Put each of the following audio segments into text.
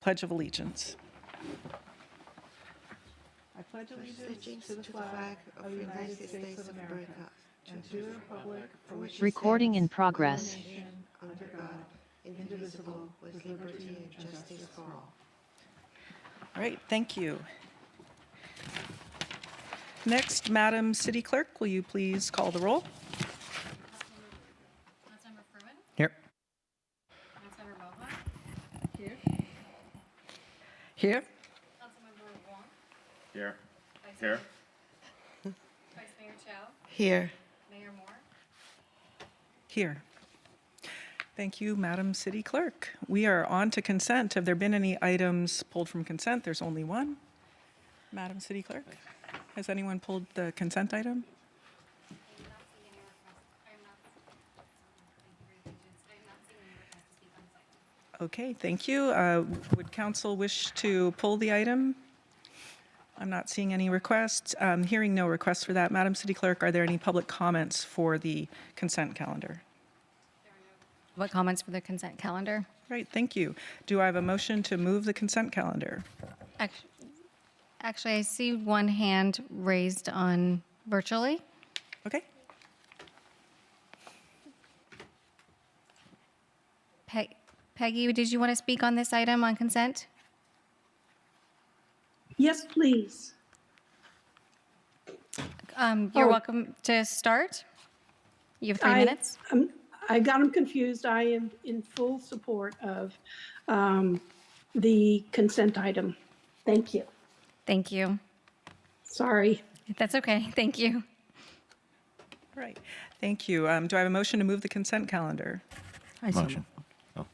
Pledge of Allegiance. I pledge allegiance to the flag of the United States of America and to the republic for which it Recording in stands, progress. one nation, under God, indivisible, with liberty and justice for all. All right, thank you. Next, Madam City Clerk, will you please call the roll? Councilmember Fruin? Here. Councilmember Moha? Here. Here. Councilmember Wong? Here. Vice Here. Vice Mayor Chow? Here. Mayor Moore? Here. Thank you, Madam City Clerk. We are on to consent. Have there been any items pulled from consent? There's only one. Madam City Clerk, has anyone pulled the consent item? I am not seeing any requests. I am not seeing any requests to speak on this item. Okay, thank you. Would council wish to pull the item? I'm not seeing any requests. Hearing no requests for that. Madam City Clerk, are there any public comments for the consent calendar? What comments for the consent calendar? Right, thank you. Do I have a motion to move the consent calendar? Actually, I see one hand raised on virtually. Okay. Peggy, did you want to speak on this item on consent? Yes, please. You're welcome to start. You have 3 minutes. I got them confused. I am in full support of the consent item. Thank you. Thank you. Sorry. That's okay. Thank you. Right, thank you. Do I have a motion to move the consent calendar? Motion. Oh.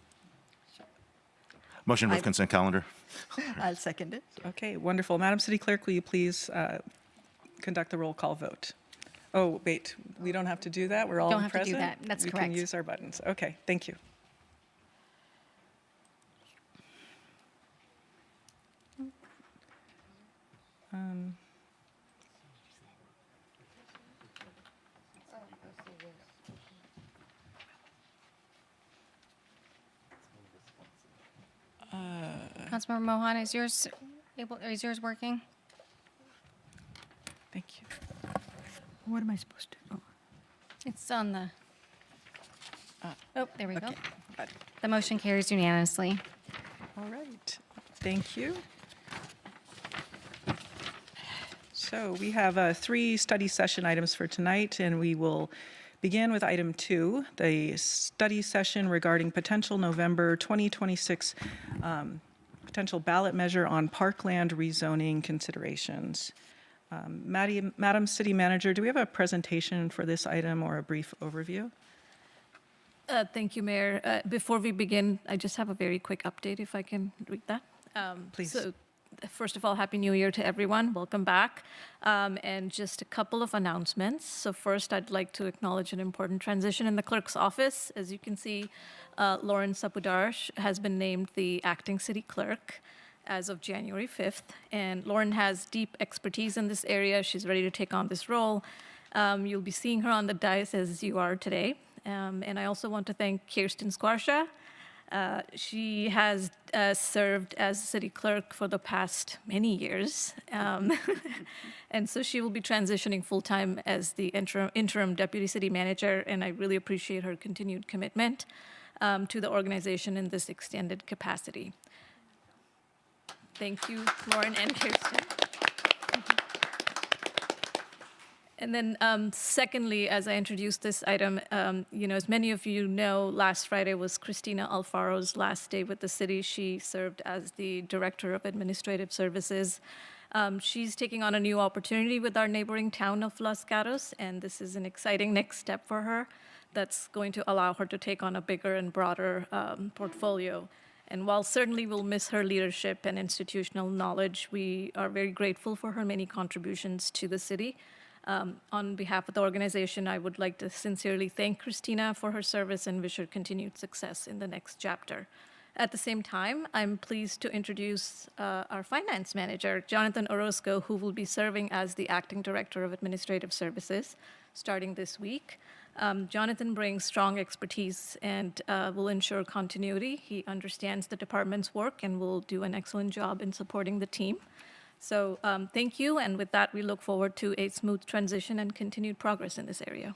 Motion with consent calendar. I'll second it. Okay, wonderful. Madam City Clerk, will you please conduct the roll call vote? Oh, wait, we don't have to do that? We're all Don't have to do present? that. That's We correct. can use our buttons. Okay, thank you. Councilmember Mohan, is yours working? Thank you. What am I supposed to do? It's on the, oh, there we go. Okay, got it. The motion carries unanimously. All right, thank you. So we have 3 study session items for tonight, and we will begin with item 2, the study session regarding potential November 2026 potential ballot measure on parkland rezoning considerations. Madam City Manager, do we have a presentation for this item or a brief overview? Thank you, Mayor. Before we begin, I just have a very quick update, if I can read that. Please. So, first of all, Happy New Year to everyone. Welcome back. And just a couple of announcements. So first, I'd like to acknowledge an important transition in the clerk's office. As you can see, Lauren Sapudar has been named the acting city clerk as of January 5th. And Lauren has deep expertise in this area. She's ready to take on this role. You'll be seeing her on the dais as you are today. And I also want to thank Kirsten Squarsha. She has served as city clerk for the past many years. And so she will be transitioning full-time as the interim deputy city manager, and I really appreciate her continued commitment to the organization in this extended capacity. Thank you, Lauren and Kirsten. And then secondly, as I introduced this item, as many of you know, last Friday was Christina Alfaro's last day with the city. She served as the Director of Administrative Services. She's taking on a new opportunity with our neighboring town of Los Gatos, and this is an exciting next step for her that's going to allow her to take on a bigger and broader portfolio. And while certainly we'll miss her leadership and institutional knowledge, we are very grateful for her many contributions to the city. On behalf of the organization, I would like to sincerely thank Christina for her service and wish her continued success in the next chapter. At the same time, I'm pleased to introduce our finance manager, Jonathan Orozco, who will be serving as the acting director of administrative services starting this week. Jonathan brings strong expertise and will ensure continuity. He understands the department's work and will do an excellent job in supporting the team. So thank you, and with that, we look forward to a smooth transition and continued progress in this area.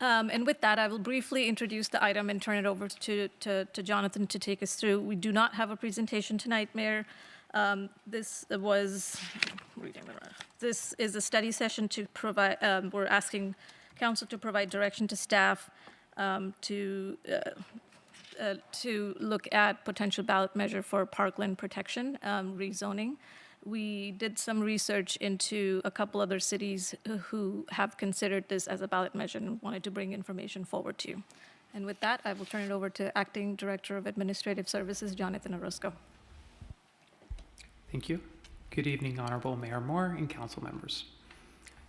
And with that, I will briefly introduce the item and turn it over to Jonathan to take us through. We do not have a presentation tonight, Mayor. This is a study session to provide, we're asking council to provide direction to staff to look at potential ballot measure for parkland protection, rezoning. We did some research into a couple other cities who have considered this as a ballot measure and wanted to bring information forward to you. And with that, I will turn it over to Acting Director of Administrative Services, Jonathan Orozco. Thank you. Good evening, Honorable Mayor Moore and council members.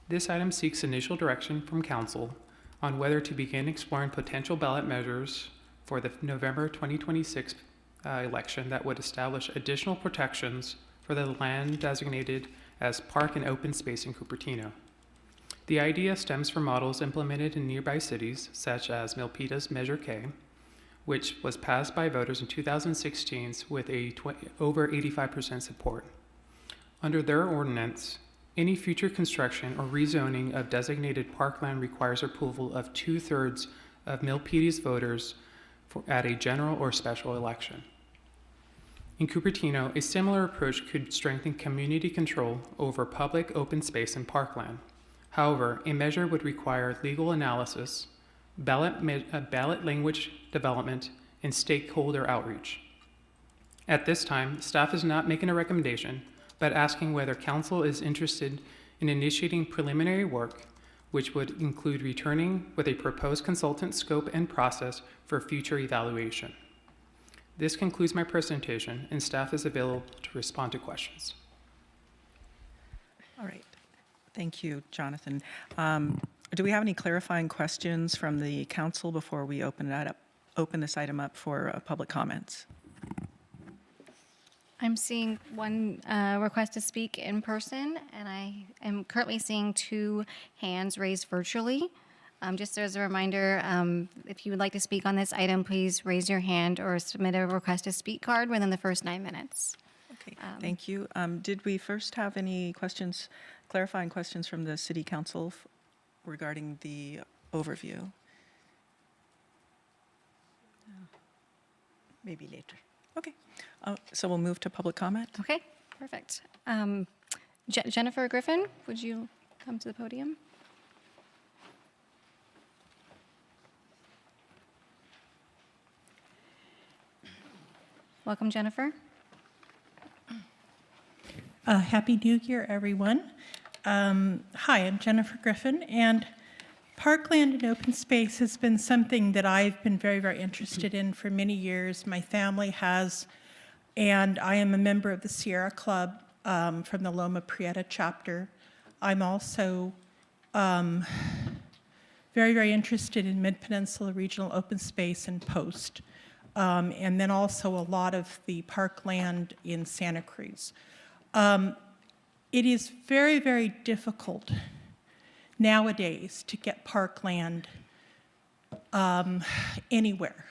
This item seeks initial direction from council on whether to begin exploring potential ballot measures for the November 2026 election that would establish additional protections for the land designated as park and open space in Cupertino. The idea stems from models implemented in nearby cities, such as Milpitas Measure K, which was passed by voters in 2016 with over 85% support. Under their ordinance, any future construction or rezoning of designated parkland requires approval of 2/3 of Milpitas voters at a general or special election. In Cupertino, a similar approach could strengthen community control over public open space and parkland. However, a measure would require legal analysis, ballot language development, and stakeholder outreach. At this time, staff is not making a recommendation, but asking whether council is interested in initiating preliminary work, which would include returning with a proposed consultant scope and process for future evaluation. This concludes my presentation, and staff is available to respond to questions. All right. Thank you, Jonathan. Do we have any clarifying questions from the council before we open this item up for public comments? I'm seeing one request to speak in person, and I am currently seeing 2 hands raised virtually. Just as a reminder, if you would like to speak on this item, please raise your hand or submit a request to speak card within the first 9 minutes. Okay, thank you. Did we first have any questions, clarifying questions from the city council regarding the overview? Maybe later. Okay, so we'll move to public comment. Okay, perfect. Jennifer Griffin, would you come to the podium? Welcome, Jennifer. Happy New Year, everyone. Hi, I'm Jennifer Griffin, and parkland and open space has been something that I've been very, very interested in for many years. My family has, and I am a member of the Sierra Club from the Loma Prieta chapter. I'm also very, very interested in Mid-Peninsula Regional Open Space and Post, and then also a lot of the parkland in Santa Cruz. It is very, very difficult nowadays to get parkland anywhere.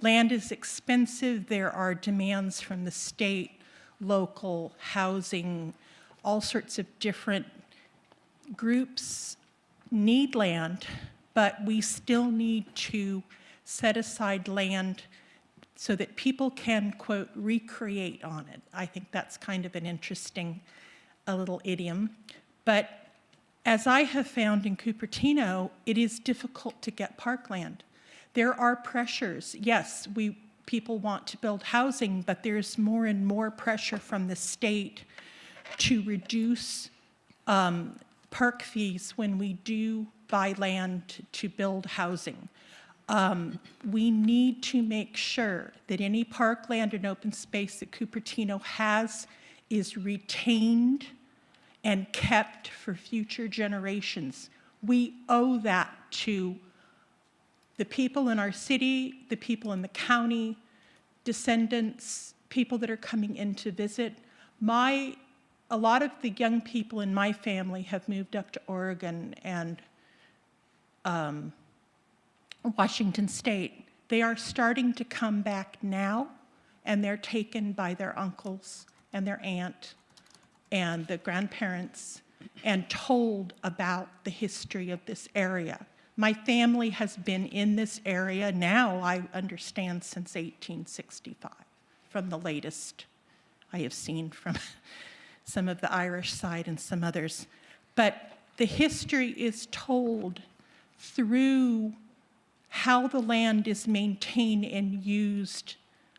Land is expensive. There are demands from the state, local, housing, all sorts of different groups need land, but we still need to set aside land so that people can, quote, recreate on it. I think that's kind of an interesting, a little idiom. But as I have found in Cupertino, it is difficult to get parkland. There are pressures. Yes, people want to build housing, but there's more and more pressure from the state to reduce park fees when we do buy land to build housing. We need to make sure that any parkland and open space that Cupertino has is retained and kept for future generations. We owe that to the people in our city, the people in the county, descendants, people that are coming in to visit. My a lot of the young people in my family have moved up to Oregon and Washington State. They are starting to come back now, and they're taken by their uncles and their aunt and the grandparents and told about the history of this area. My family has been in this area now, I understand, since 1865, from the latest I have seen from some of the Irish side and some others. But the history is told through how the land is maintained and used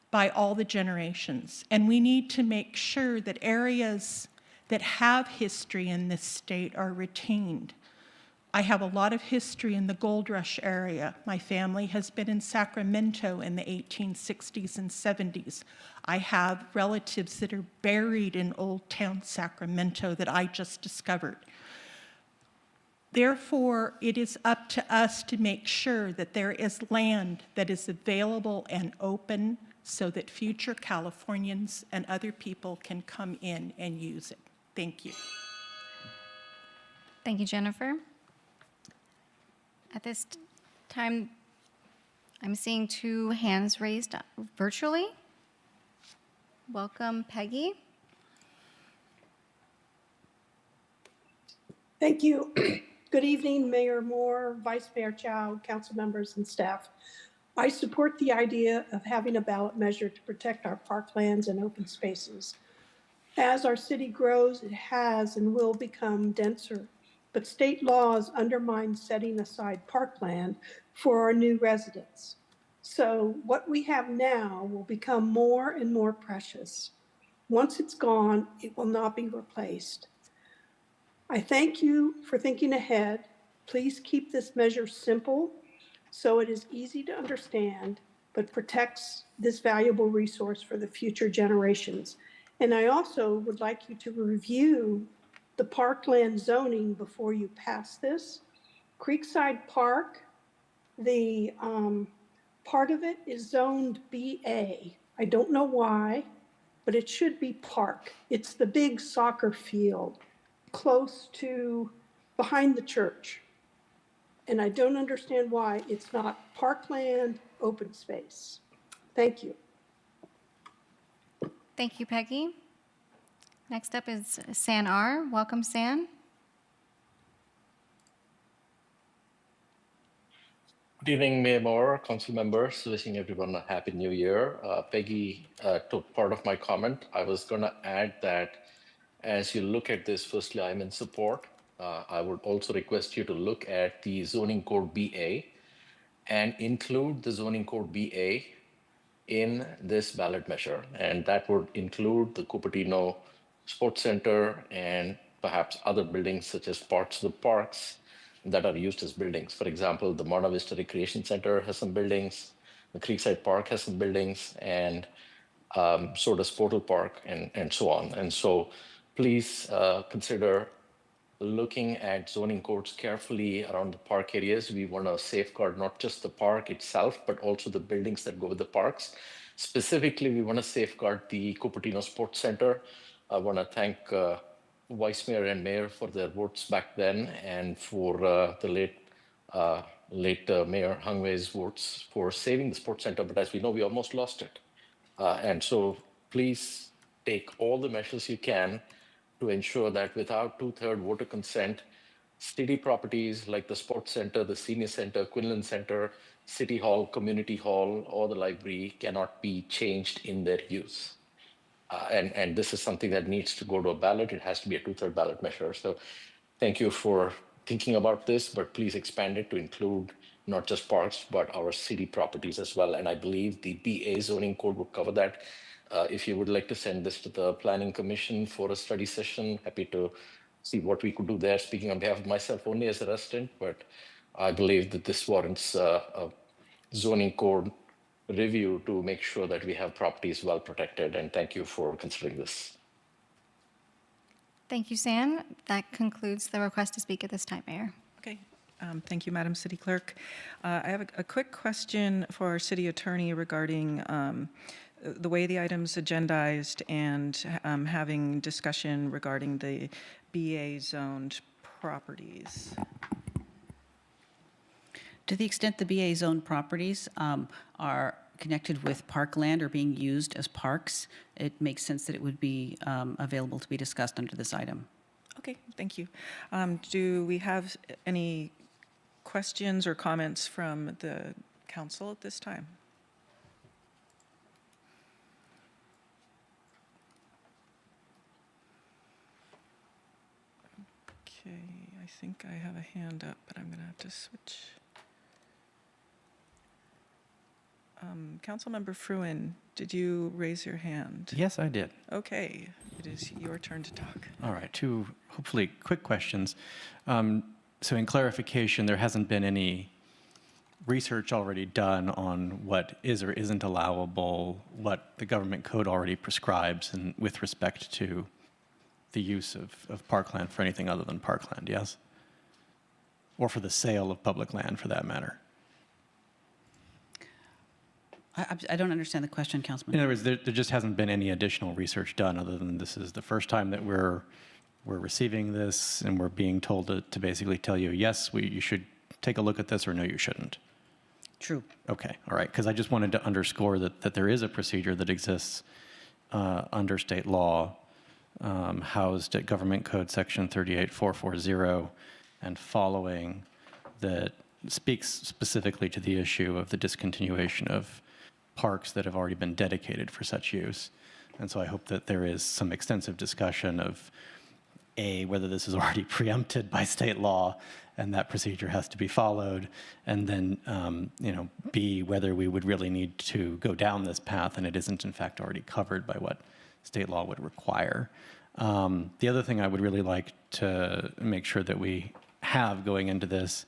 by all the generations. And we need to make sure that areas that have history in this state are retained. I have a lot of history in the Gold Rush area. My family has been in Sacramento in the 1860s and 70s. I have relatives that are buried in Old Town Sacramento that I just discovered. Therefore, it is up to us to make sure that there is land that is available and open so that future Californians and other people can come in and use it. Thank you. Thank you, Jennifer. At this time, I'm seeing 2 hands raised virtually. Welcome, Peggy. Thank you. Good evening, Mayor Moore, Vice Mayor Chow, council members and staff. I support the idea of having a ballot measure to protect our parklands and open spaces. As our city grows, it has and will become denser, but state laws undermine setting aside parkland for our new residents. So what we have now will become more and more precious. Once it's gone, it will not be replaced. I thank you for thinking ahead. Please keep this measure simple so it is easy to understand, but protects this valuable resource for the future generations. And I also would like you to review the parkland zoning before you pass this. Creekside Park, the part of it is zoned BA. I don't know why, but it should be park. It's the big soccer field close to behind the church. And I don't understand why it's not parkland open space. Thank you. Thank you, Peggy. Next up is San R. Welcome, San. Good evening, Mayor Moore, council members. Wishing everyone a happy new year. Peggy took part of my comment. I was going to add that as you look at this, firstly, I'm in support. I would also request you to look at the zoning code BA and include the zoning code BA in this ballot measure. And that would include the Cupertino Sports Center and perhaps other buildings such as parts of the parks that are used as buildings. For example, the Monta Vista Recreation Center has some buildings, the Creekside Park has some buildings, and so does Portal Park and so on. And so please consider looking at zoning codes carefully around the park areas. We want to safeguard not just the park itself, but also the buildings that go with the parks. Specifically, we want to safeguard the Cupertino Sports Center. I want to thank Vice Mayor and Mayor for their votes back then, and for the late Mayor Hungway's votes for saving the Sports Center. But as we know, we almost lost it. And so please take all the measures you can to ensure that without 2/3 voter consent, city properties like the Sports Center, the Senior Center, Quinlan Center, City Hall, Community Hall, or the library cannot be changed in their use. And this is something that needs to go to a ballot. It has to be a 2/3 ballot measure. So thank you for thinking about this, but please expand it to include not just parks, but our city properties as well. And I believe the BA zoning code would cover that. If you would like to send this to the Planning Commission for a study session, happy to see what we could do there, speaking on behalf of myself only as a resident, but I believe that this warrants a zoning code review to make sure that we have properties well protected. And thank you for considering this. Thank you, San. That concludes the request to speak at this time, Mayor. Okay. Thank you, Madam City Clerk. I have a quick question for our city attorney regarding the way the item's agendized and having discussion regarding the BA zoned properties. To the extent the BA zone properties are connected with parkland or being used as parks, it makes sense that it would be available to be discussed under this item. Okay, thank you. Do we have any questions or comments from the council at this time? Okay, I think I have a hand up, but I'm going to have to switch. Councilmember Fruin, did you raise your hand? Yes, I did. Okay, it is your turn to talk. All right, two hopefully quick questions. So in clarification, there hasn't been any research already done on what is or isn't allowable, what the government code already prescribes, and with respect to the use of parkland for anything other than parkland, yes? Or for the sale of public land, for that matter. I don't understand the question, Councilman. In other words, there just hasn't been any additional research done other than this is the first time that we're receiving this and we're being told to basically tell you, yes, you should take a look at this, or no, you shouldn't. True. Okay, all right, because I just wanted to underscore that there is a procedure that exists under state law, housed at Government Code Section 38440 and following, that speaks specifically to the issue of the discontinuation of parks that have already been dedicated for such use. And so I hope that there is some extensive discussion of, A, whether this is already preempted by state law and that procedure has to be followed, and then, B, whether we would really need to go down this path and it isn't in fact already covered by what state law would require. The other thing I would really like to make sure that we have going into this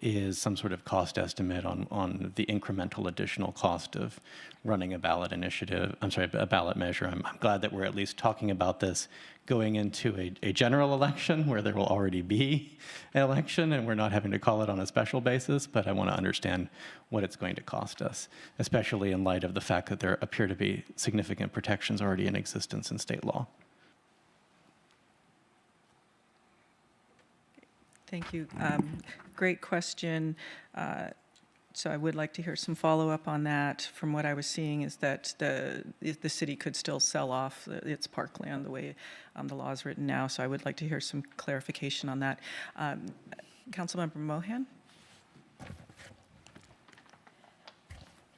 is some sort of cost estimate on the incremental additional cost of running a ballot initiative, a ballot measure. I'm glad that we're at least talking about this going into a general election where there will already be an election and we're not having to call it on a special basis, but I want to understand what it's going to cost us, especially in light of the fact that there appear to be significant protections already in existence in state law. Thank you. Great question. So I would like to hear some follow-up on that. From what I was seeing is that the city could still sell off its parkland the way the law is written now. So I would like to hear some clarification on that. Councilmember Mohan?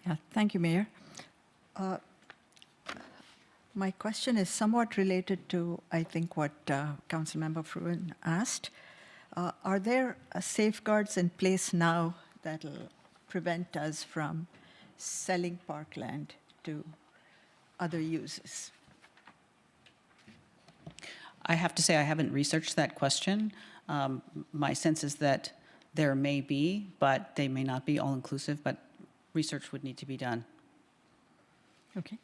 Yeah, thank you, Mayor. My question is somewhat related to, I think, what Councilmember Fruin asked. Are there safeguards in place now that will prevent us from selling parkland to other uses? I have to say I haven't researched that question. My sense is that there may be, but they may not be all-inclusive, but research would need to be done. Okay.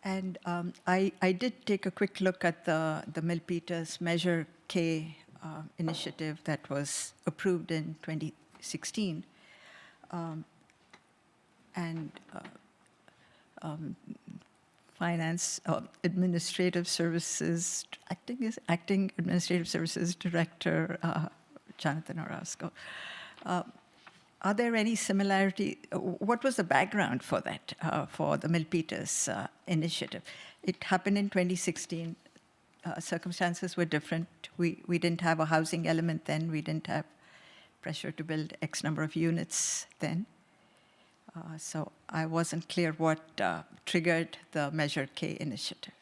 And I did take a quick look at the Milpitas Measure K initiative that was approved in 2016. Finance Administrative Services, Acting Administrative Services Director Jonathan Orozco. Are there any similarity? What was the background for that, for the Milpitas initiative? It happened in 2016. Circumstances were different. We didn't have a housing element then. We didn't have pressure to build X number of units then. So I wasn't clear what triggered the Measure K initiative.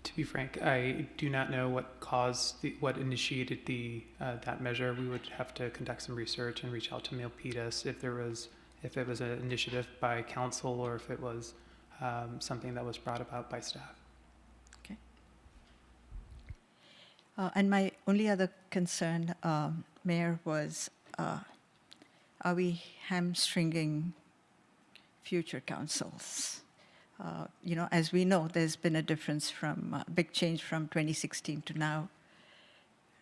To be frank, I do not know what initiated that measure. We would have to conduct some research and reach out to Milpitas if it was an initiative by council or if it was something that was brought about by staff. Okay. And my only other concern, Mayor, was are we hamstringing future councils? As we know, there's been a difference from big change from 2016 to now.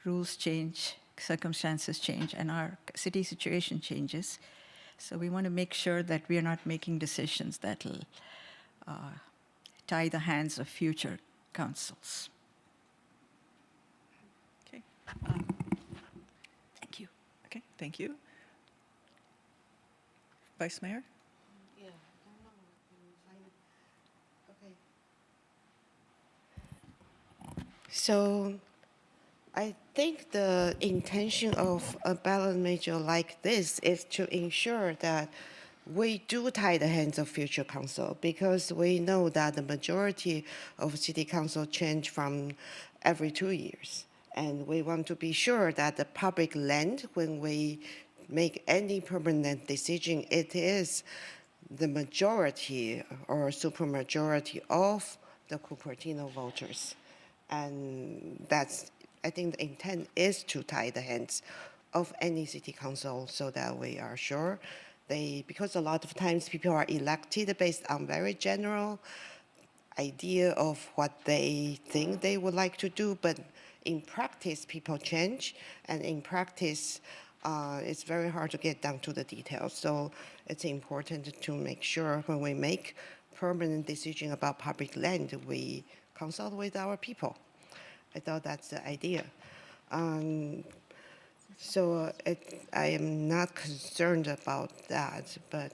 Rules change, circumstances change, and our city situation changes. So we want to make sure that we are not making decisions that'll tie the hands of future councils. Okay. Thank you. Okay, thank you. Vice Mayor? So I think the intention of a ballot measure like this is to ensure that we do tie the hands of future council, because we know that the majority of city council change from every 2 years. And we want to be sure that the public land, when we make any permanent decision, it is the majority or supermajority of the Cupertino voters. And that's, I think the intent is to tie the hands of any city council so that we are sure because a lot of times people are elected based on very general idea of what they think they would like to do, but in practice, people change, and in practice, it's very hard to get down to the details. So it's important to make sure when we make permanent decision about public land, we consult with our people. I thought that's the idea. So I am not concerned about that, but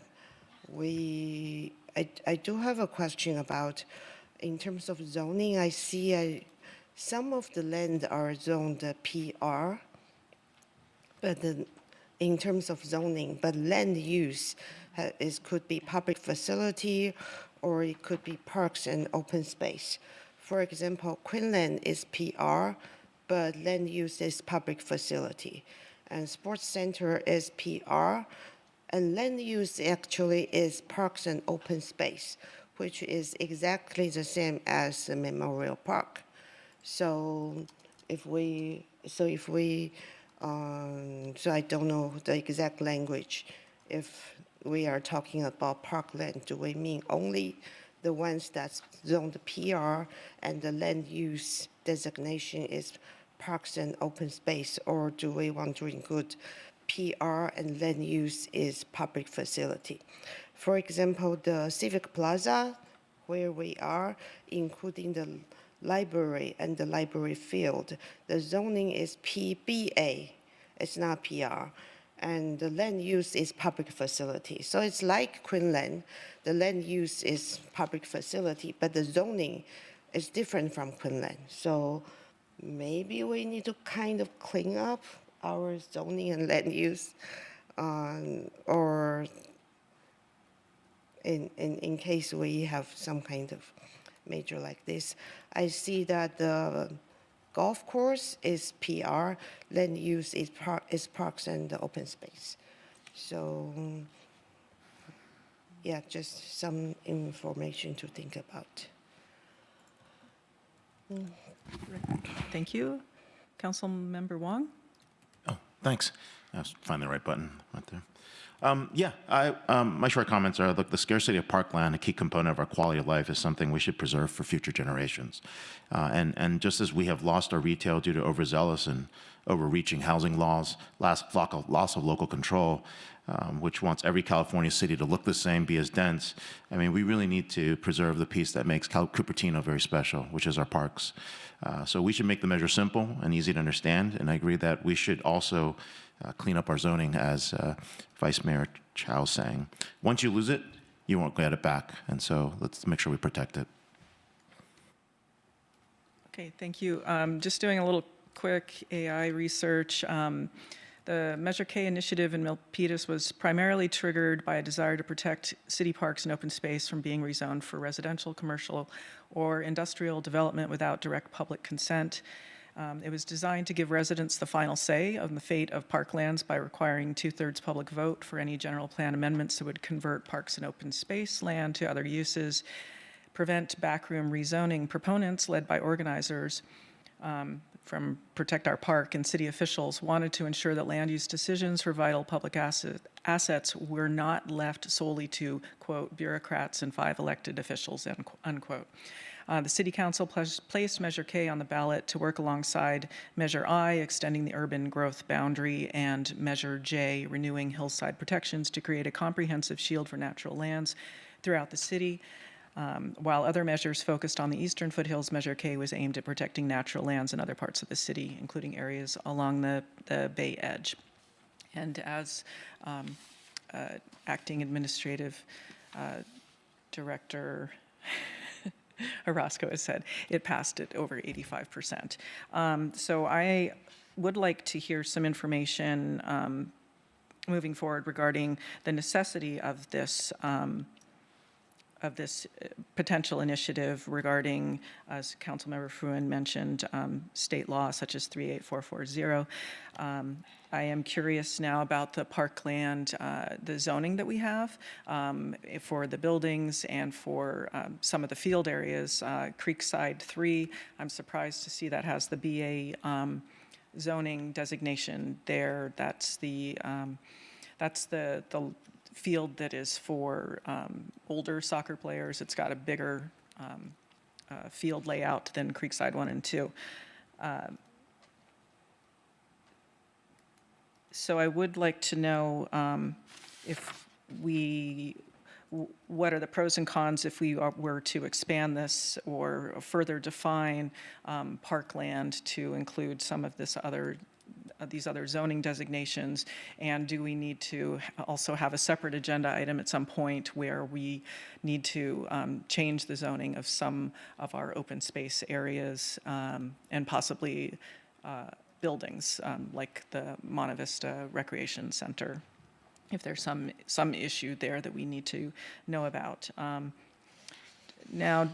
I do have a question about, in terms of zoning, I see some of the land are zoned PR, but in terms of zoning, but land use could be public facility, or it could be parks and open space. For example, Quinlan is PR, but land use is public facility. And sports center is PR, and land use actually is parks and open space, which is exactly the same as the Memorial Park. So so I don't know the exact language. If we are talking about parkland, do we mean only the ones that's zoned PR and the land use designation is parks and open space, or do we want to include PR and land use is public facility? For example, the Civic Plaza, where we are, including the library and the library field, the zoning is PBA, it's not PR, and the land use is public facility. So it's like Quinlan, the land use is public facility, but the zoning is different from Quinlan. So maybe we need to kind of clean up our zoning and land use, or in case we have some kind of major like this. I see that the golf course is PR, land use is parks and open space. So yeah, just some information to think about. Thank you. Councilmember Wong? Oh, thanks. I was finding the right button right there. My short comments are, look, the scarcity of parkland, a key component of our quality of life, is something we should preserve for future generations. And just as we have lost our retail due to overzealous and overreaching housing laws, loss of local control, which wants every California city to look the same, be as dense, I mean, we really need to preserve the piece that makes Cupertino very special, which is our parks. So we should make the measure simple and easy to understand, and I agree that we should also clean up our zoning, as Vice Mayor Chow's saying. Once you lose it, you won't get it back, and so let's make sure we protect it. Okay, thank you. Just doing a little quick AI research. The Measure K initiative in Milpitas was primarily triggered by a desire to protect city parks and open space from being rezoned for residential, commercial, or industrial development without direct public consent. It was designed to give residents the final say on the fate of parklands by requiring 2/3 public vote for any general plan amendments that would convert parks and open space land to other uses, prevent backroom rezoning proponents led by organizers from Protect Our Park, and city officials wanted to ensure that land use decisions for vital public assets were not left solely to, quote, bureaucrats and 5 elected officials, end unquote. The City Council placed Measure K on the ballot to work alongside Measure I, extending the urban growth boundary, and Measure J, renewing hillside protections to create a comprehensive shield for natural lands throughout the city. While other measures focused on the eastern foothills, Measure K was aimed at protecting natural lands in other parts of the city, including areas along the Bay Edge. And as Acting Administrative Director Orozco has said, it passed at over 85%. So I would like to hear some information moving forward regarding the necessity of this potential initiative regarding, as Councilmember Fruin mentioned, state law such as 38440. I am curious now about the parkland, the zoning that we have for the buildings and for some of the field areas. Creekside 3, I'm surprised to see that has the BA zoning designation there. That's the field that is for older soccer players. It's got a bigger field layout than Creekside 1 and 2. So I would like to know what are the pros and cons if we were to expand this or further define parkland to include some of these other zoning designations, and do we need to also have a separate agenda item at some point where we need to change the zoning of some of our open space areas and possibly buildings like the Monte Vista Recreation Center, if there's some issue there that we need to know about. Now,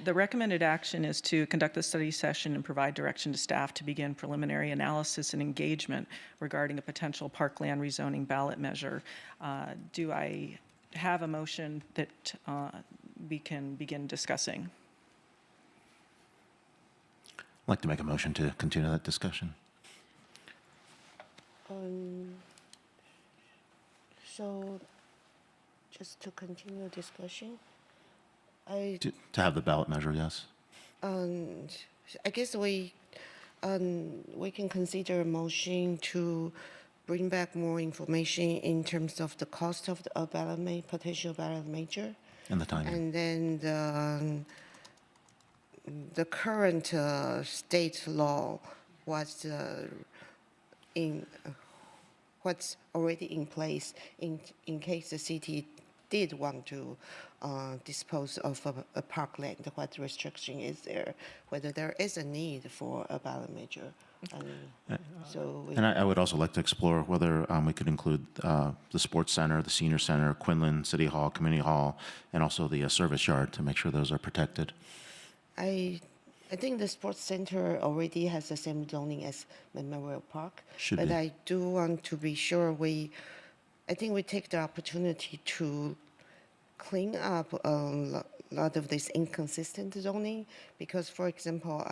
the recommended action is to conduct the study session and provide direction to staff to begin preliminary analysis and engagement regarding a potential parkland rezoning ballot measure. Do I have a motion that we can begin discussing? I'd like to make a motion to continue that discussion. So, just to continue discussion, To have the ballot measure, yes. I guess we can consider a motion to bring back more information in terms of the cost of the potential ballot measure, And the timing. and then the current state law was what's already in place in case the city did want to dispose of a parkland, what restriction is there, whether there is a need for a ballot measure. And I would also like to explore whether we could include the sports center, the senior center, Quinlan City Hall, Community Hall, and also the service yard to make sure those are protected. I think the sports center already has the same zoning as Memorial Park. Should but be. I do want to be sure I think we take the opportunity to clean up a lot of this inconsistent zoning, because, for example,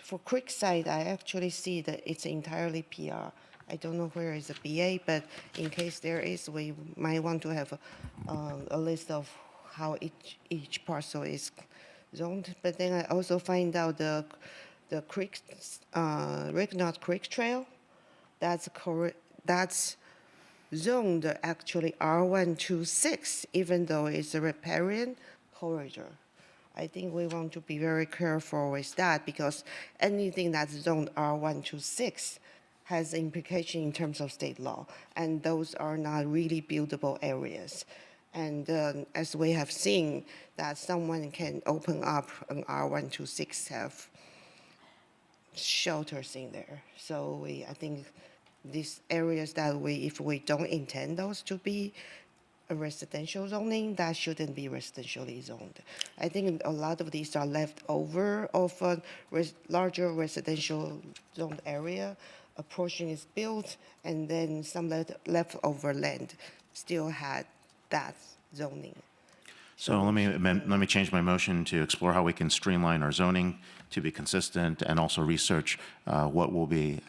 for Creekside, I actually see that it's entirely PR. I don't know where is the BA, but in case there is, we might want to have a list of how each parcel is zoned. But then I also find out the creek, Ricknott Creek Trail, that's zoned actually R126, even though it's a riparian corridor. I think we want to be very careful with that, because anything that's zoned R126 has implication in terms of state law, and those are not really buildable areas. And as we have seen, that someone can open up an R126, have shelters in there. So I think these areas that if we don't intend those to be a residential zoning, that shouldn't be residentially zoned. I think a lot of these are left over of a larger residential zoned area. A portion is built, and then some leftover land still had that zoning. So let me change my motion to explore how we can streamline our zoning to be consistent and also research what will be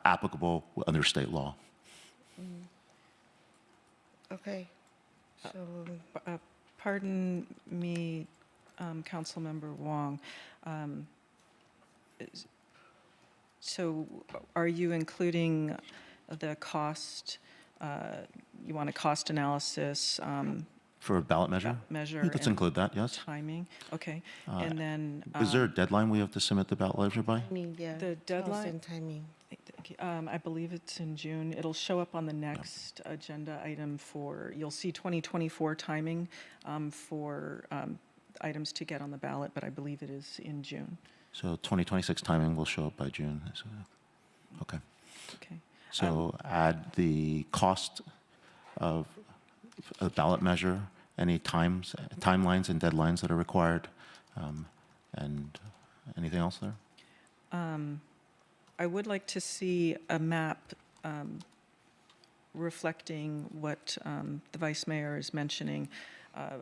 applicable under state law. Okay. So Pardon me, Councilmember Wong. So are you including the cost, you want a cost analysis, For a ballot measure? measure Let's and include that, yes. timing? Okay, and then. Is there a deadline we have to submit the ballot measure by? I mean, yeah. The tell us deadline- in timing. I believe it's in June. It'll show up on the next agenda item for, you'll see 2024 timing for items to get on the ballot, but I believe it is in June. So 2026 timing will show up by June. Okay. Okay. So add the cost of a ballot measure, any timelines and deadlines that are required, and anything else there? I would like to see a map reflecting what the Vice Mayor is mentioning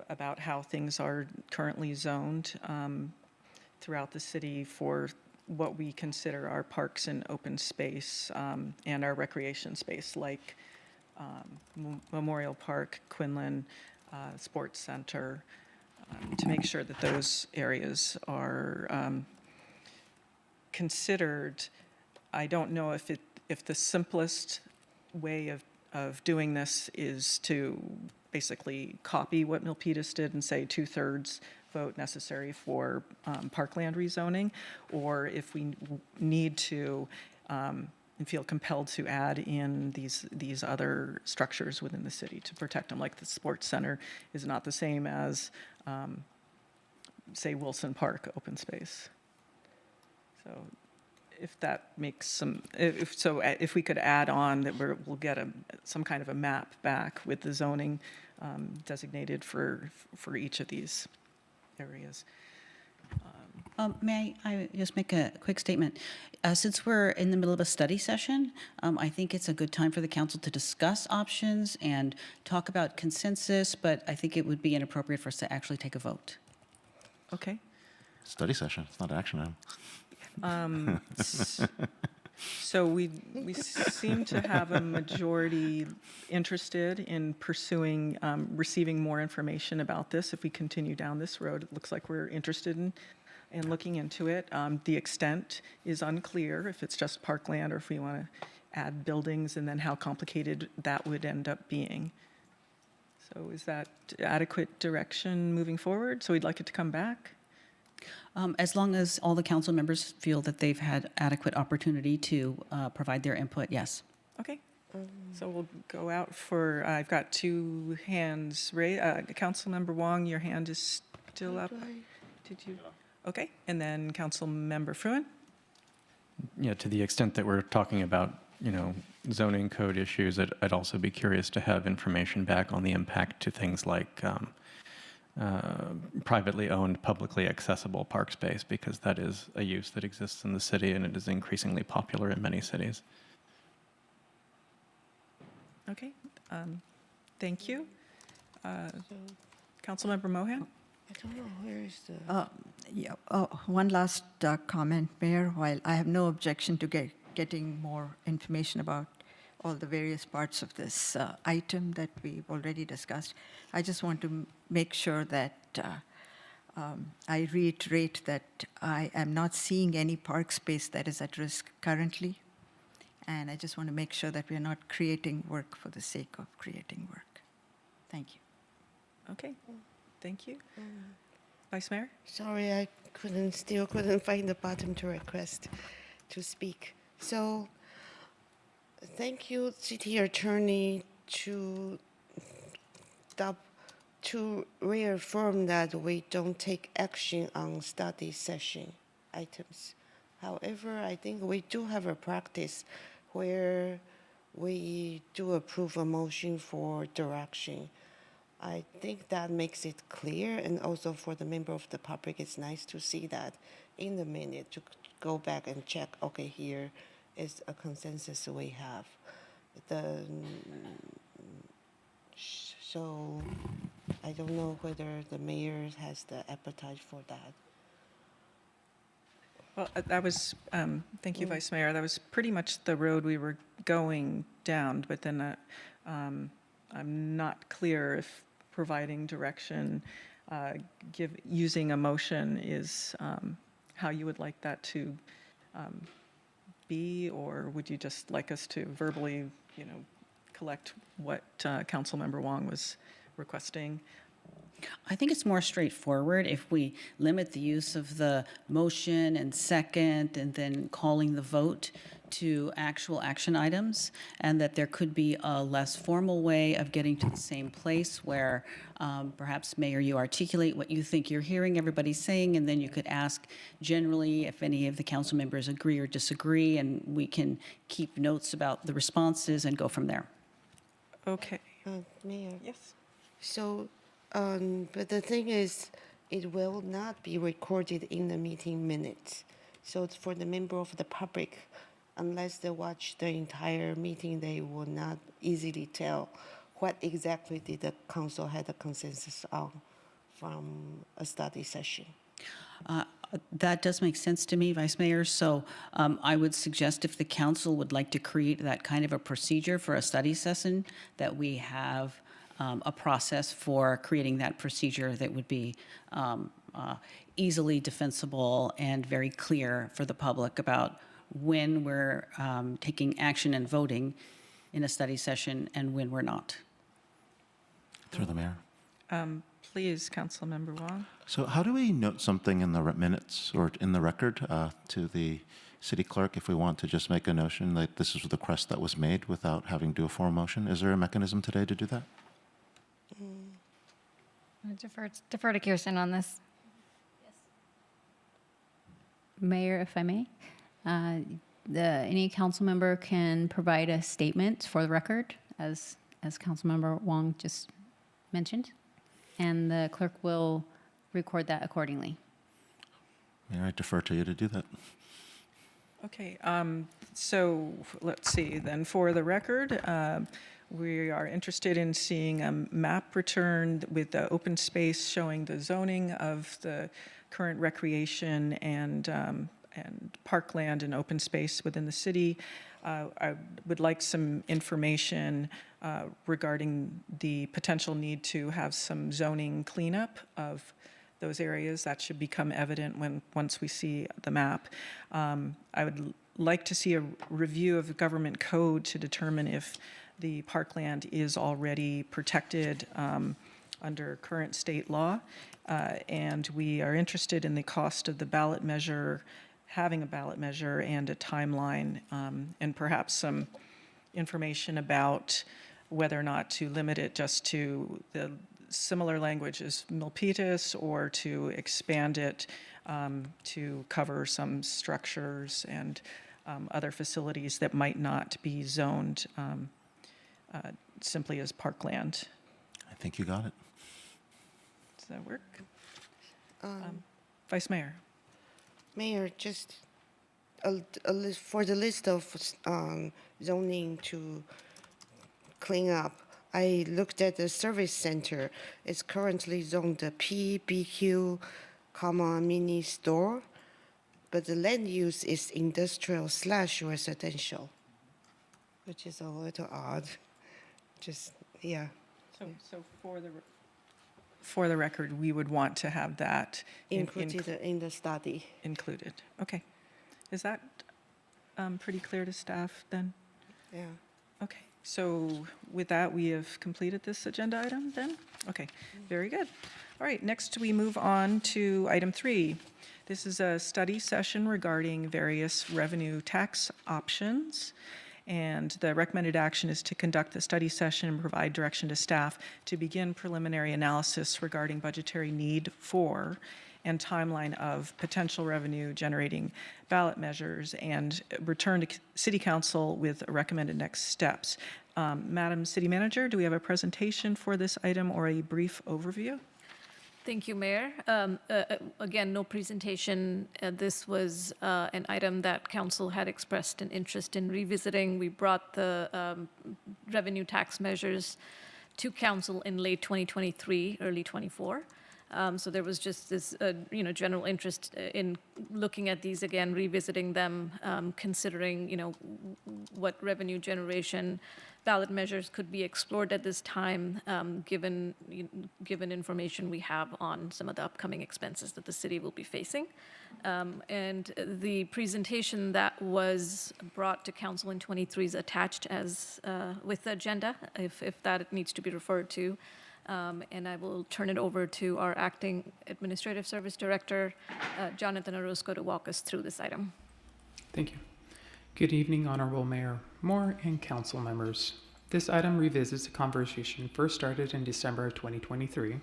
about how things are currently zoned throughout the city for what we consider our parks and open space and our recreation space, like Memorial Park, Quinlan, Sports Center, to make sure that those areas are considered. I don't know if the simplest way of doing this is to basically copy what Milpitas did and say 2/3 vote necessary for parkland rezoning, or if we need to and feel compelled to add in these other structures within the city to protect them, like the sports center is not the same as, say, Wilson Park open space. So if that makes some, if we could add on that we'll get some kind of a map back with the zoning designated for each of these areas. May I just make a quick statement? Since we're in the middle of a study session, I think it's a good time for the council to discuss options and talk about consensus, but I think it would be inappropriate for us to actually take a vote. Okay. Study session, it's not an action item. So we seem to have a majority interested in pursuing, receiving more information about this. If we continue down this road, it looks like we're interested in looking into it. The extent is unclear, if it's just parkland or if we want to add buildings, and then how complicated that would end up being. So is that adequate direction moving forward? So we'd like it to come back? As long as all the council members feel that they've had adequate opportunity to provide their input, yes. Okay. So we'll go out for, I've got two hands raised. Councilmember Wong, your hand is still up. Did you? Okay. And then Councilmember Fruin? Yeah, to the extent that we're talking about, zoning code issues, I'd also be curious to have information back on the impact to things like privately owned, publicly accessible park space, because that is a use that exists in the city and it is increasingly popular in many cities. Okay. Thank you. Councilmember Mohan? I don't know where is the. One last comment, Mayor. While I have no objection to getting more information about all the various parts of this item that we've already discussed, I just want to make sure that I reiterate that I am not seeing any park space that is at risk currently. And I just want to make sure that we are not creating work for the sake of creating work. Thank you. Okay. Thank you. Vice Mayor? Sorry, I still couldn't find the button to request to speak. So, thank you, City Attorney, to reaffirm that we don't take action on study session items. However, I think we do have a practice where we do approve a motion for direction. I think that makes it clear, and also for the member of the public, it's nice to see that in the minute to go back and check, okay, here is a consensus we have. So I don't know whether the mayor has the appetite for that. Well, that was, thank you, Vice Mayor. That was pretty much the road we were going down, but then I'm not clear if providing direction using a motion is how you would like that to be, or would you just like us to verbally, collect what Councilmember Wong was requesting? I think it's more straightforward if we limit the use of the motion and second and then calling the vote to actual action items, and that there could be a less formal way of getting to the same place where perhaps, Mayor, you articulate what you think you're hearing everybody saying, and then you could ask generally if any of the council members agree or disagree, and we can keep notes about the responses and go from there. Okay. Mayor. Yes. So, but the thing is, it will not be recorded in the meeting minutes. So it's for the member of the public, unless they watch the entire meeting, they will not easily tell what exactly did the council had a consensus on from a study session. That does make sense to me, Vice Mayor. So I would suggest if the council would like to create that kind of a procedure for a study session, that we have a process for creating that procedure that would be easily defensible and very clear for the public about when we're taking action and voting in a study session and when we're not. Through the mayor. Please, Councilmember Wong. So how do we note something in the minutes or in the record to the city clerk if we want to just make a notion that this is the request that was made without having to do a formal motion? Is there a mechanism today to do that? I defer to Kirsten on this. Mayor, if I may, any council member can provide a statement for the record, as Councilmember Wong just mentioned, and the clerk will record that accordingly. Mayor, I defer to you to do that. Okay, so let's see, then for the record, we are interested in seeing a map returned with the open space showing the zoning of the current recreation and parkland and open space within the city. I would like some information regarding the potential need to have some zoning cleanup of those areas. That should become evident once we see the map. I would like to see a review of the government code to determine if the parkland is already protected under current state law. And we are interested in the cost of the ballot measure, having a ballot measure and a timeline, and perhaps some information about whether or not to limit it just to the similar language as Milpitas or to expand it to cover some structures and other facilities that might not be zoned simply as parkland. I think you got it. Does that work? Vice Mayor. Mayor, just for the list of zoning to clean up, I looked at the service center. It's currently zoned a PBQ, mini store, but the land use is industrial/residential, which is a little odd. Just, yeah. So for the record, we would want to have that Included in the study. included. Okay. Is that pretty clear to staff then? Yeah. Okay. So with that, we have completed this agenda item then? Okay, very good. All right, next we move on to item 3. This is a study session regarding various revenue tax options. And the recommended action is to conduct the study session and provide direction to staff to begin preliminary analysis regarding budgetary need for and timeline of potential revenue generating ballot measures and return to City Council with recommended next steps. Madam City Manager, do we have a presentation for this item or a brief overview? Thank you, Mayor. Again, no presentation. This was an item that council had expressed an interest in revisiting. We brought the revenue tax measures to council in late 2023, early 24. So there was just this, general interest in looking at these again, revisiting them, considering, what revenue generation ballot measures could be explored at this time, given information we have on some of the upcoming expenses that the city will be facing. And the presentation that was brought to council in 23 is attached as with the agenda, if that needs to be referred to. And I will turn it over to our acting administrative service director, Jonathan Orozco, to walk us through this item. Thank you. Good evening, Honorable Mayor Moore and council members. This item revisits a conversation first started in December of 2023,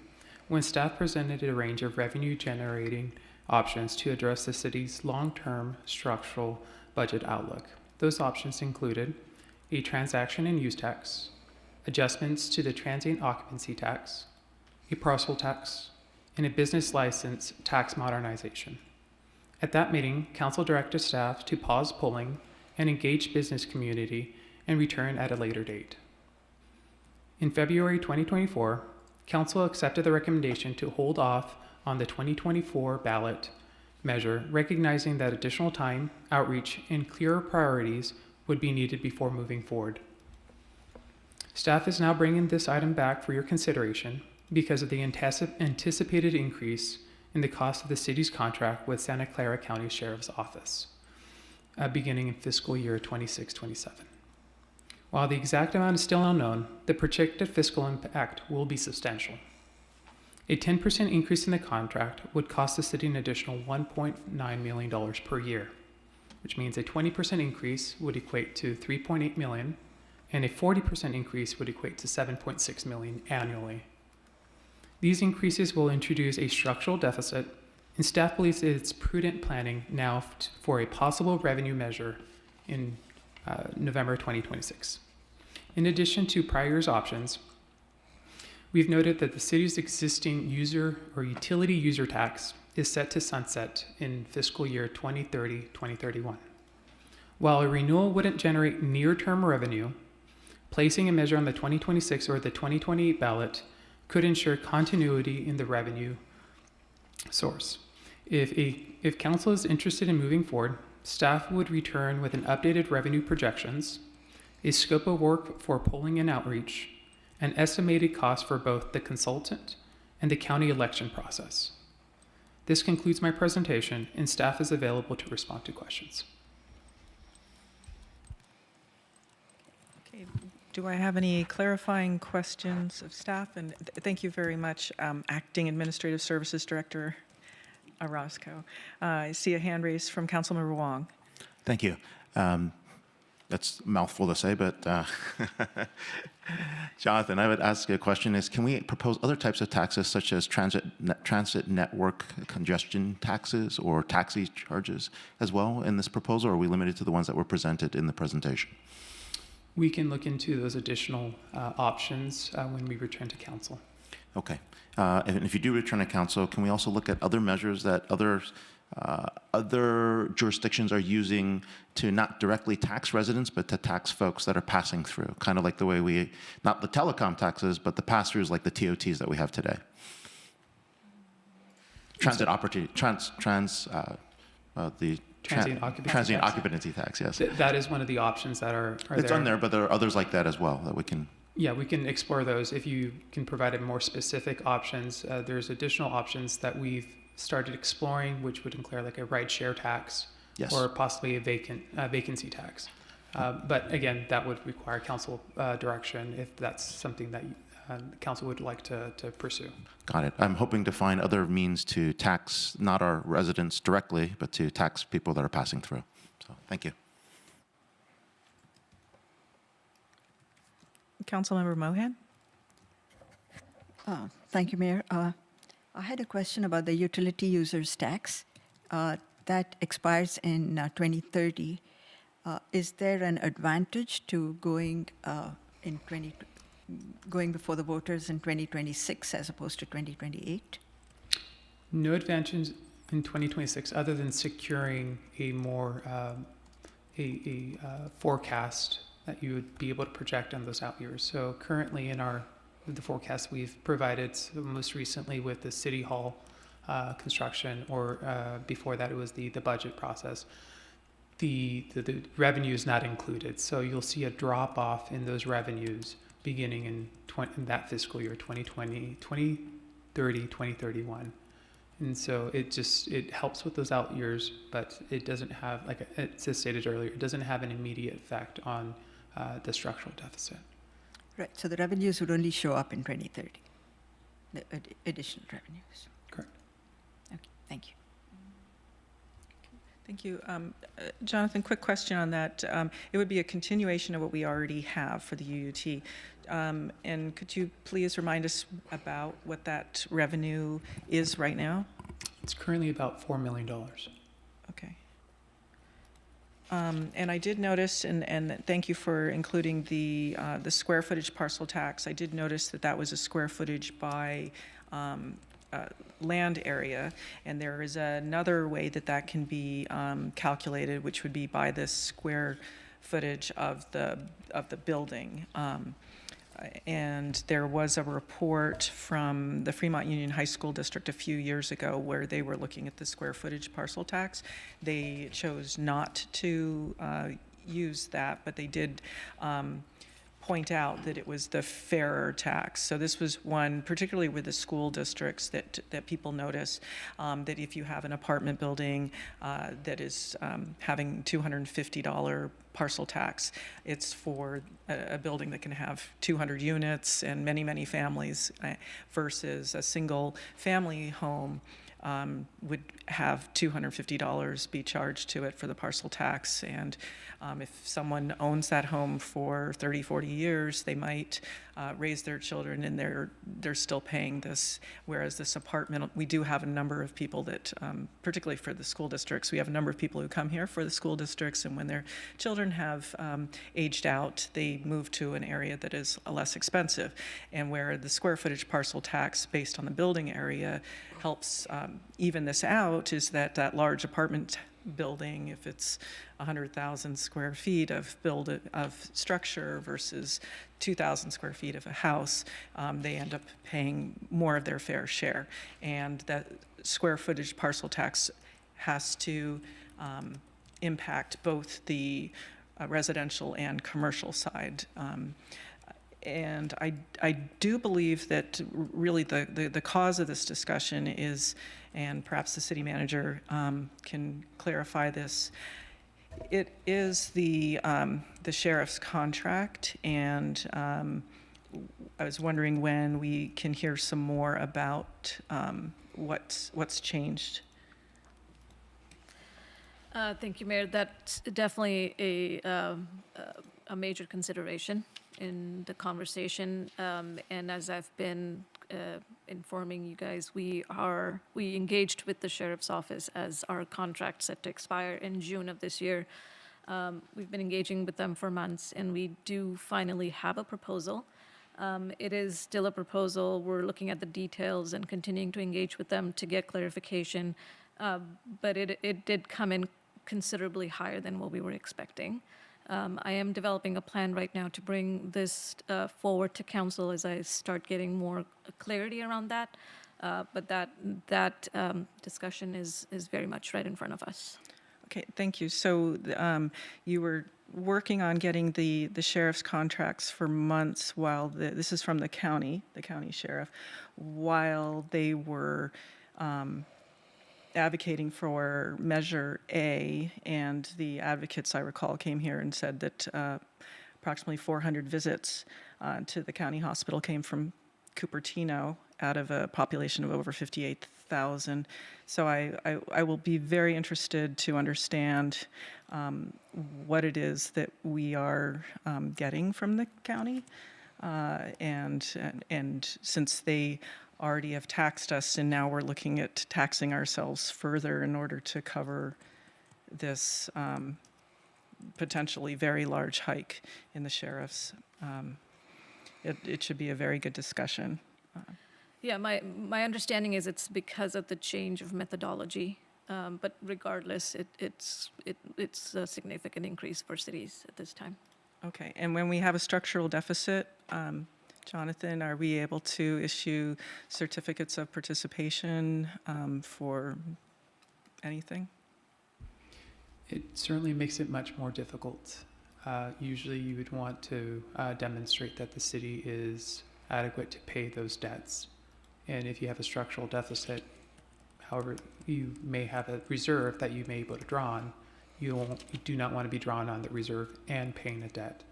when staff presented a range of revenue-generating options to address the city's long-term structural budget outlook. Those options included a transaction and use tax, adjustments to the transient occupancy tax, a parcel tax, and a business license tax modernization. At that meeting, council directed staff to pause polling and engage business community and return at a later date. In February 2024, council accepted the recommendation to hold off on the 2024 ballot measure, recognizing that additional time, outreach, and clearer priorities would be needed before moving forward. Staff is now bringing this item back for your consideration because of the anticipated increase in the cost of the city's contract with Santa Clara County Sheriff's Office, beginning in fiscal year 26-27. While the exact amount is still unknown, the projected fiscal impact will be substantial. A 10% increase in the contract would cost the city an additional $1.9 million per year, which means a 20% increase would equate to $3.8 million, and a 40% increase would equate to $7.6 million annually. These increases will introduce a structural deficit, and staff believes it's prudent planning now for a possible revenue measure in November 2026. In addition to prior year's options, we've noted that the city's existing user or utility user tax is set to sunset in fiscal year 2030-2031. While a renewal wouldn't generate near-term revenue, placing a measure on the 2026 or the 2028 ballot could ensure continuity in the revenue source. If council is interested in moving forward, staff would return with an updated revenue projections, a scope of work for polling and outreach, an estimated cost for both the consultant and the county election process. This concludes my presentation, and staff is available to respond to questions. Okay. Do I have any clarifying questions of staff? And thank you very much, Acting Administrative Services Director Orozco. I see a hand raised from Councilmember Wong. Thank you. That's a mouthful to say, but Jonathan, I would ask a question is, can we propose other types of taxes such as transit network congestion taxes or taxi charges as well in this proposal, or are we limited to the ones that were presented in the presentation? We can look into those additional options when we return to council. Okay. And if you do return to council, can we also look at other measures that other jurisdictions are using to not directly tax residents, but to tax folks that are passing through, kind of like the way we, not the telecom taxes, but the pass-throughs like the TOTs that we have today? Transient occupancy tax, yes. That is one of the options that are it's there. on there, but there are others like that as well that we can. Yeah, we can explore those. If you can provide a more specific options, there's additional options that we've started exploring, which would include like a ride share tax, Yes. or possibly a vacancy tax. But again, that would require council direction if that's something that council would like to pursue. Got it. I'm hoping to find other means to tax not our residents directly, but to tax people that are passing through. So thank you. Councilmember Mohan? Thank you, Mayor. I had a question about the utility users tax that expires in 2030. Is there an advantage to going before the voters in 2026 as opposed to 2028? No advantage in 2026 other than securing a more forecast that you would be able to project on those out years. So currently in the forecast we've provided, so most recently with the City Hall construction, or before that it was the budget process. the revenue is not included. So you'll see a drop off in those revenues beginning in that fiscal year, 2020, 2030, 2031. And so it helps with those out years, but it doesn't have, like it just stated earlier, it doesn't have an immediate effect on the structural deficit. Right, so the revenues would only show up in 2030, the additional revenues. Correct. Okay, thank you. Thank you. Jonathan, quick question on that. It would be a continuation of what we already have for the UUT. And could you please remind us about what that revenue is right now? It's currently about $4 million. Okay. And I did notice, and thank you for including the square footage parcel tax. I did notice that that was a square footage by land area, and there is another way that that can be calculated, which would be by the square footage of the building. And there was a report from the Fremont Union High School District a few years ago where they were looking at the square footage parcel tax. They chose not to use that, but they did point out that it was the fairer tax. So this was one, particularly with the school districts, that people notice that if you have an apartment building that is having $250 parcel tax, it's for a building that can have 200 units and many, many families versus a single family home would have $250 be charged to it for the parcel tax. And if someone owns that home for 30, 40 years, they might raise their children and they're still paying this. Whereas this apartment, we do have a number of people that, particularly for the school districts, we have a number of people who come here for the school districts, and when their children have aged out, they move to an area that is less expensive. And where the square footage parcel tax based on the building area helps even this out is that large apartment building, if it's 100,000 square feet of structure versus 2,000 square feet of a house, they end up paying more of their fair share. And that square footage parcel tax has to impact both the residential and commercial side. And I do believe that really the cause of this discussion is, and perhaps the city manager can clarify this, it is the sheriff's contract, and I was wondering when we can hear some more about what's changed. Thank you, Mayor. That's definitely a major consideration in the conversation. And as I've been informing you guys, we engaged with the sheriff's office as our contract set to expire in June of this year. We've been engaging with them for months, and we do finally have a proposal. It is still a proposal. We're looking at the details and continuing to engage with them to get clarification. But it did come in considerably higher than what we were expecting. I am developing a plan right now to bring this forward to council as I start getting more clarity around that. But that discussion is very much right in front of us. Okay, thank you. So you were working on getting the sheriff's contracts for months while this is from the county sheriff, while they were advocating for Measure A, and the advocates, I recall, came here and said that approximately 400 visits to the county hospital came from Cupertino out of a population of over 58,000. So I will be very interested to understand what it is that we are getting from the county, and since they already have taxed us, and now we're looking at taxing ourselves further in order to cover this potentially very large hike in the sheriff's. It should be a very good discussion. Yeah, my understanding is it's because of the change of methodology, but regardless, it's a significant increase for cities at this time. Okay, and when we have a structural deficit, Jonathan, are we able to issue certificates of participation for anything? It certainly makes it much more difficult. Usually you would want to demonstrate that the city is adequate to pay those debts. And if you have a structural deficit, however, you may have a reserve that you may be able to draw on, you do not want to be drawn on the reserve and paying a debt.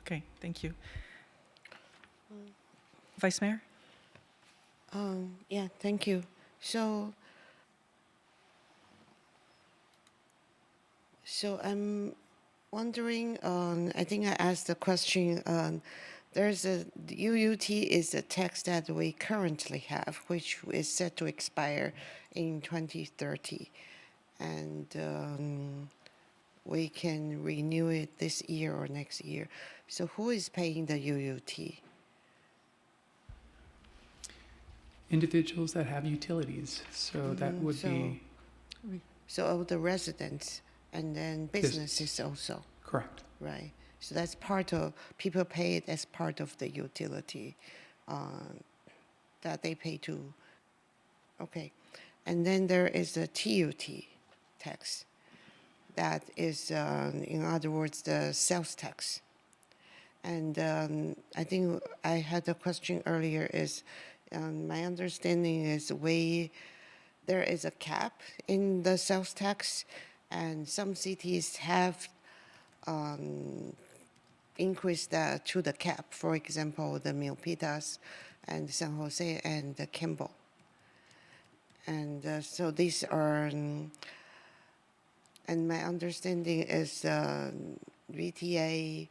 Okay, thank you. Vice Mayor? Yeah, thank you. So I'm wondering, I think I asked the question, there's the UUT is a tax that we currently have, which is set to expire in 2030. And we can renew it this year or next year. So who is paying the UUT? Individuals that have utilities, so that would be So all the residents and then businesses also, correct. right? So that's part of, people pay it as part of the utility that they pay to, okay. And then there is the TUT tax. That is, in other words, the sales tax. And I think I had a question earlier is, my understanding is there is a cap in the sales tax, and some cities have increased that to the cap. For example, the Milpitas and San Jose and the Campbell. And so these are, and my understanding is VTA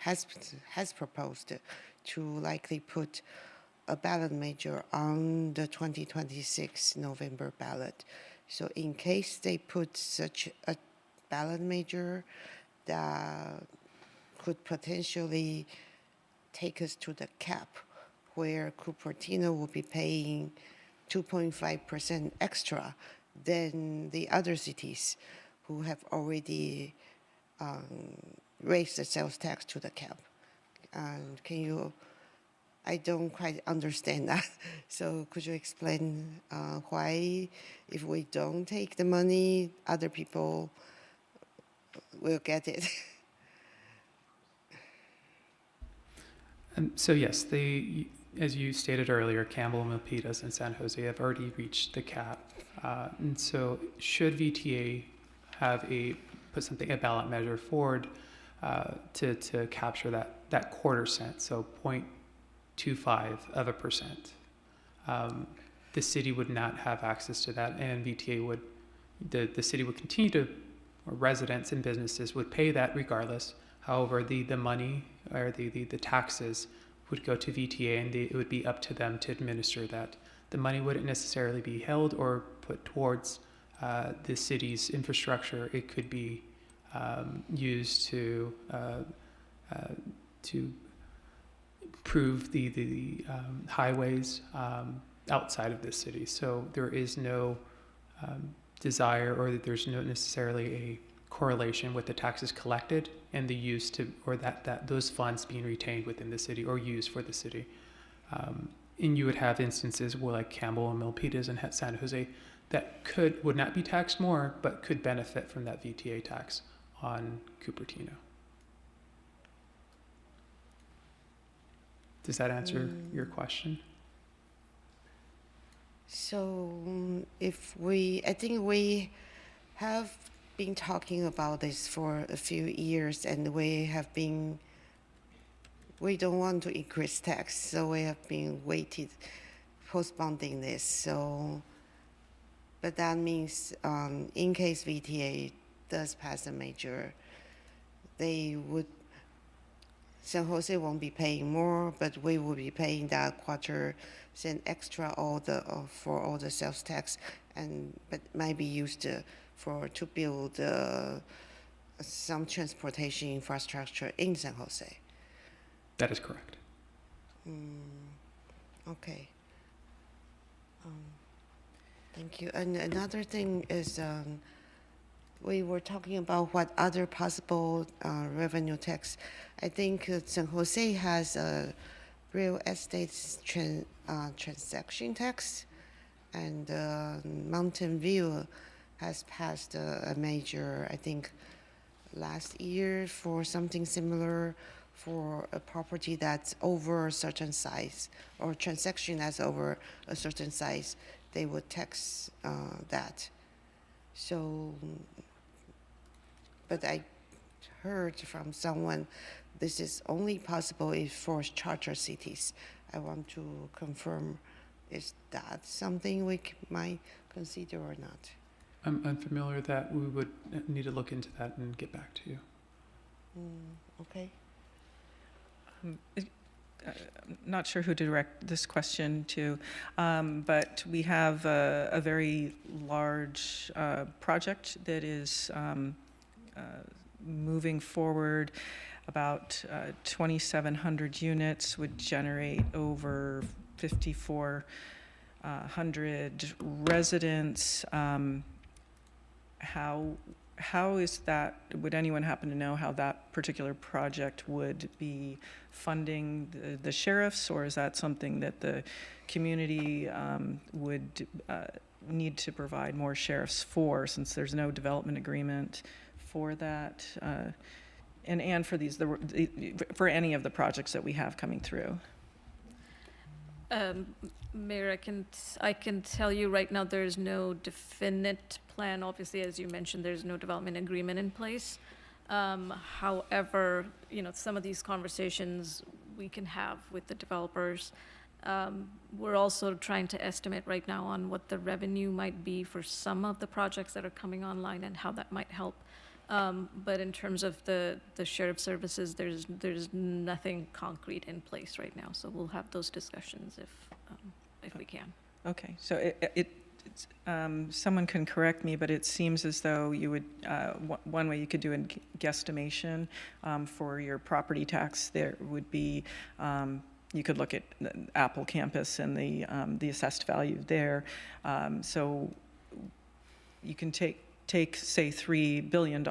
has proposed to likely put a ballot measure on the 2026 November ballot. So in case they put such a ballot measure that could potentially take us to the cap, where Cupertino will be paying 2.5% extra than the other cities who have already raised the sales tax to the cap. And I don't quite understand that. So could you explain why, if we don't take the money, other people will get it? So yes, as you stated earlier, Campbell, Milpitas, and San Jose have already reached the cap. And so should VTA have a ballot measure forward to capture that quarter cent, so 0.25%, the city would not have access to that, and VTA would, the city would continue to, or residents and businesses would pay that regardless. However, the money or the taxes would go to VTA, and it would be up to them to administer that. The money wouldn't necessarily be held or put towards the city's infrastructure. It could be used to improve the highways outside of the city. So there is no desire, or there's no necessarily a correlation with the taxes collected and the use to, or that those funds being retained within the city or used for the city. And you would have instances where, like Campbell and Milpitas and San Jose, that would not be taxed more, but could benefit from that VTA tax on Cupertino. Does that answer your question? So I think we have been talking about this for a few years, and we don't want to increase tax, so we have been postponing this. So, but that means in case VTA does pass a measure, San Jose won't be paying more, but we will be paying that quarter cent extra for all the sales tax, but might be used to build some transportation infrastructure in San Jose. That is correct. Okay. Thank you. And another thing is, we were talking about what other possible revenue tax. I think San Jose has a real estate transaction tax, And Mountain View has passed a major, I think, last year for something similar for a property that's over a certain size or transaction that's over a certain size, they would tax that. So, but I heard from someone this is only possible if for charter cities. I want to confirm, is that something we might consider or not? I'm unfamiliar with that. We would need to look into that and get back to you. Okay. I'm not sure who to direct this question to, but we have a very large project that is moving forward. About 2,700 units would generate over 5,400 residents. How is that, would anyone happen to know how that particular project would be funding the sheriffs, or is that something that the community would need to provide more sheriffs for, since there's no development agreement for that? And for these, for any of the projects that we have coming through? Mayor, I can tell you right now, there's no definite plan. Obviously, as you mentioned, there's no development agreement in place. However, some of these conversations we can have with the developers. We're also trying to estimate right now on what the revenue might be for some of the projects that are coming online and how that might help. But in terms of the sheriff services, there's nothing concrete in place right now. So we'll have those discussions if we can. Okay, so it's, someone can correct me, but it seems as though you would, one way you could do a guesstimation for your property tax there would be, you could look at the Apple campus and the assessed value there. So you can take, say, $3 billion,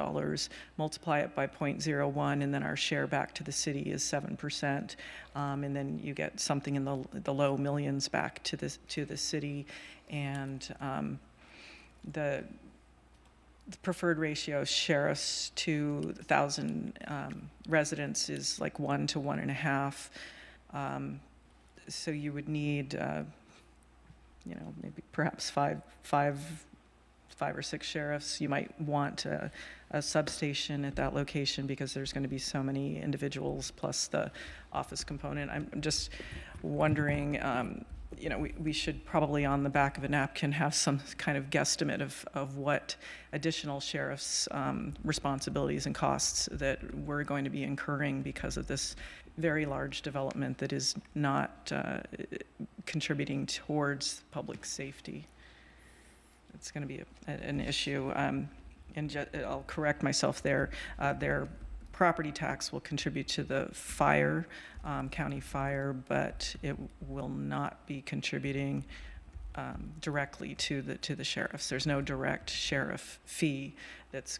multiply it by 0.01, and then our share back to the city is 7%. And then you get something in the low millions back to the city. And the preferred ratio sheriffs to 1,000 residents is like 1 to 1.5. So you would need, maybe perhaps five or six sheriffs. You might want a substation at that location because there's going to be so many individuals plus the office component. I'm just wondering, we should probably on the back of a napkin have some kind of guesstimate of what additional sheriffs' responsibilities and costs that we're going to be incurring because of this very large development that is not contributing towards public safety. It's going to be an issue. And I'll correct myself there. Their property tax will contribute to the fire, county fire, but it will not be contributing directly to the sheriffs. There's no direct sheriff fee that's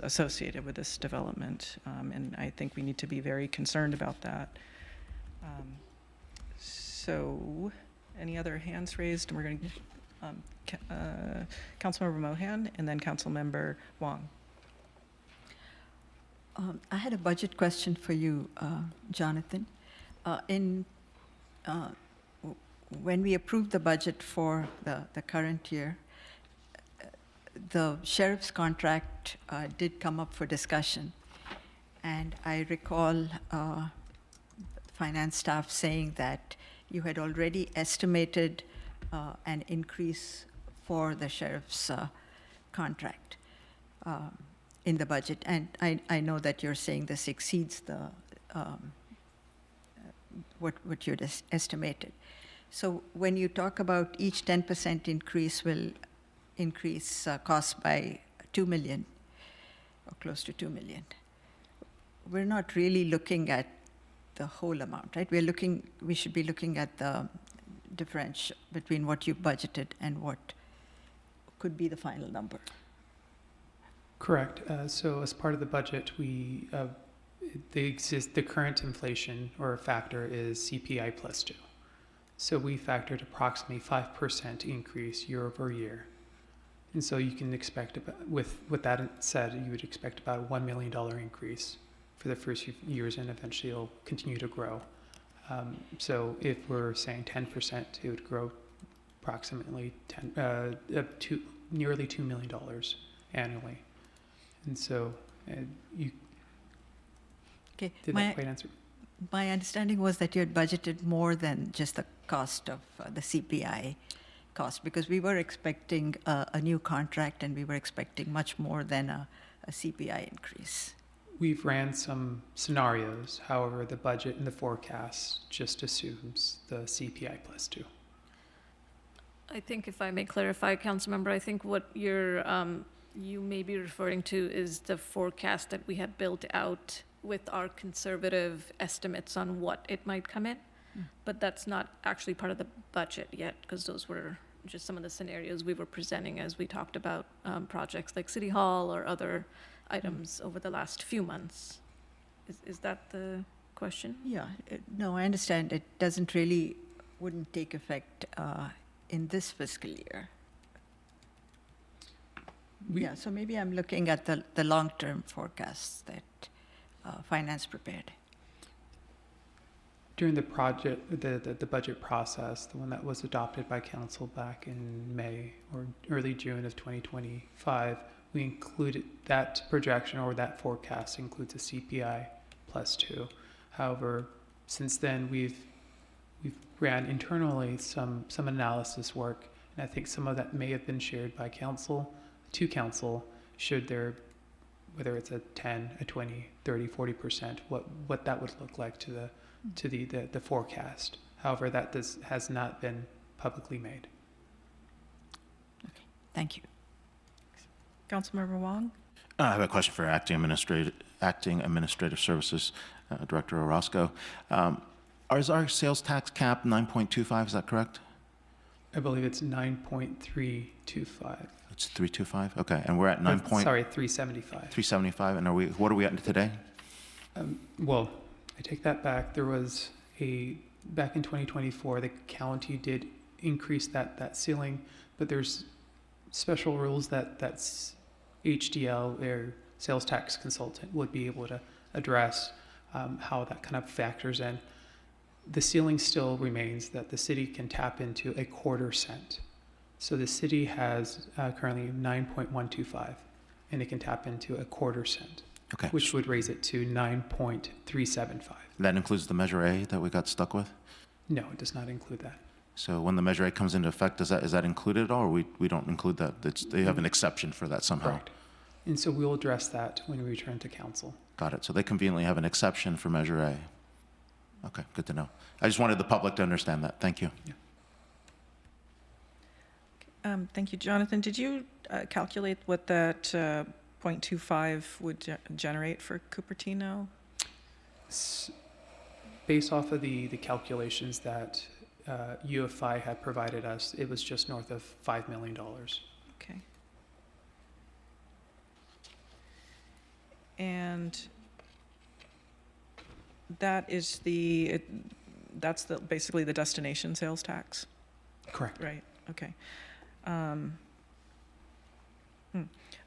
associated with this development, and I think we need to be very concerned about that. So, any other hands raised? And we're going to. Councilmember Mohan and then Councilmember Wong. I had a budget question for you, Jonathan. When we approved the budget for the current year, the sheriff's contract did come up for discussion. And I recall finance staff saying that you had already estimated an increase for the sheriff's contract in the budget. And I know that you're saying this exceeds the what you'd estimated. So when you talk about each 10% increase will increase costs by $2 million, or close to $2 million, we're not really looking at the whole amount, right? We should be looking at the differential between what you budgeted and what could be the final number. Correct. So as part of the budget, the current inflation or factor is CPI +2. So we factored approximately 5% increase year over year. And so you can expect, with that said, you would expect about a $1 million increase for the first few years, and eventually it'll continue to grow. So if we're saying 10%, it would grow approximately nearly $2 million annually. And so you Okay. did that quite answer? My understanding was that you had budgeted more than just the cost of the CPI cost, because we were expecting a new contract and we were expecting much more than a CPI increase. We've ran some scenarios. However, the budget and the forecast just assumes the CPI plus 2. I think if I may clarify, Councilmember, I think what you may be referring to is the forecast that we had built out with our conservative estimates on what it might come in. But that's not actually part of the budget yet, because those were just some of the scenarios we were presenting as we talked about projects like City Hall or other items over the last few months. Is that the question? Yeah, no, I understand it wouldn't take effect in this fiscal year. Yeah, so maybe I'm looking at the long-term forecasts that Finance prepared. During the budget process, the one that was adopted by council back in May or early June of 2025, we included that projection, or that forecast includes a CPI plus 2. However, since then we've ran internally some analysis work, and I think some of that may have been shared by council to council, should there, whether it's a 10, a 20, 30, 40%, what that would look like to the forecast. However, that has not been publicly made. Okay, thank you. Councilmember Wong? I have a question for Acting Administrative Services Director Orozco. Is our sales tax cap 9.25? Is that correct? I believe it's 9.325. It's 325. Okay, and we're at 375. 375. And what are we at today? Well, I take that back. There was back in 2024, the county did increase that ceiling, but there's special rules that's HDL, their sales tax consultant, would be able to address how that kind of factors in. The ceiling still remains that the city can tap into a quarter cent. So the city has currently 9.125, and it can tap into a quarter cent, Okay. which would raise it to 9.375. That includes the Measure A that we got stuck with? No, it does not include that. So when the Measure A comes into effect, is that included at all, or we don't include that? They have an exception for that somehow? Correct. And so we'll address that when we return to council. Got it. So they conveniently have an exception for Measure A. Okay, good to know. I just wanted the public to understand that. Thank you. Yeah. Thank you. Jonathan, did you calculate what that 0.25 would generate for Cupertino? Based off of the calculations that UFI had provided us, it was just north of $5 million. Okay. And that's basically the destination sales tax? Correct. Right, okay.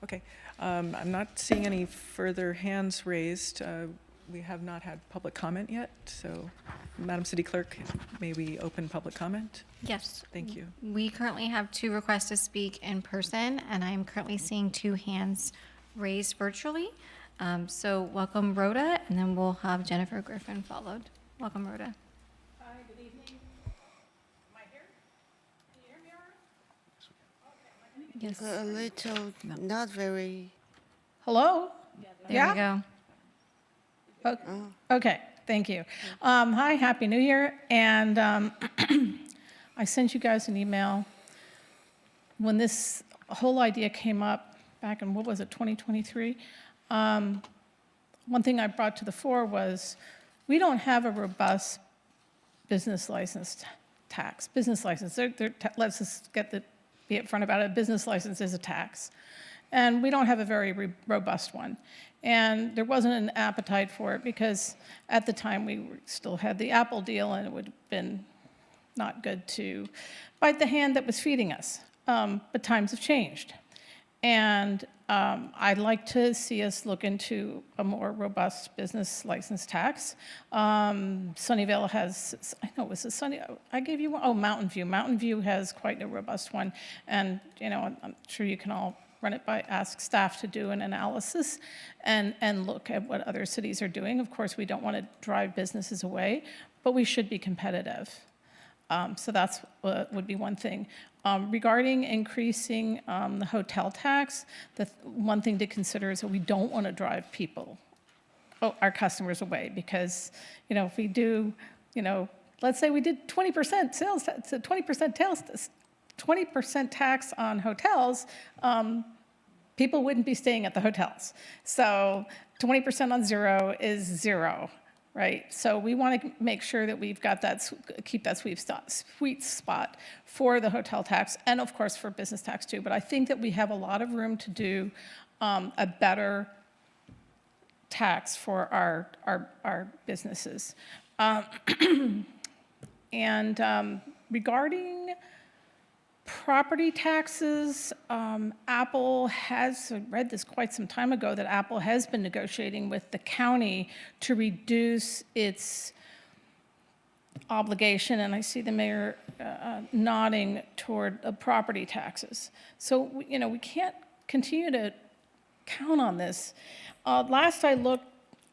Okay, I'm not seeing any further hands raised. We have not had public comment yet, so Madam City Clerk, may we open public comment? Yes. Thank you. We currently have 2 requests to speak in person, and I'm currently seeing 2 hands raised virtually. So welcome, Rhoda, and then we'll have Jennifer Griffin followed. Welcome, Rhoda. Hi, good evening. Am I here? Can you hear me all right? Yes. A little, not very. Hello? There we go. Okay, thank you. Hi, Happy New Year. And I sent you guys an email when this whole idea came up back in, 2023? One thing I brought to the fore was we don't have a robust business license tax. Business license, let's just be upfront about it. Business license is a tax. And we don't have a very robust one. And there wasn't an appetite for it because at the time we still had the Apple deal, and it would have been, not good to bite the hand that was feeding us. But times have changed. And I'd like to see us look into a more robust business license tax. Sunnyvale has, I know, was it Sunny? I gave you one. Oh, Mountain View. Mountain View has quite a robust one. And, you know, I'm sure you can all run it by, ask staff to do an analysis and look at what other cities are doing. Of course, we don't want to drive businesses away, but we should be competitive. So that's would be one thing. Regarding increasing the hotel tax, the one thing to consider is that we don't want to drive our customers away, because, you know, if we do, you know, let's say we did 20% sales, so 20% tax on hotels, people wouldn't be staying at the hotels. So 20% on zero is zero. Right, so we want to make sure that we've got that, keep that sweet spot for the hotel tax, and of course for business tax too. But I think that we have a lot of room to do a better tax for our businesses. Regarding property taxes, Apple has, I read this quite some time ago, that Apple has been negotiating with the county to reduce its obligation, and I see the mayor nodding toward property taxes. So, you know, we can't continue to count on this. Last I looked,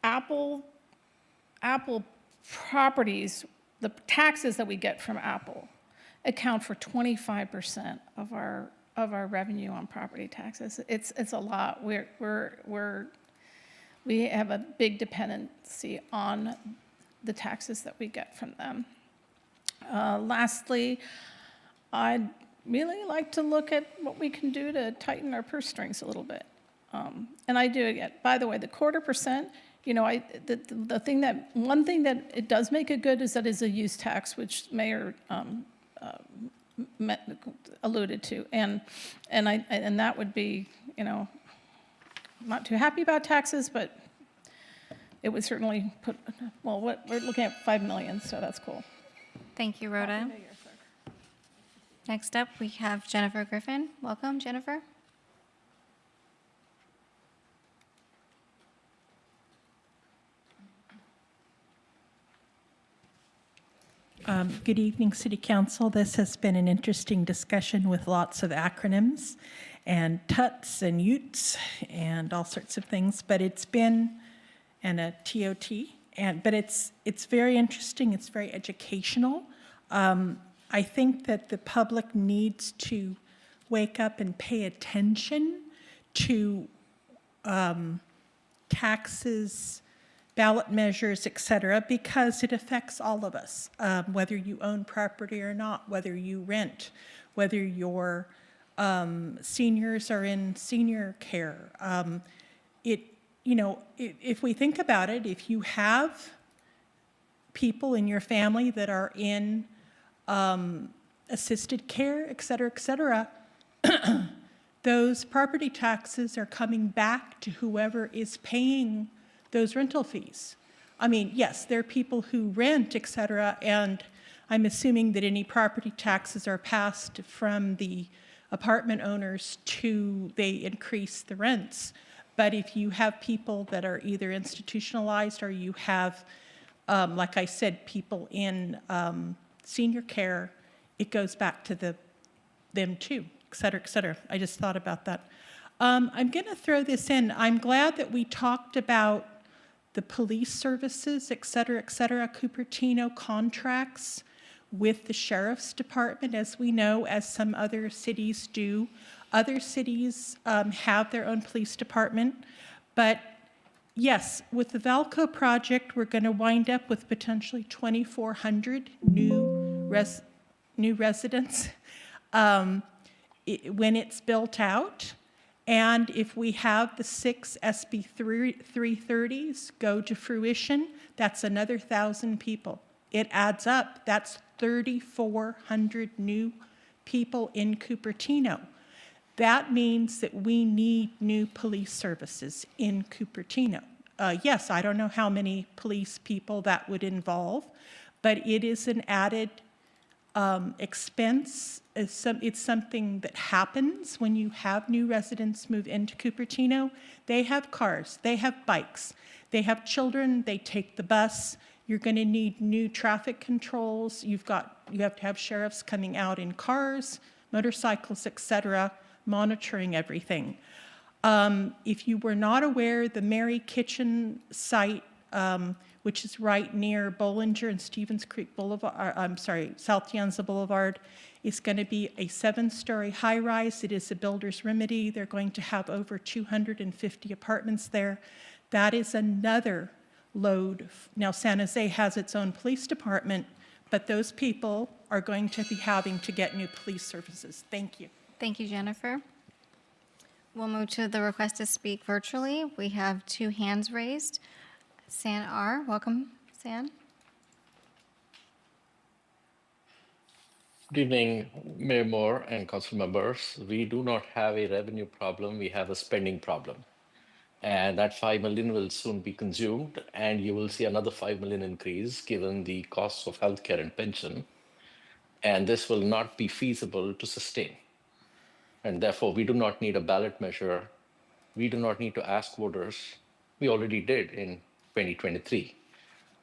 Apple properties, the taxes that we get from Apple, account for 25% of our revenue on property taxes. It's a lot. We have a big dependency on the taxes that we get from them. Lastly, I'd really like to look at what we can do to tighten our purse strings a little bit. And I do again. By the way, the 0.25%. You know, one thing that it does make it good is that it's a use tax, which Mayor alluded to, and that would be, you know, I'm not too happy about taxes, but it would certainly put, well, we're looking at $5 million, so that's cool. Thank you, Rhoda. Next up, we have Jennifer Griffin. Welcome, Jennifer. Good evening, City Council. This has been an interesting discussion with lots of acronyms and TUTs and UTs and all sorts of things, but it's been, and a TOT, but it's very interesting. It's very educational. I think that the public needs to wake up and pay attention to taxes, ballot measures, et cetera, because it affects all of us, whether you own property or not, whether you rent, whether your seniors are in senior care. If we think about it, if you have people in your family that are in assisted care, et cetera, those property taxes are coming back to whoever is paying those rental fees. I mean, yes, there are people who rent, et cetera, and I'm assuming that any property taxes are passed from the apartment owners to, they increase the rents. But if you have people that are either institutionalized or you have, like I said, people in senior care, it goes back to them too, et cetera, et cetera. I just thought about that. I'm going to throw this in. I'm glad that we talked about the police services, et cetera, Cupertino contracts with the sheriff's department, as we know, as some other cities do. Other cities have their own police department. But yes, with the Valco project, we're going to wind up with potentially 2,400 new residents when it's built out. And if we have the 6 SB 330s go to fruition, that's another 1,000 people. It adds up. That's 3,400 new people in Cupertino. That means that we need new police services in Cupertino. Yes, I don't know how many police people that would involve, but it is an added expense. It's something that happens when you have new residents move into Cupertino. They have cars, they have bikes, they have children, they take the bus. You're going to need new traffic controls. You have to have sheriffs coming out in cars, motorcycles, et cetera, monitoring everything. If you were not aware, the Mary Kitchen site, which is right near Bollinger and Stevens Creek Boulevard, South Piazza Boulevard, is going to be a 7-story high-rise. It is a builder's remedy. They're going to have over 250 apartments there. That is another load. Now, San Jose has its own police department, but those people are going to be having to get new police services. Thank you. Thank you, Jennifer. We'll move to the request to speak virtually. We have 2 hands raised. San R, welcome, San. Good evening, Mayor Moore and council members. We do not have a revenue problem, we have a spending problem. And that 5 million will soon be consumed, and you will see another 5 million increase given the costs of healthcare and pension. And this will not be feasible to sustain. And therefore, we do not need a ballot measure. We do not need to ask voters. We already did in 2023.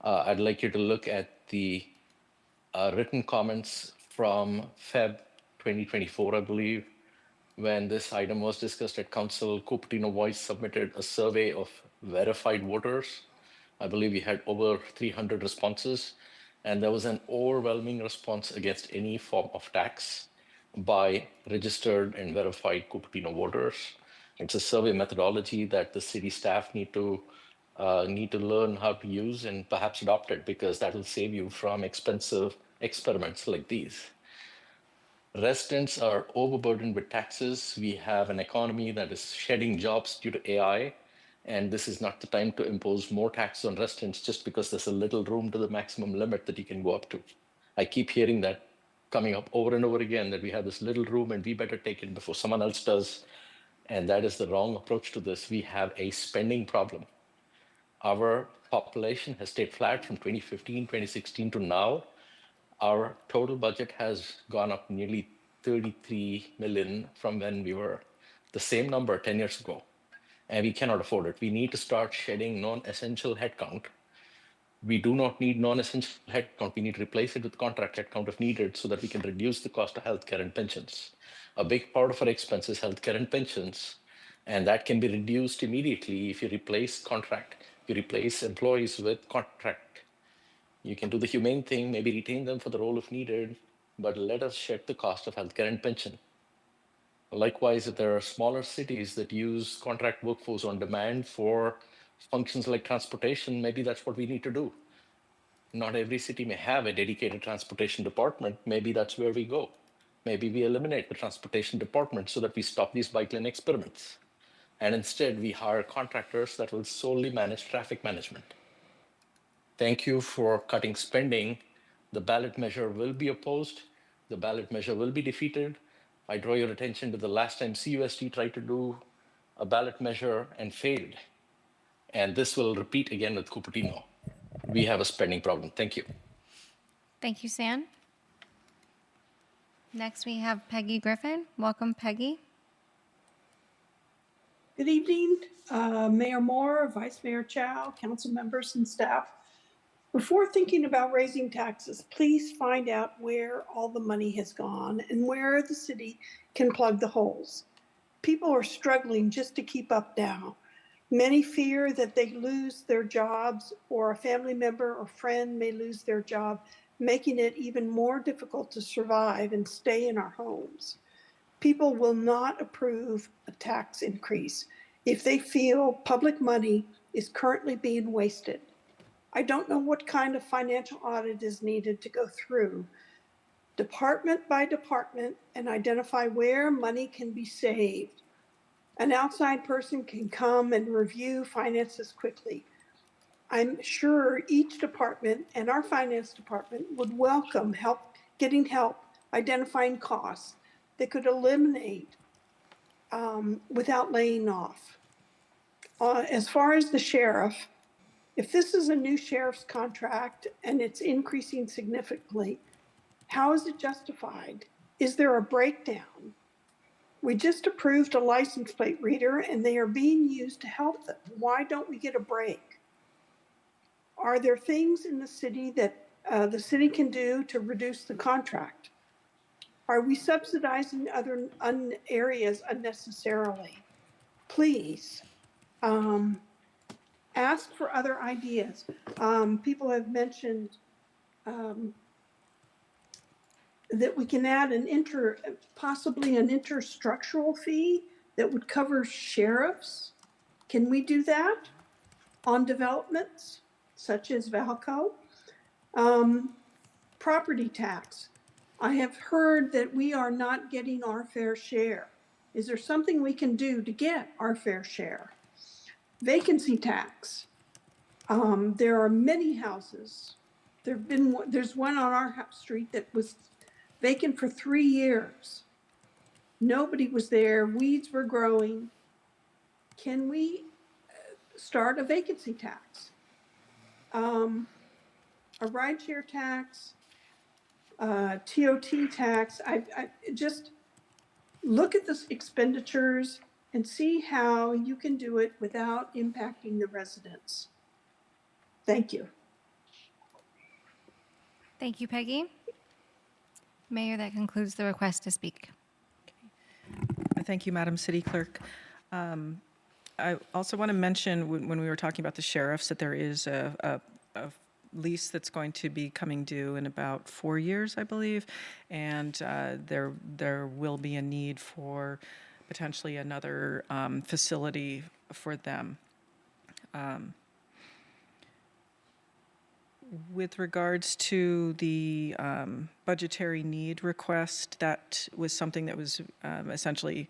I'd like you to look at the written comments from Feb 2024, I believe, when this item was discussed at council. Cupertino Voice submitted a survey of verified voters. I believe we had over 300 responses, and there was an overwhelming response against any form of tax by registered and verified Cupertino voters. It's a survey methodology that the city staff need to learn how to use and perhaps adopt it, because that will save you from expensive experiments like these. Residents are overburdened with taxes. We have an economy that is shedding jobs due to AI, and this is not the time to impose more tax on residents just because there's a little room to the maximum limit that you can go up to. I keep hearing that coming up over and over again, that we have this little room and we better take it before someone else does. And that is the wrong approach to this. We have a spending problem. Our population has stayed flat from 2015, 2016 to now. Our total budget has gone up nearly 33 million from when we were the same number 10 years ago. And we cannot afford it. We need to start shedding non-essential headcount. We do not need non-essential headcount. We need to replace it with contract headcount if needed, so that we can reduce the cost of healthcare and pensions. A big part of our expense is healthcare and pensions, and that can be reduced immediately if you replace contract. If you replace employees with contract, you can do the humane thing, maybe retain them for the role if needed, but let us shed the cost of healthcare and pension. Likewise, if there are smaller cities that use contract workforce on demand for functions like transportation, maybe that's what we need to do. Not every city may have a dedicated transportation department. Maybe that's where we go. Maybe we eliminate the transportation department so that we stop these bike lane experiments. And instead, we hire contractors that will solely manage traffic management. Thank you for cutting spending. The ballot measure will be opposed. The ballot measure will be defeated. I draw your attention to the last time CUSD tried to do a ballot measure and failed. And this will repeat again with Cupertino. We have a spending problem. Thank you. Thank you, San. Next, we have Peggy Griffin. Welcome, Peggy. Good evening, Mayor Moore, Vice Mayor Chow, council members and staff. Before thinking about raising taxes, please find out where all the money has gone and where the city can plug the holes. People are struggling just to keep up now. Many fear that they lose their jobs, or a family member or friend may lose their job, making it even more difficult to survive and stay in our homes. People will not approve a tax increase if they feel public money is currently being wasted. I don't know what kind of financial audit is needed to go through department by department and identify where money can be saved. An outside person can come and review finances quickly. I'm sure each department and our finance department would welcome getting help identifying costs that could eliminate without laying off. As far as the sheriff, if this is a new sheriff's contract and it's increasing significantly, How is it justified? Is there a breakdown? We just approved a license plate reader and they are being used to help them. Why don't we get a break? Are there things in the city that the city can do to reduce the contract? Are we subsidizing other areas unnecessarily? Please ask for other ideas. People have mentioned that we can add possibly an interstructural fee that would cover sheriffs. Can we do that on developments such as Valco? Property tax. I have heard that we are not getting our fair share. Is there something we can do to get our fair share? Vacancy tax. There are many houses. There's one on our street that was vacant for 3 years. Nobody was there. Weeds were growing. Can we start a vacancy tax? A rideshare tax, TOT tax. I just look at the expenditures and see how you can do it without impacting the residents. Thank you. Thank you, Peggy. Mayor, that concludes the request to speak. Thank you, Madam City Clerk. I also want to mention, when we were talking about the sheriffs, that there is a lease that's going to be coming due in about 4 years, I believe, and there will be a need for potentially another facility for them. With regards to the budgetary need request, that was something that was essentially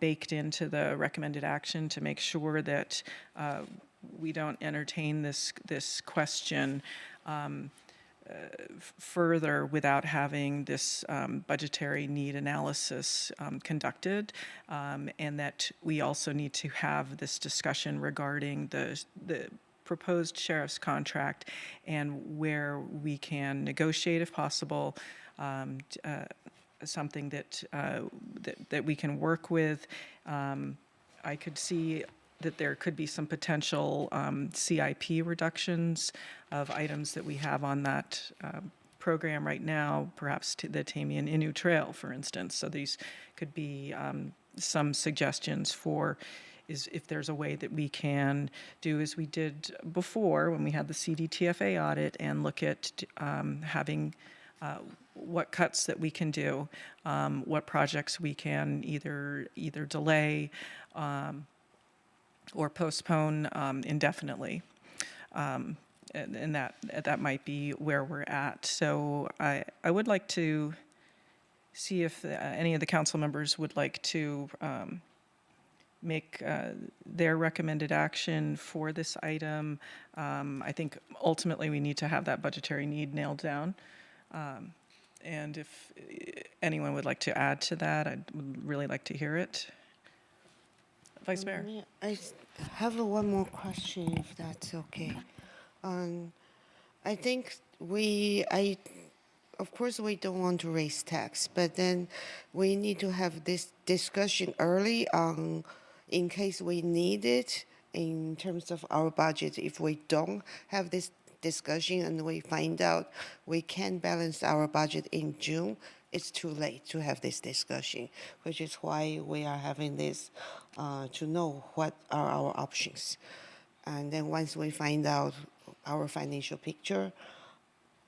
baked into the recommended action to make sure that we don't entertain this question further without having this budgetary need analysis conducted, and that we also need to have this discussion regarding the proposed sheriff's contract and where we can negotiate, if possible, something that we can work with. I could see that there could be some potential CIP reductions of items that we have on that program right now, perhaps to the Tamian Innu Trail, for instance. So these could be some suggestions for is if there's a way that we can do as we did before when we had the CDTFA audit and look at having what cuts that we can do, what projects we can either delay or postpone indefinitely. And that might be where we're at. So I would like to see if any of the council members would like to make their recommended action for this item. I think ultimately we need to have that budgetary need nailed down. And if anyone would like to add to that, I'd really like to hear it. Vice Mayor. I have one more question, if that's okay. I think of course, we don't want to raise tax, but then we need to have this discussion early on in case we need it in terms of our budget. If we don't have this discussion and we find out we can balance our budget in June, it's too late to have this discussion, which is why we are having this to know what are our options. And then once we find out our financial picture,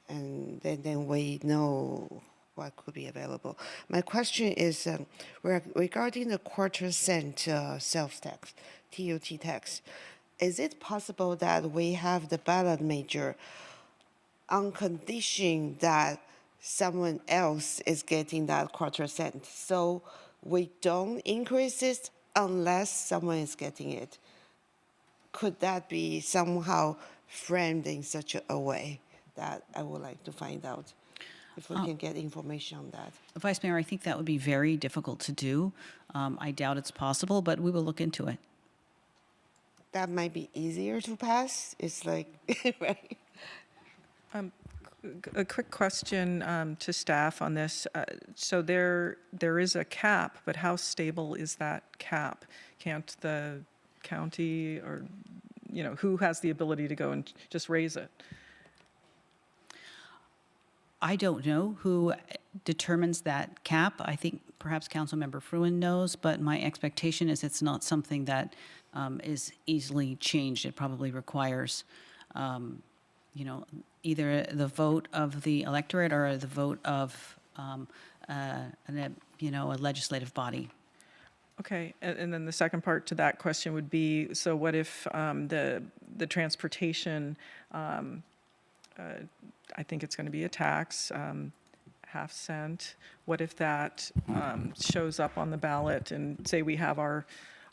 and then we know what could be available. My question is regarding the quarter-cent sales tax, TOT tax. Is it possible that we have the ballot measure on condition that someone else is getting that quarter-cent? So we don't increase it unless someone is getting it. Could that be somehow framed in such a way? That I would like to find out if we can get information on that. Vice Mayor, I think that would be very difficult to do. I doubt it's possible, but we will look into it. That might be easier to pass. It's like, right? A quick question to staff on this. So there is a cap, but how stable is that cap? Can't the county or, who has the ability to go and just raise it? I don't know who determines that cap. I think perhaps Councilmember Fruin knows, but my expectation is it's not something that is easily changed. It probably requires, either the vote of the electorate or the vote of a legislative body. Okay, and then the second part to that question would be, so what if the transportation, I think it's going to be a tax, half cent. What if that shows up on the ballot and say we have our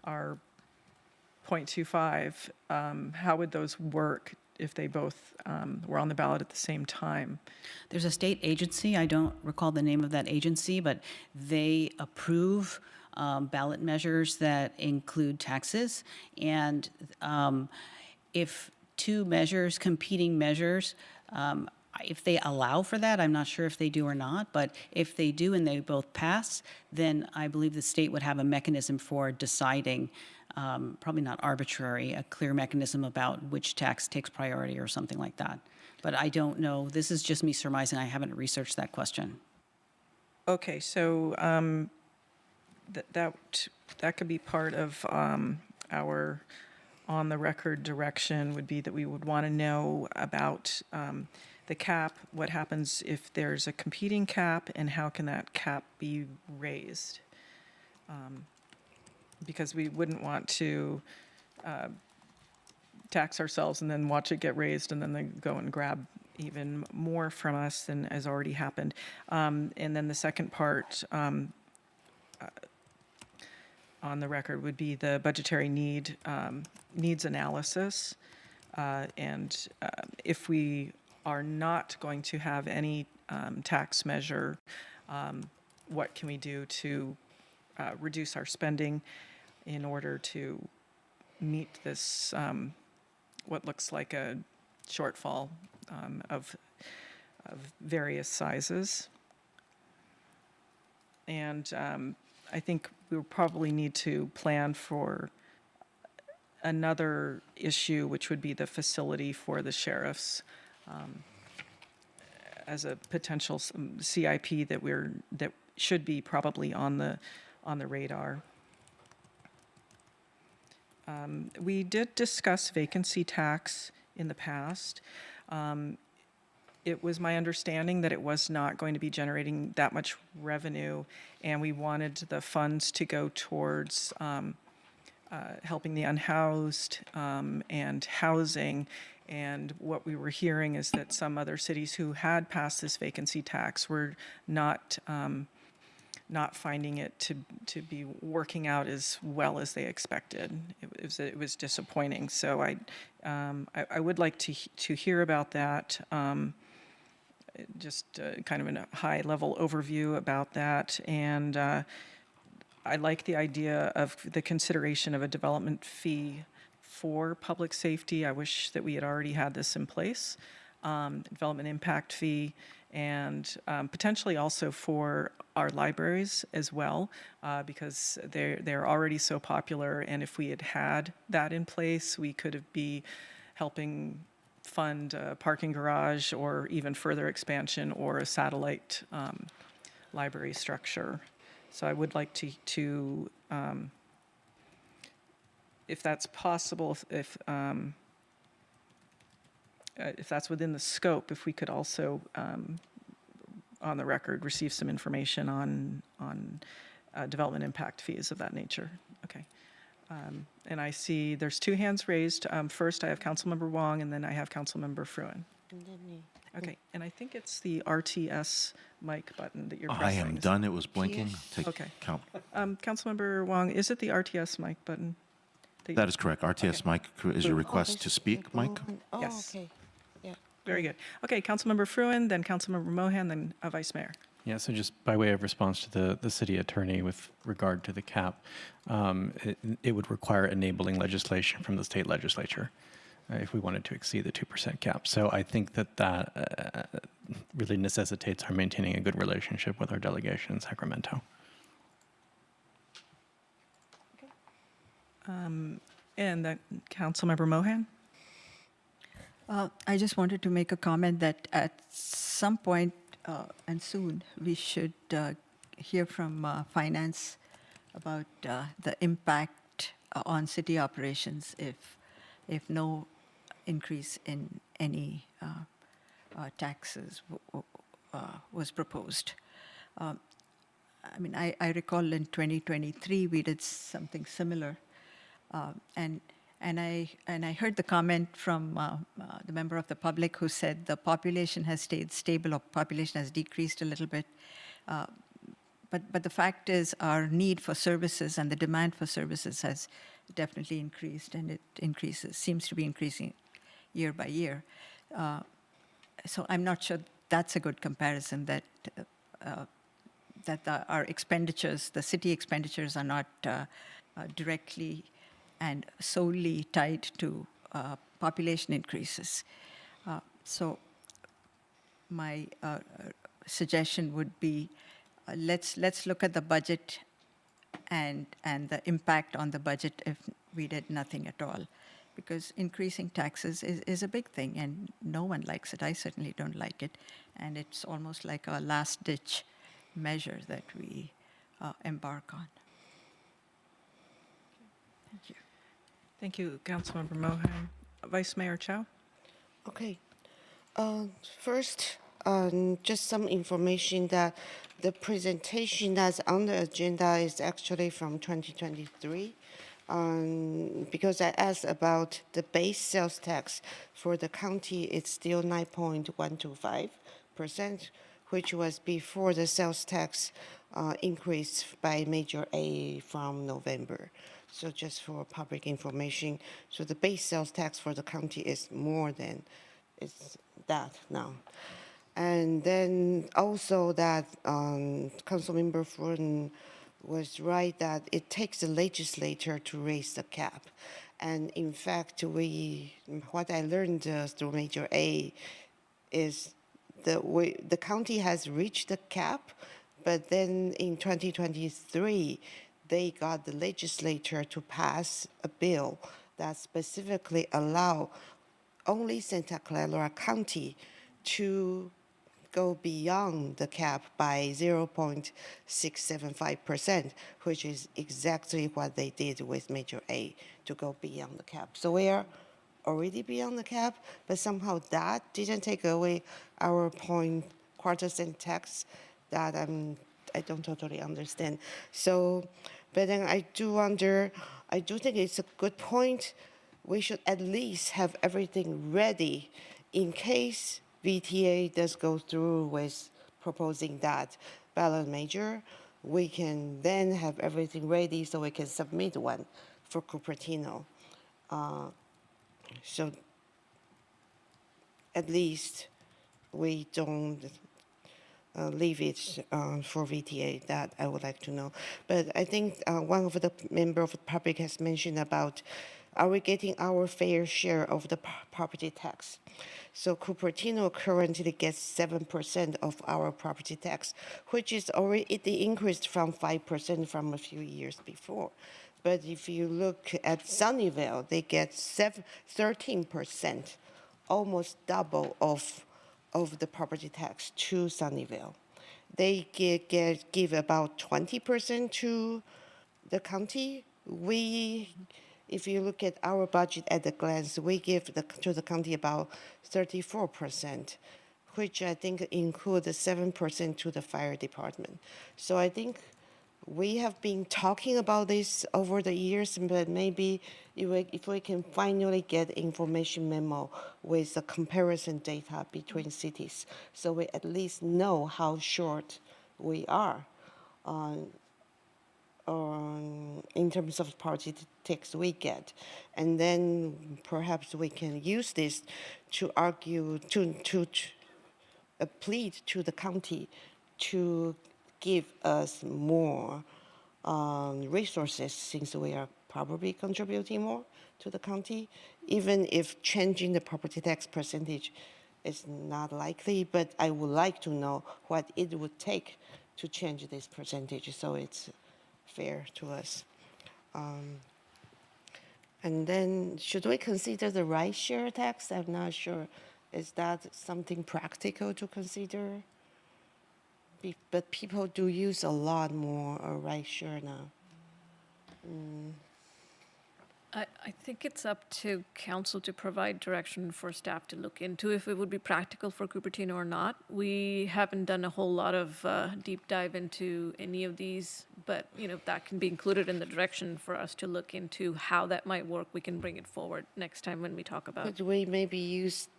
0.25, how would those work if they both were on the ballot at the same time? There's a state agency, I don't recall the name of that agency, but they approve ballot measures that include taxes. And if two measures, competing measures, if they allow for that, I'm not sure if they do or not, but if they do and they both pass, then I believe the state would have a mechanism for deciding, probably not arbitrary, a clear mechanism about which tax takes priority or something like that. But I don't know. This is just me surmising. I haven't researched that question. Okay, so that could be part of our on-the-record direction, would be that we would want to know about the cap, what happens if there's a competing cap, and how can that cap be raised? Because we wouldn't want to tax ourselves and then watch it get raised and then they go and grab even more from us than has already happened. And then the second part on the record would be the budgetary needs analysis. And if we are not going to have any tax measure, what can we do to reduce our spending in order to meet this, what looks like a shortfall of various sizes. And I think we'll probably need to plan for another issue, which would be the facility for the sheriffs, as a potential CIP that should be probably on the radar. We did discuss vacancy tax in the past. It was my understanding that it was not going to be generating that much revenue, and we wanted the funds to go towards helping the unhoused and housing. And what we were hearing is that some other cities who had passed this vacancy tax were not finding it to be working out as well as they expected. It was disappointing. So I would like to hear about that. Just kind of a high-level overview about that. And I like the idea of the consideration of a development fee for public safety. I wish that we had already had this in place. Development impact fee, and potentially also for our libraries as well, because they're already so popular. And if we had that in place, we could be helping fund a parking garage or even further expansion or a satellite library structure. So I would like to if that's possible, if that's within the scope, if we could also, on the record, receive some information on development impact fees of that nature. Okay. And I see there's two hands raised. First, I have Councilmember Wong, and then I have Councilmember Fruin. Okay, and I think it's the RTS mic button that you're pressing. I am done. It was blinking. Take Okay. count. Councilmember Wong, is it the RTS mic button? That is correct. RTS mic is your request to speak, Mike? Oh, Yes. okay. Yeah. Very good. Okay, Councilmember Fruin, then Councilmember Mohan, then Vice Mayor. Yeah, so just by way of response to the city attorney with regard to the cap, it would require enabling legislation from the state legislature. if we wanted to exceed the 2% cap. So I think that really necessitates our maintaining a good relationship with our delegation in Sacramento. And that Councilmember Mohan? I just wanted to make a comment that at some point and soon, we should hear from finance about the impact on city operations if no increase in any taxes was proposed. I mean, I recall in 2023 we did something similar, and I heard the comment from the member of the public who said the population has stayed stable or population has decreased a little bit. But the fact is our need for services and the demand for services has definitely increased, and it seems to be increasing year by year. So I'm not sure that's a good comparison, that our expenditures, the city expenditures, are not directly and solely tied to population increases. So my suggestion would be let's look at the budget and the impact on the budget if we did nothing at all. Because increasing taxes is a big thing, and no one likes it. I certainly don't like it. And it's almost like a last-ditch measure that we embark on. Thank you. Thank you, Councilmember Mohan. Vice Mayor Chow? Okay. First, just some information that the presentation that's on the agenda is actually from 2023. Because I asked about the base sales tax for the county, it's still 9.125%, which was before the sales tax increased by Major A from November. So just for public information, so the base sales tax for the county is more than it's that now. And then also that Councilmember Forden was right that it takes the legislature to raise the cap. And in fact, what I learned through Major A is the county has reached the cap, but then in 2023, they got the legislature to pass a bill that specifically allow only Santa Clara County to go beyond the cap by 0.675%, which is exactly what they did with Major A, to go beyond the cap. So we are already beyond the cap, but somehow that didn't take away our 0.25 cent tax that I don't totally understand. So, but then I do think it's a good point. We should at least have everything ready in case VTA does go through with proposing that ballot measure. We can then have everything ready so we can submit one for Cupertino. So at least we don't leave it for VTA. That I would like to know. But I think one of the members of the public has mentioned about, are we getting our fair share of the property tax? So Cupertino currently gets 7% of our property tax, which is already increased from 5% from a few years before. But if you look at Sunnyvale, they get 13%, almost double of the property tax to Sunnyvale. They give about 20% to the county. If you look at our budget at a glance, we give to the county about 34%, which I think includes 7% to the fire department. So I think we have been talking about this over the years, but maybe if we can finally get information memo with the comparison data between cities, so we at least know how short we are in terms of property tax we get. And then perhaps we can use this to argue, to plead to the county to give us more resources, since we are probably contributing more to the county, even if changing the property tax percentage is not likely, but I would like to know what it would take to change this percentage so it's fair to us. And then should we consider the ride share tax? I'm not sure. Is that something practical to consider? But people do use a lot more ride share now. I think it's up to council to provide direction for staff to look into if it would be practical for Cupertino or not. We haven't done a whole lot of deep dive into any of these, but if that can be included in the direction for us to look into how that might work, we can bring it forward next time when we talk about. Could we maybe use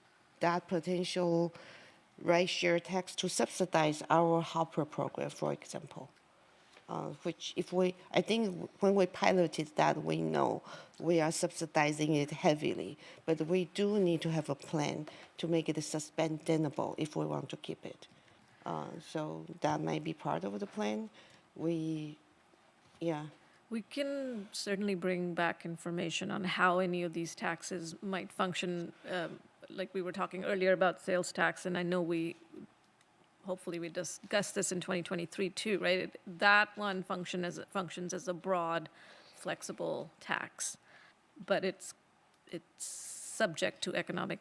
that potential ride share tax to subsidize our Hopper program, for example? Which I think when we piloted that, we know we are subsidizing it heavily, but we do need to have a plan to make it sustainable if we want to keep it. So that might be part of the plan. We can certainly bring back information on how any of these taxes might function, like we were talking earlier about sales tax, and I know hopefully we discussed this in 2023 too, right? That one functions as a broad, flexible tax, but it's subject to economic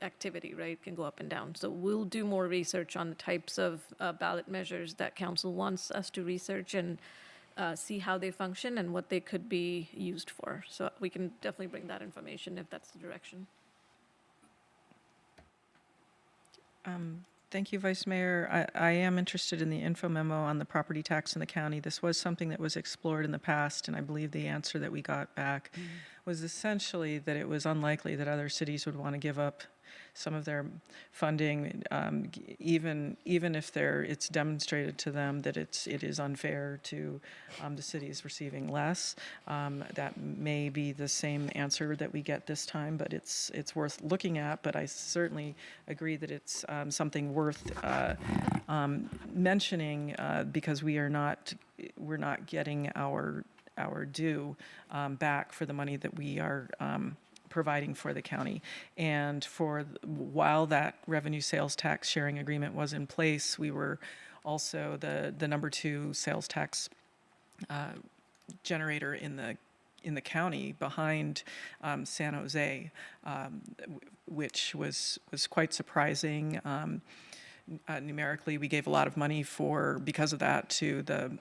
activity, right? It can go up and down. So we'll do more research on the types of ballot measures that council wants us to research and see how they function and what they could be used for. So we can definitely bring that information if that's the direction. Thank you, Vice Mayor. I am interested in the info memo on the property tax in the county. This was something that was explored in the past, and I believe the answer that we got back was essentially that it was unlikely that other cities would want to give up some of their funding, even if it's demonstrated to them that it is unfair to the cities receiving less. That may be the same answer that we get this time, but it's worth looking at. But I certainly agree that it's something worth mentioning because we're not getting our due back for the money that we are providing for the county. And while that revenue sales tax sharing agreement was in place, we were also the number 2 sales tax generator in the county behind San Jose, which was quite surprising. Numerically, we gave a lot of money because of that to the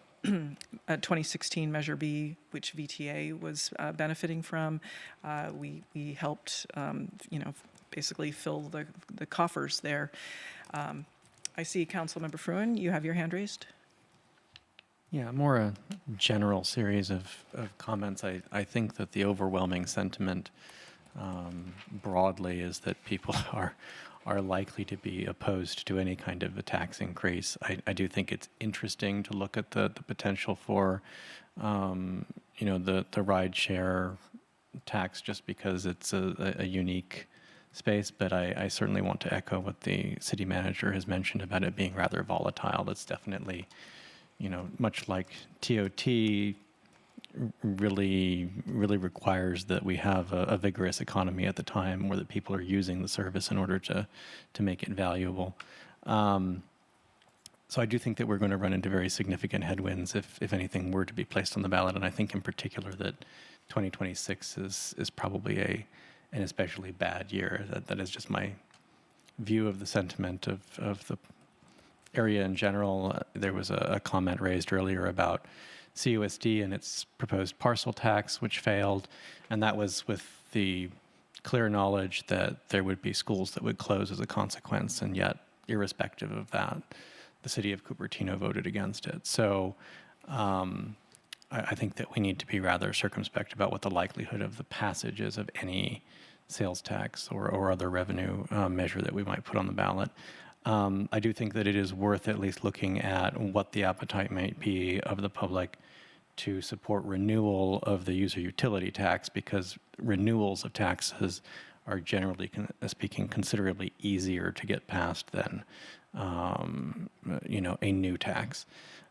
2016 Measure B, which VTA was benefiting from. We helped, basically fill the coffers there. I see Councilmember Fruin, you have your hand raised. Yeah, more a general series of comments. I think that the overwhelming sentiment broadly is that people are likely to be opposed to any kind of a tax increase. I do think it's interesting to look at the potential for, the ride share tax just because it's a unique space, but I certainly want to echo what the city manager has mentioned about it being rather volatile. It's definitely, much like TOT, really requires that we have a vigorous economy at the time where the people are using the service in order to make it valuable. So I do think that we're going to run into very significant headwinds if anything were to be placed on the ballot, and I think in particular that 2026 is probably an especially bad year. That is just my view of the sentiment of the area in general. There was a comment raised earlier about CUSD and its proposed parcel tax, which failed, and that was with the clear knowledge that there would be schools that would close as a consequence, and yet, irrespective of that, the city of Cupertino voted against it. So I think that we need to be rather circumspect about what the likelihood of the passage is of any sales tax or other revenue measure that we might put on the ballot. I do think that it is worth at least looking at what the appetite might be of the public to support renewal of the user utility tax, because renewals of taxes are generally speaking considerably easier to get passed than a new tax.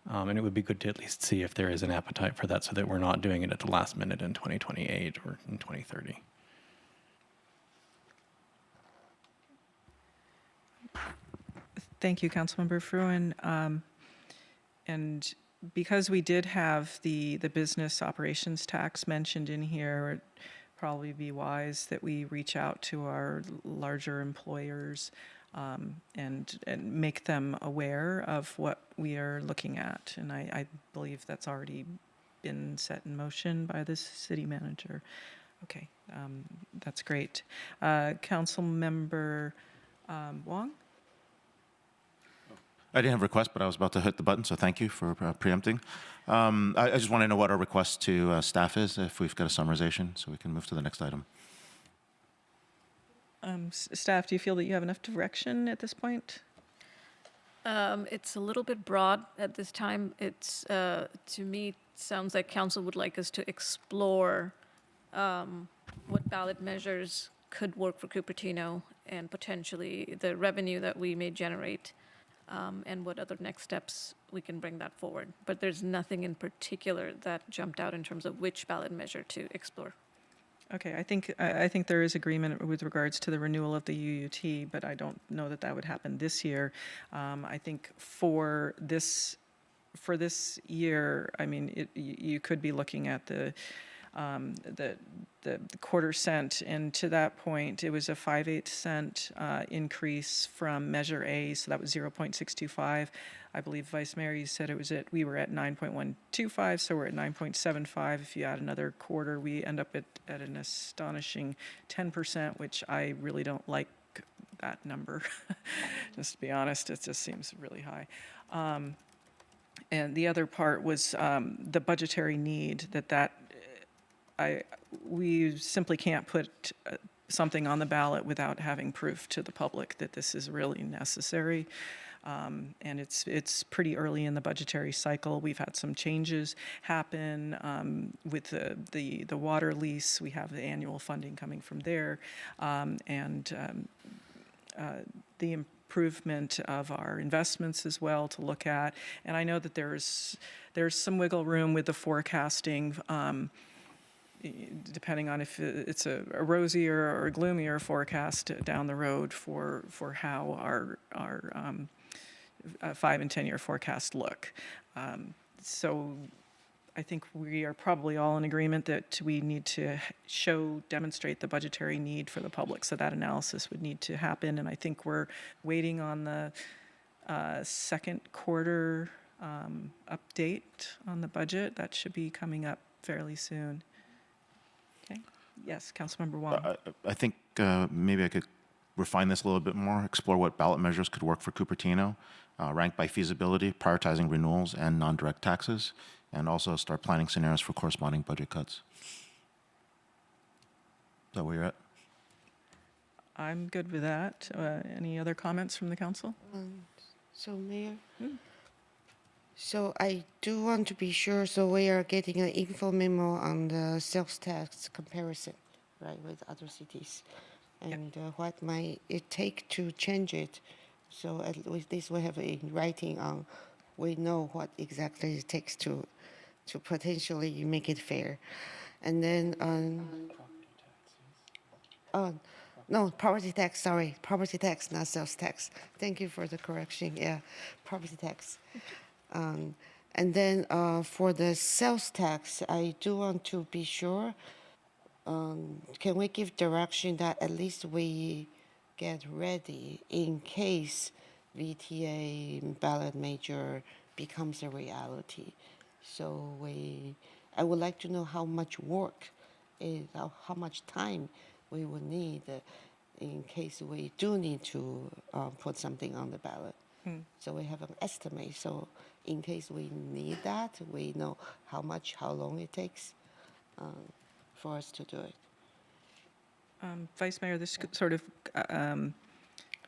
And it would be good to at least see if there is an appetite for that so that we're not doing it at the last minute in 2028 or in 2030. Thank you, Councilmember Fruin. And because we did have the business operations tax mentioned in here, it'd probably be wise that we reach out to our larger employers and make them aware of what we are looking at. And I believe that's already been set in motion by the city manager. Okay, that's great. Councilmember Wong? I didn't have a request, but I was about to hit the button, so thank you for preempting. I just want to know what our request to staff is, if we've got a summarization, so we can move to the next item. Staff, do you feel that you have enough direction at this point? It's a little bit broad at this time. It's, to me, it sounds like council would like us to explore what ballot measures could work for Cupertino and potentially the revenue that we may generate, and what other next steps we can bring that forward. But there's nothing in particular that jumped out in terms of which ballot measure to explore. Okay, I think there is agreement with regards to the renewal of the UUT, but I don't know that that would happen this year. I think for this year, I mean, you could be looking at the quarter cent, and to that point, it was a 5/8 cent increase from Measure A, so that was 0.625. I believe Vice Mayor, you said we were at 9.125, so we're at 9.75. If you add another quarter, we end up at an astonishing 10%, which I really don't like that number. Just to be honest, it just seems really high. And the other part was the budgetary need we simply can't put something on the ballot without having proof to the public that this is really necessary. And it's pretty early in the budgetary cycle. We've had some changes happen with the water lease. We have the annual funding coming from there, and the improvement of our investments as well to look at. And I know that there's some wiggle room with the forecasting. Depending on if it's a rosier or gloomier forecast down the road for how our 5 and 10 year forecasts look. So I think we are probably all in agreement that we need to demonstrate the budgetary need for the public. So that analysis would need to happen. And I think we're waiting on the second quarter update on the budget. That should be coming up fairly soon. Okay. Yes, Councilmember Wong. I think maybe I could refine this a little bit more, explore what ballot measures could work for Cupertino, ranked by feasibility, prioritizing renewals and non-direct taxes, and also start planning scenarios for corresponding budget cuts. Is that where you're at? I'm good with that. Any other comments from the council? So, Mayor? So I do want to be sure, so we are getting an info memo on the sales tax comparison, right, with other cities, and what might it take to change it. So at least we have in writing on, we know what exactly it takes to potentially make it fair. And then, no, property tax, sorry, property tax, not sales tax. Thank you for the correction, yeah, property tax. And then for the sales tax, I do want to be sure, can we give direction that at least we get ready in case VTA ballot measure becomes a reality? So I would like to know how much work, how much time we would need in case we do need to put something on the ballot. So we have an estimate. So in case we need that, we know how long it takes for us to do it. Vice Mayor, this sort of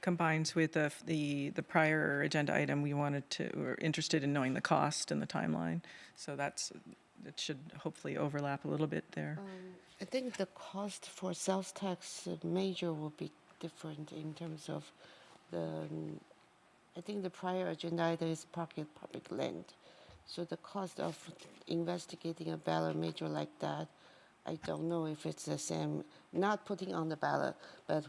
combines with the prior agenda item. We're interested in knowing the cost and the timeline. So it should hopefully overlap a little bit there. I think the cost for sales tax measure will be different in terms of the I think the prior agenda item is public land. So the cost of investigating a ballot measure like that, I don't know if it's the same, not putting on the ballot, but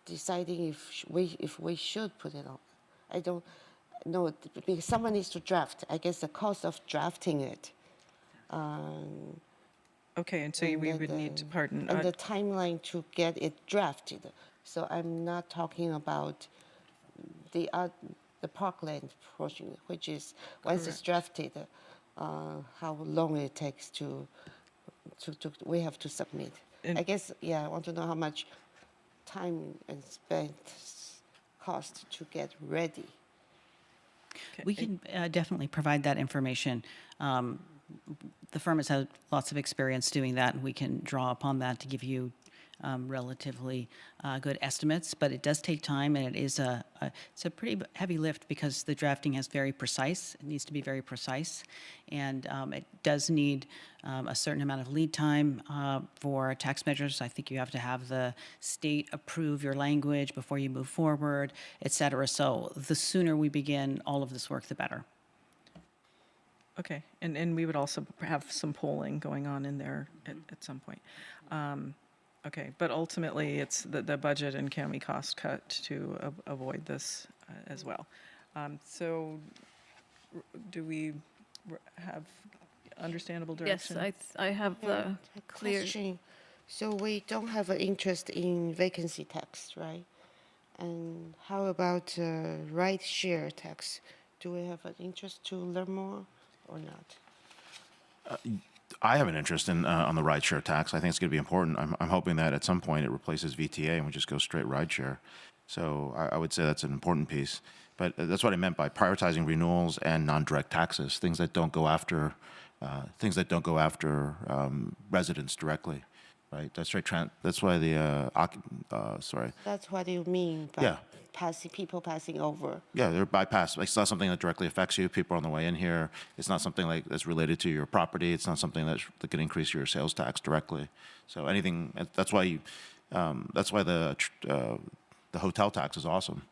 deciding if we should put it on. I don't know, because someone needs to draft. I guess the cost of drafting it. Okay, and so and we then would need to, pardon, and the timeline to get it drafted. So I'm not talking about the parkland portion, which is once it's drafted, how long it takes to we have to submit. I guess, yeah, I want to know how much time and spent cost to get ready. We can definitely provide that information. The firm has had lots of experience doing that, and we can draw upon that to give you relatively good estimates. But it does take time, and it's a pretty heavy lift because the drafting is very precise. It needs to be very precise, and it does need a certain amount of lead time for tax measures. I think you have to have the state approve your language before you move forward, et cetera. So the sooner we begin all of this work, the better. okay, and we would also have some polling going on in there at some point. Okay, but ultimately, it's the budget and can we cost cut to avoid this as well. So do we have understandable direction? Yes, I have the clear. Question. So we don't have an interest in vacancy tax, right? And how about ride share tax? Do we have an interest to learn more or not? I have an interest in on the rideshare tax. I think it's going to be important. I'm hoping that at some point it replaces VTA and we just go straight rideshare. So I would say that's an important piece. But that's what I meant by prioritizing renewals and non-direct taxes, things that don't go after residents directly, right? That's right. That's why the sorry. That's what you mean by Yeah. people passing over. Yeah, they're bypassed. It's not something that directly affects you. People are on the way in here. It's not something like that's related to your property. It's not something that can increase your sales tax directly. So anything. That's why the hotel tax is awesome,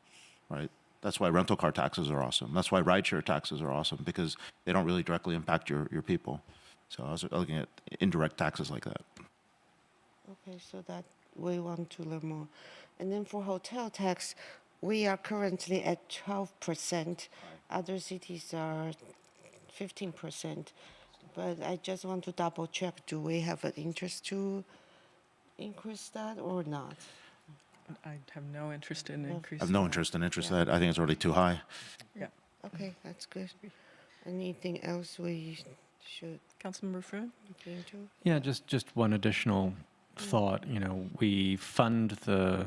right? That's why rental car taxes are awesome. That's why rideshare taxes are awesome because they don't really directly impact your people. So I was looking at indirect taxes like that. Okay, so that we want to learn more. And then for hotel tax, we are currently at 12%. Other cities are 15%. But I just want to double check, do we have an interest to increase that or not? I have no interest in I increasing. have no interest in that. I think it's already too high. Yeah. Okay, that's good. Anything else we should Councilmember Fruin? look into? Yeah, just one additional thought. You know, we fund the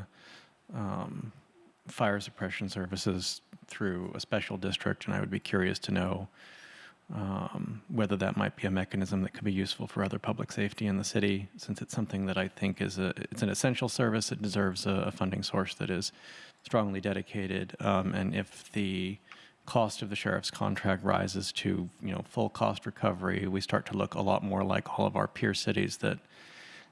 fire suppression services through a special district, and I would be curious to know whether that might be a mechanism that could be useful for other public safety in the city, since it's something that I think it's an essential service. It deserves a funding source that is strongly dedicated, and if the cost of the sheriff's contract rises to full cost recovery, we start to look a lot more like all of our peer cities that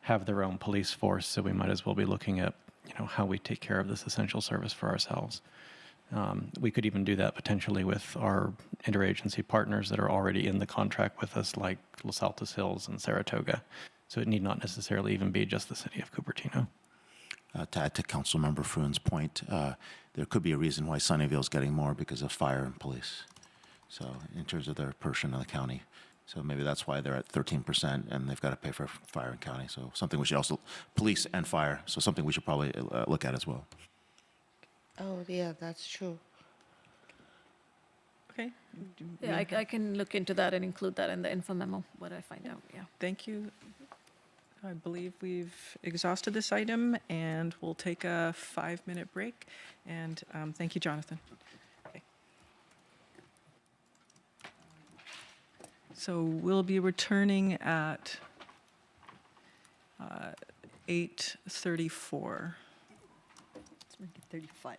have their own police force. So we might as well be looking at how we take care of this essential service for ourselves. We could even do that potentially with our interagency partners that are already in the contract with us, like Los Altos Hills and Saratoga. So it need not necessarily even be just the city of Cupertino. To add to Councilmember Fruin's point, there could be a reason why Sunnyvale is getting more because of fire and police. So in terms of their portion of the county. So maybe that's why they're at 13% and they've got to pay for fire and county. So something we should also, police and fire, so something we should probably look at as well. Oh, yeah, that's true. Okay. Yeah, I can look into that and include that in the info memo, what I find out, yeah. Thank you. I believe we've exhausted this item, and we'll take a 5-minute break. And thank you, Jonathan. Okay. So we'll be returning at 8:34. Let's make it 35.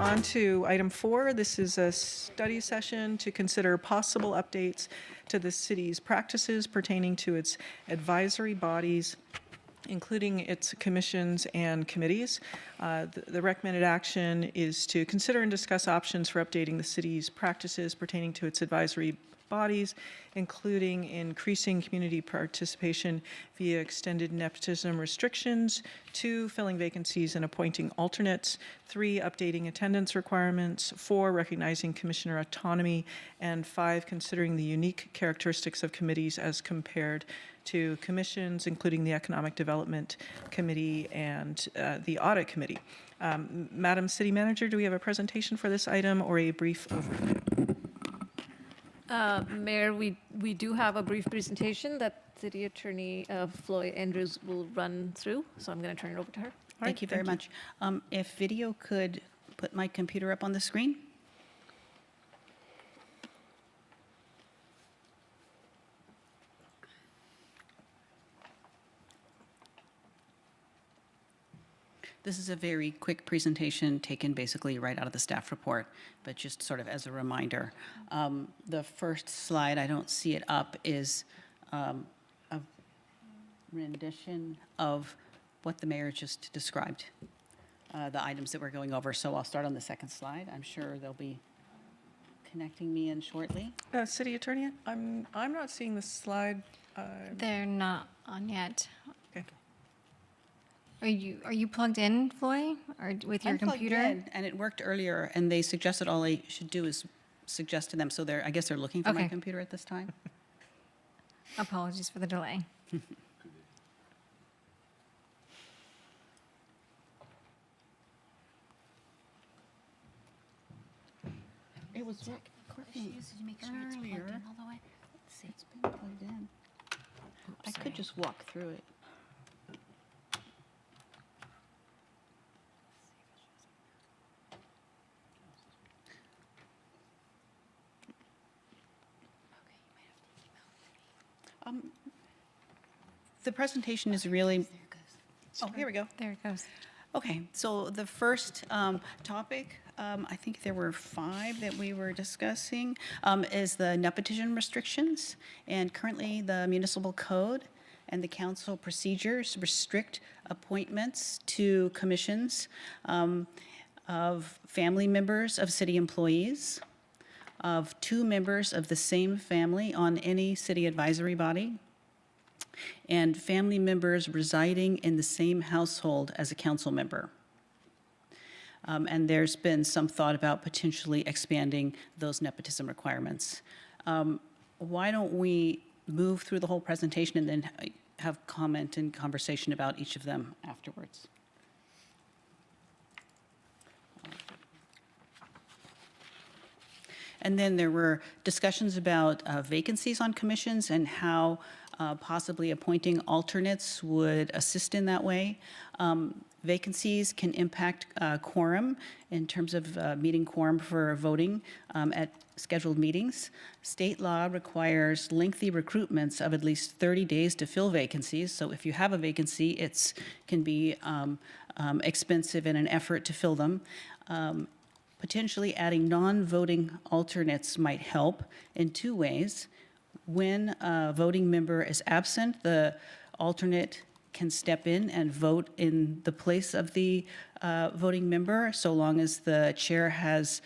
on to item 4. This is a study session to consider possible updates to the city's practices pertaining to its advisory bodies, including its commissions and committees. The recommended action is to consider and discuss options for updating the city's practices pertaining to its advisory bodies, including increasing community participation via extended nepotism restrictions, 2, filling vacancies and appointing alternates, 3, updating attendance requirements, 4, recognizing commissioner autonomy, and 5, considering the unique characteristics of committees as compared to commissions, including the Economic Development Committee and the Audit Committee. Madam City Manager, do we have a presentation for this item or a brief overview? Mayor, we do have a brief presentation that City Attorney Floyd Andrews will run through, so I'm going to turn it over to her. Thank you very much. If video could put my computer up on the screen. This is a very quick presentation taken basically right out of the staff report, but just sort of as a reminder. The first slide, I don't see it up, is a rendition of what the mayor just described, the items that we're going over. So I'll start on the second slide. I'm sure they'll be connecting me in shortly. City Attorney, I'm not seeing the slide. They're not on yet. Okay. Are you plugged in, Floy, or with your I'm plugged computer? in, and it worked earlier, and they suggested all I should do is suggest to them. So I guess they're looking for my Okay. computer at this time. Apologies for the delay. It was working earlier. It's been plugged in. I could just walk through it. The presentation is really. Oh, here we go. There it goes. Okay, so the first topic, I think there were 5 that we were discussing, is the nepotism restrictions. And currently, the municipal code and the council procedures restrict appointments to commissions of family members of city employees, of 2 members of the same family on any city advisory body, and family members residing in the same household as a council member. And there's been some thought about potentially expanding those nepotism requirements. Why don't we move through the whole presentation and then have comment and conversation about each of them afterwards? And then there were discussions about vacancies on commissions and how possibly appointing alternates would assist in that way. Vacancies can impact quorum in terms of meeting quorum for voting at scheduled meetings. State law requires lengthy recruitments of at least 30 days to fill vacancies. So if you have a vacancy, it can be expensive in an effort to fill them. Potentially adding non-voting alternates might help in 2 ways. When a voting member is absent, the alternate can step in and vote in the place of the voting member, so long as the chair has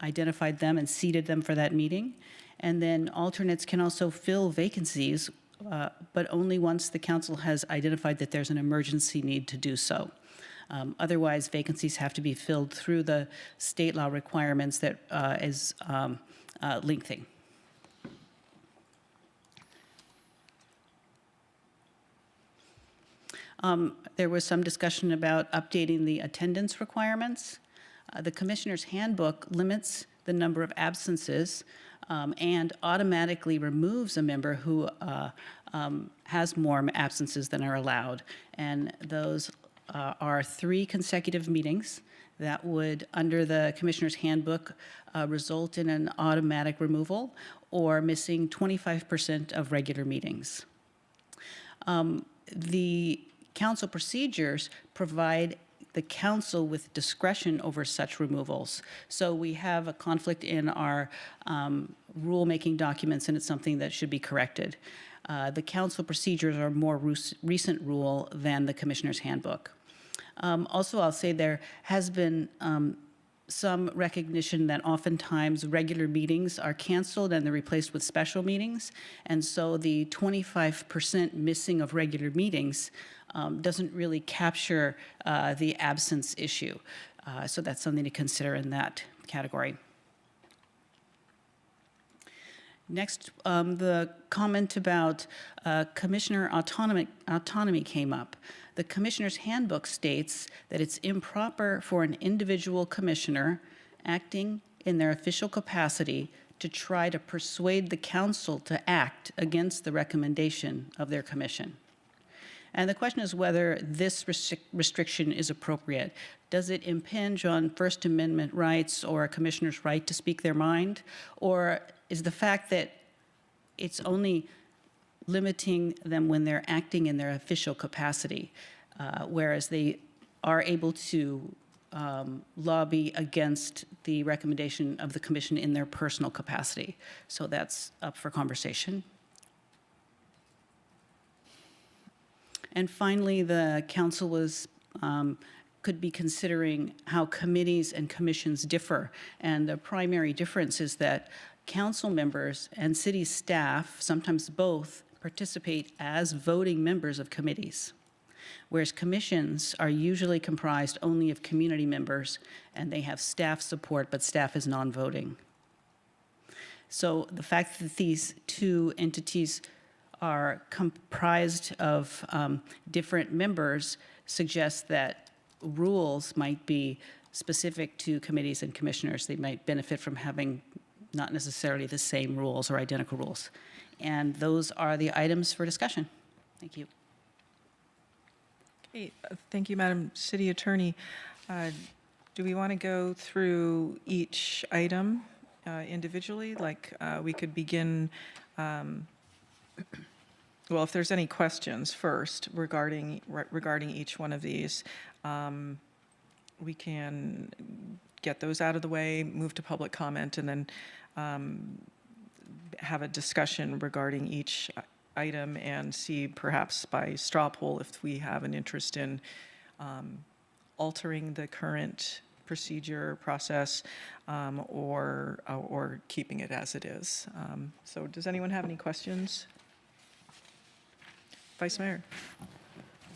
identified them and seated them for that meeting. And then alternates can also fill vacancies, but only once the council has identified that there's an emergency need to do so. Otherwise, vacancies have to be filled through the state law requirements that is lengthy. There was some discussion about updating the attendance requirements. The Commissioner's Handbook limits the number of absences and automatically removes a member who has more absences than are allowed. And those are 3 consecutive meetings that would, under the Commissioner's Handbook, result in an automatic removal or missing 25% of regular meetings. The council procedures provide the council with discretion over such removals. So we have a conflict in our rulemaking documents, and it's something that should be corrected. The council procedures are more recent rule than the commissioner's handbook. Also, I'll say there has been some recognition that oftentimes regular meetings are canceled and they're replaced with special meetings. And so the 25% missing of regular meetings doesn't really capture the absence issue. So that's something to consider in that category. Next, the comment about commissioner autonomy came up. The commissioner's handbook states that it's improper for an individual commissioner acting in their official capacity to try to persuade the council to act against the recommendation of their commission. And the question is whether this restriction is appropriate. Does it impinge on First Amendment rights or a commissioner's right to speak their mind? Or is the fact that it's only limiting them when they're acting in their official capacity, whereas they are able to lobby against the recommendation of the commission in their personal capacity? So that's up for conversation. And finally, the council could be considering how committees and commissions differ. And the primary difference is that council members and city staff, sometimes both, participate as voting members of committees, whereas commissions are usually comprised only of community members and they have staff support, but staff is non-voting. So the fact that these two entities are comprised of different members suggests that rules might be specific to committees and commissioners. They might benefit from having not necessarily the same rules or identical rules. And those are the items for discussion. Thank you. Okay, thank you, Madam City Attorney. Do we want to go through each item individually? Like we could begin, well, if there's any questions first regarding each one of these, we can get those out of the way, move to public comment, and then have a discussion regarding each item and see perhaps by straw poll if we have an interest in altering the current procedure process or keeping it as it is. So does anyone have any questions? Vice Mayor.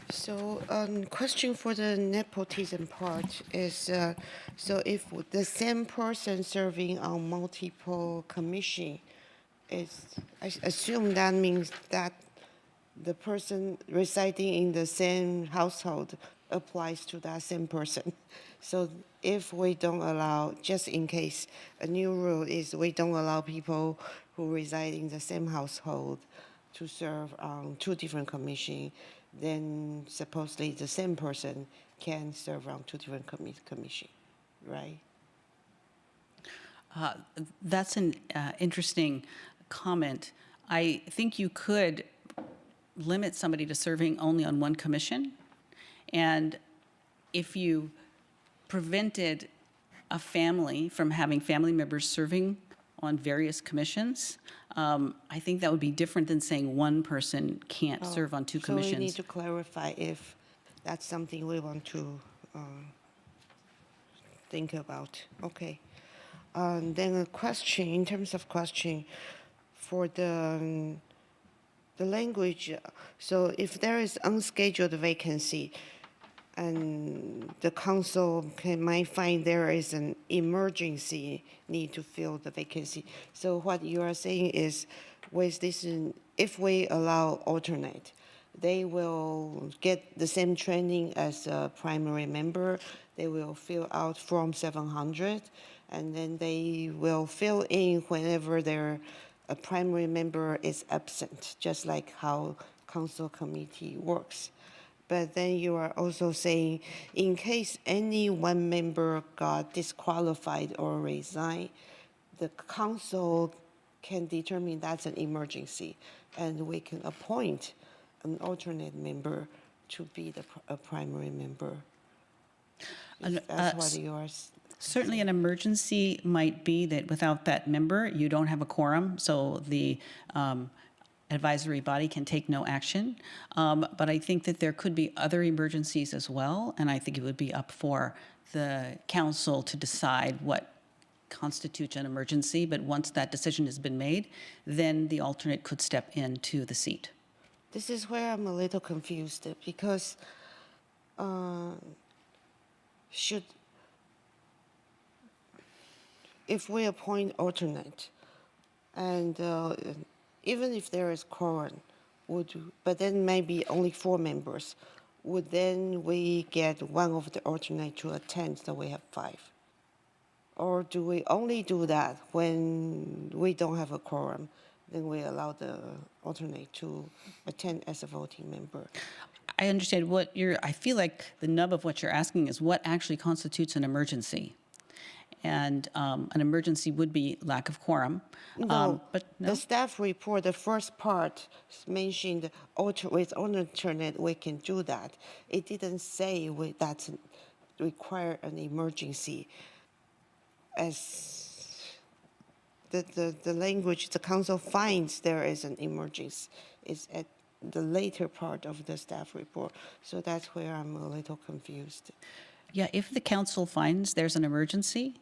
So, question for the nepotism part is, so if the same person serving on multiple commission is, I assume that means that the person residing in the same household applies to that same person. So if we don't allow, just in case, a new rule is we don't allow people who reside in the same household to serve on two different commissions, then supposedly the same person can serve on two different commissions, right? That's an interesting comment. I think you could limit somebody to serving only on one commission. And if you prevented a family from having family members serving on various commissions, I think that would be different than saying one person can't serve on two commissions. So we need to clarify if that's something we want to think about. Okay. Then a question, in terms of question, for the language, so if there is unscheduled vacancy and the council might find there is an emergency need to fill the vacancy. So what you are saying is, with this, if we allow alternate, they will get the same training as a primary member. They will fill out Form 700, and then they will fill in whenever a primary member is absent, just like how council committee works. But then you are also saying, in case any one member got disqualified or resigned, the council can determine that's an emergency, and we can appoint an alternate member to be a primary member. That's what you are. Certainly, an emergency might be that without that member, you don't have a quorum, so the advisory body can take no action. But I think that there could be other emergencies as well, and I think it would be up for the council to decide what constitutes an emergency. But once that decision has been made, then the alternate could step into the seat. This is where I'm a little confused because if we appoint alternate, and even if there is quorum, but then maybe only 4 members, would then we get one of the alternate to attend, so we have 5? Or do we only do that when we don't have a quorum? Then we allow the alternate to attend as a voting member. I understand I feel like the nub of what you're asking is what actually constitutes an emergency. And an emergency would be lack of quorum. But no. The staff report, the first part mentioned with alternate we can do that. It didn't say that require an emergency. As the language, the council finds there is an emergency is at the later part of the staff report. So that's where I'm a little confused. Yeah, if the council finds there's an emergency,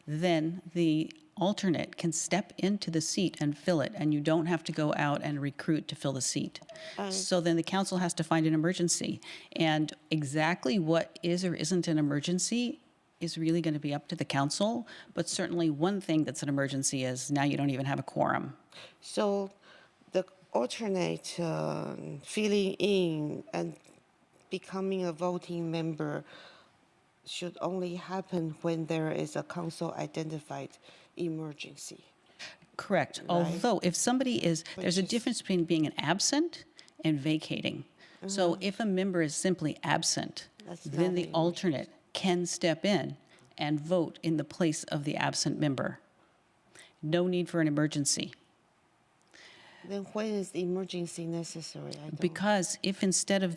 then the alternate can step into the seat and fill it, and you don't have to go out and recruit to fill the seat. So then the council has to find an emergency. And exactly what is or isn't an emergency is really going to be up to the council. But certainly one thing that's an emergency is now you don't even have a quorum. So the alternate filling in and becoming a voting member should only happen when there is a council identified emergency. Correct. Right. Although if somebody there's a difference between being an absent and vacating. So if a member is simply absent, then the alternate can step in and vote in the place of the absent member. No need for an emergency. Then when is the emergency necessary? Because if instead of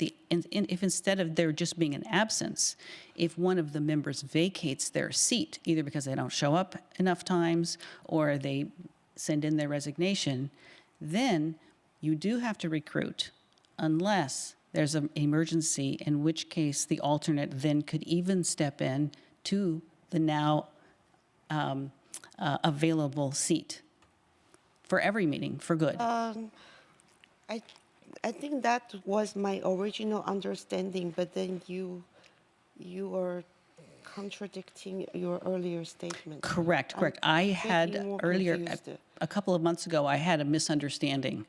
there just being an absence, if one of the members vacates their seat, either because they don't show up enough times or they send in their resignation, then you do have to recruit unless there's an emergency, in which case the alternate then could even step in to the now available seat for every meeting, for good. I think that was my original understanding, but then you are contradicting your earlier statement. Correct. I had earlier, a couple of months ago, I had a misunderstanding.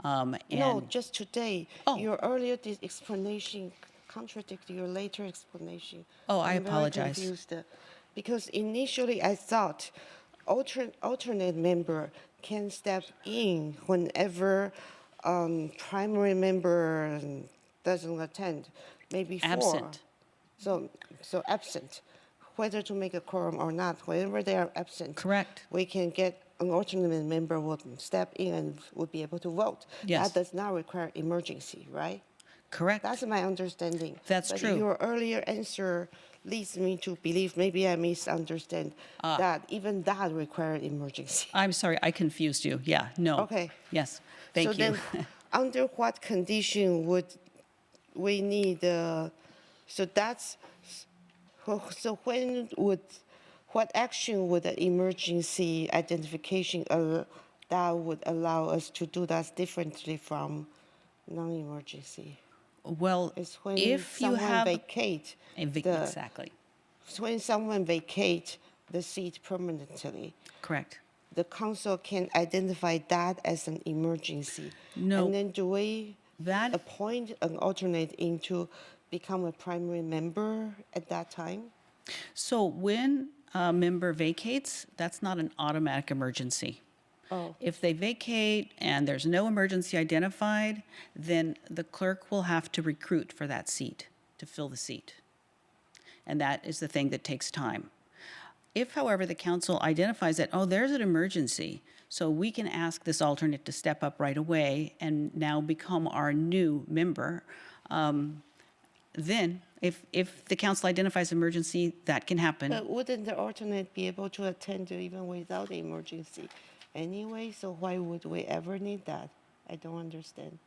No, just today. Oh. Your earlier explanation contradicted your later explanation. Oh, I I'm apologize. Very confused, because initially I thought alternate member can step in whenever primary member doesn't attend, maybe 4. Absent. So absent, whether to make a quorum or not, whenever they are absent. Correct. We can get an alternate member would step in and would be able to vote. Yes. That does not require emergency, right? Correct. That's my understanding. That's but true. Your earlier answer leads me to believe, maybe I misunderstand, that even that required emergency. I'm sorry, I confused you. Yeah, no. Okay. Yes, thank you. Then, under what condition would we need? What action would an emergency identification that would allow us to do that differently from non-emergency? Well, It's when if you someone have vacate exactly it's when someone vacate the seat permanently. correct. The council can identify that as an emergency. No. And then do we That appoint an alternate in to become a primary member at that time? so when a member vacates, that's not an automatic emergency. Oh. If they vacate and there's no emergency identified, then the clerk will have to recruit for that seat, to fill the seat. And that is the thing that takes time. If, however, the council identifies that, oh, there's an emergency, so we can ask this alternate to step up right away and now become our new member, then If the council identifies emergency, that can happen. But wouldn't the alternate be able to attend even without the emergency anyway? So why would we ever need that? I don't understand.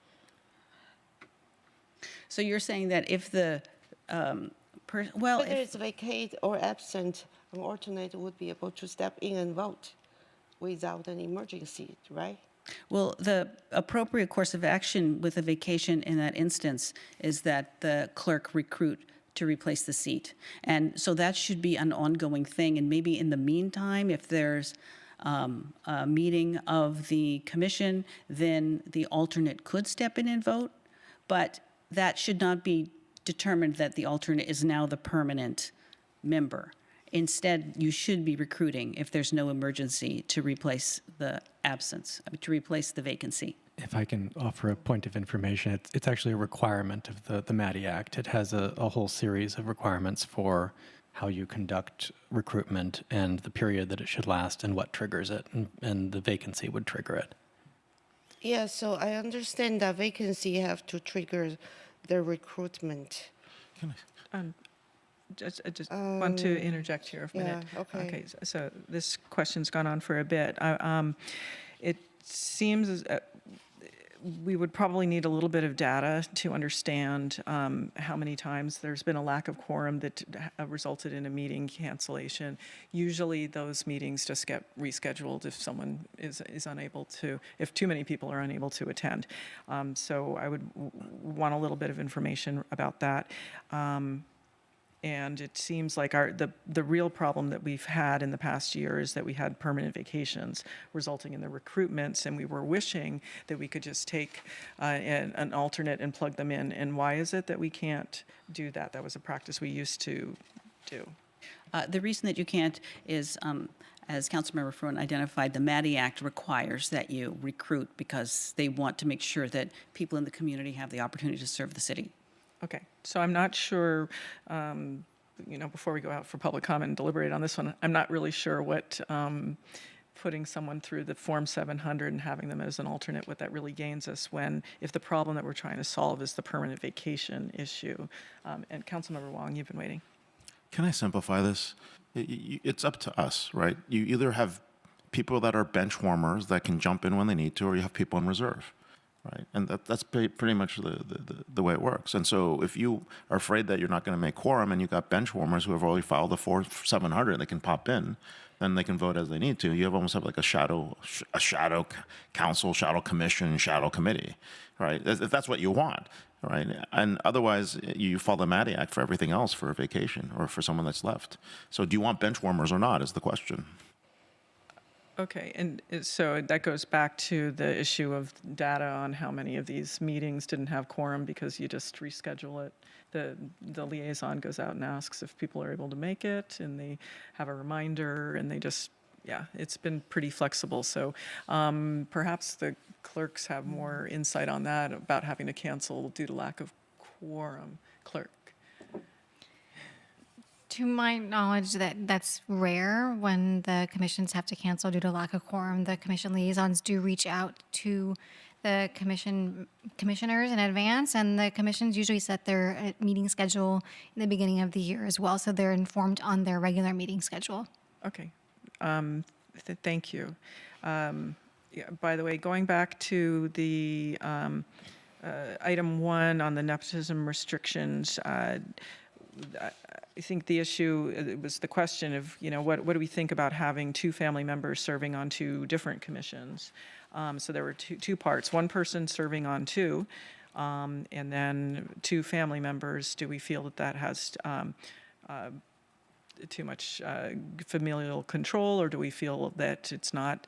So you're saying that if the, well, Whether if, it's vacate or absent, an alternate would be able to step in and vote without an emergency, right? well, the appropriate course of action with a vacation in that instance is that the clerk recruit to replace the seat. And so that should be an ongoing thing. And maybe in the meantime, if there's a meeting of the commission, then the alternate could step in and vote. But that should not be determined that the alternate is now the permanent member. Instead, you should be recruiting, if there's no emergency, to replace the absence, to replace the vacancy. If I can offer a point of information, it's actually a requirement of the MADI Act. It has a whole series of requirements for how you conduct recruitment and the period that it should last and what triggers it, and the vacancy would trigger it. Yeah, so I understand that vacancy have to trigger the recruitment. I just want to interject here a minute. yeah, okay. So this question's gone on for a bit. It seems as we would probably need a little bit of data to understand how many times there's been a lack of quorum that resulted in a meeting cancellation. Usually those meetings just get rescheduled if someone is unable to, if too many people are unable to attend. So I would want a little bit of information about that. And it seems like the real problem that we've had in the past year is that we had permanent vacations resulting in the recruitments, and we were wishing that we could just take an alternate and plug them in. And why is it that we can't do that? That was a practice we used to do. The reason that you can't is, as Councilmember Fruin identified, the MADI Act requires that you recruit because they want to make sure that people in the community have the opportunity to serve the city. Okay, so I'm not sure, before we go out for public comment and deliberate on this one, I'm not really sure what putting someone through the Form 700 and having them as an alternate, what that really gains us if the problem that we're trying to solve is the permanent vacation issue. And Councilmember Wong, you've been waiting. Can I simplify this? It's up to us, right? You either have people that are bench warmers that can jump in when they need to, or you have people in reserve. Right, and that's pretty much the way it works. And so if you are afraid that you're not going to make quorum and you've got bench warmers who have already filed the 700, they can pop in, then they can vote as they need to. You almost have like a shadow council, shadow commission, shadow committee, right? If that's what you want, right? And otherwise, you follow the MADI Act for everything else, for a vacation or for someone that's left. So do you want bench warmers or not is the question. Okay, and so that goes back to the issue of data on how many of these meetings didn't have quorum because you just reschedule it. The liaison goes out and asks if people are able to make it, and they have a reminder, and they just, it's been pretty flexible. So perhaps the clerks have more insight on that about having to cancel due to lack of quorum. Clerk. To my knowledge, that's rare when the commissions have to cancel due to lack of quorum. The commission liaisons do reach out to the commissioners in advance, and the commissions usually set their meeting schedule in the beginning of the year as well, so they're informed on their regular meeting schedule. Okay, thank you. By the way, going back to the item 1 on the nepotism restrictions, I think the issue was the question of, what do we think about having 2 family members serving on 2 different commissions? So there were two parts, one person serving on 2, and then 2 family members. Do we feel that has too much familial control, or do we feel that it's not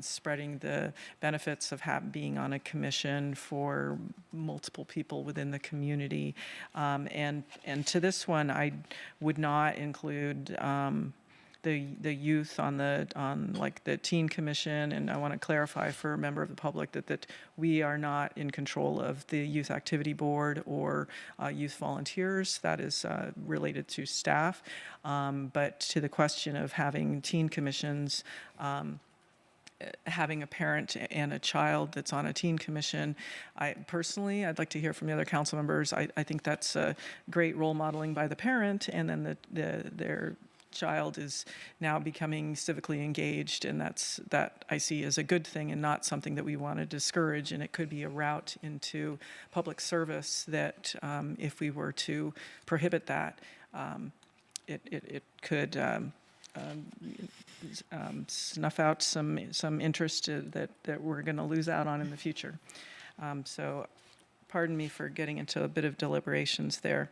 spreading the benefits of being on a commission for multiple people within the community? And to this one, I would not include the youth on the teen commission, and I want to clarify for a member of the public that we are not in control of the youth activity board or youth volunteers. That is related to staff. But to the question of having teen commissions, having a parent and a child that's on a teen commission. I'd like to hear from the other council members. I think that's great role modeling by the parent, and then their child is now becoming civically engaged, and that I see as a good thing and not something that we want to discourage. And it could be a route into public service that, if we were to prohibit that, it could snuff out some interest that we're going to lose out on in the future. So, pardon me for getting into a bit of deliberations there.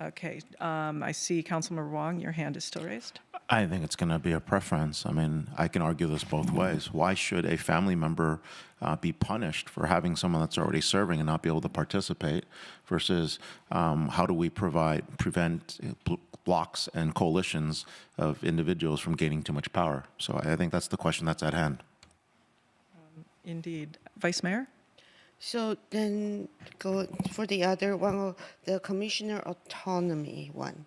Okay, I see Councilmember Wong, your hand is still raised. I think it's going to be a preference. I mean, I can argue this both ways. Why should a family member be punished for having someone that's already serving and not be able to participate versus how do we prevent blocks and coalitions of individuals from gaining too much power? So I think that's the question that's at hand. Indeed. Vice Mayor? So then go for the other one, the commissioner autonomy one.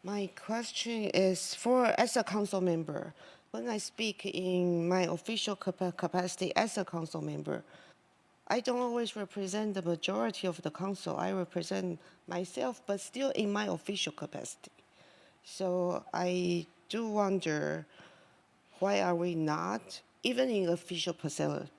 My question is as a council member, when I speak in my official capacity as a council member, I don't always represent the majority of the council. I represent myself, but still in my official capacity. So I do wonder, why are we not, even in official capacity,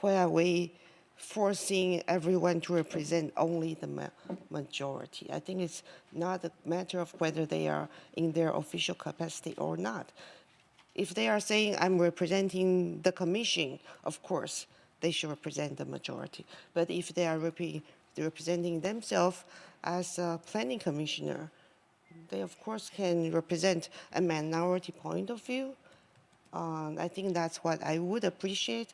why are we forcing everyone to represent only the majority? I think it's not a matter of whether they are in their official capacity or not. If they are saying, I'm representing the commission, of course, they should represent the majority. But if they are representing themselves as a planning commissioner, they, of course, can represent a minority point of view. I think that's what I would appreciate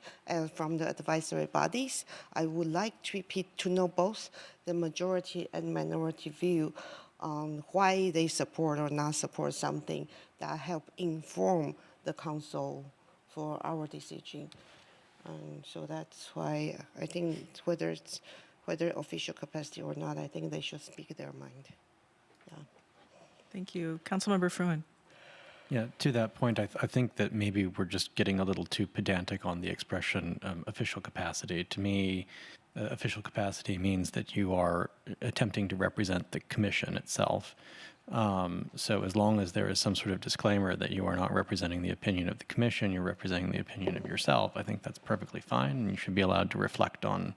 from the advisory bodies. I would like to know both the majority and minority view on why they support or not support something that help inform the council for our decision. So that's why I think whether official capacity or not, I think they should speak their mind. Yeah. Thank you. Councilmember Fruin. Yeah, to that point, I think that maybe we're just getting a little too pedantic on the expression official capacity. To me, official capacity means that you are attempting to represent the commission itself. So as long as there is some sort of disclaimer that you are not representing the opinion of the commission, you're representing the opinion of yourself, I think that's perfectly fine, and you should be allowed to reflect on,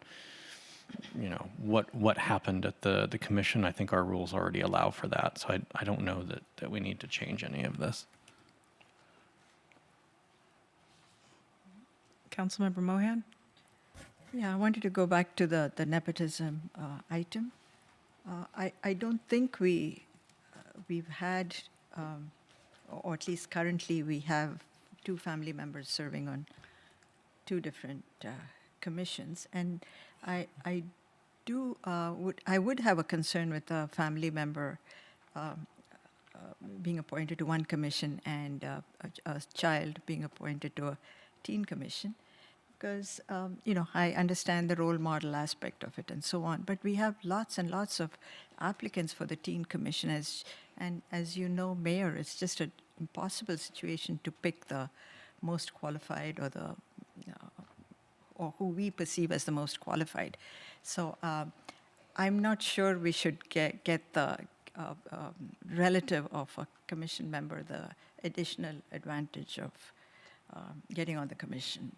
you know, what happened at the commission. I think our rules already allow for that, so I don't know that we need to change any of this. Councilmember Mohan? Yeah, I wanted to go back to the nepotism item. I don't think we've had, or at least currently we have two family members serving on two different commissions, and I would have a concern with a family member being appointed to one commission and a child being appointed to a teen commission, because I understand the role model aspect of it and so on, but we have lots and lots of applicants for the teen commission, and as you know, Mayor, it's just an impossible situation to pick the most qualified or who we perceive as the most qualified. So I'm not sure we should get the relative of a commission member the additional advantage of getting on the commission.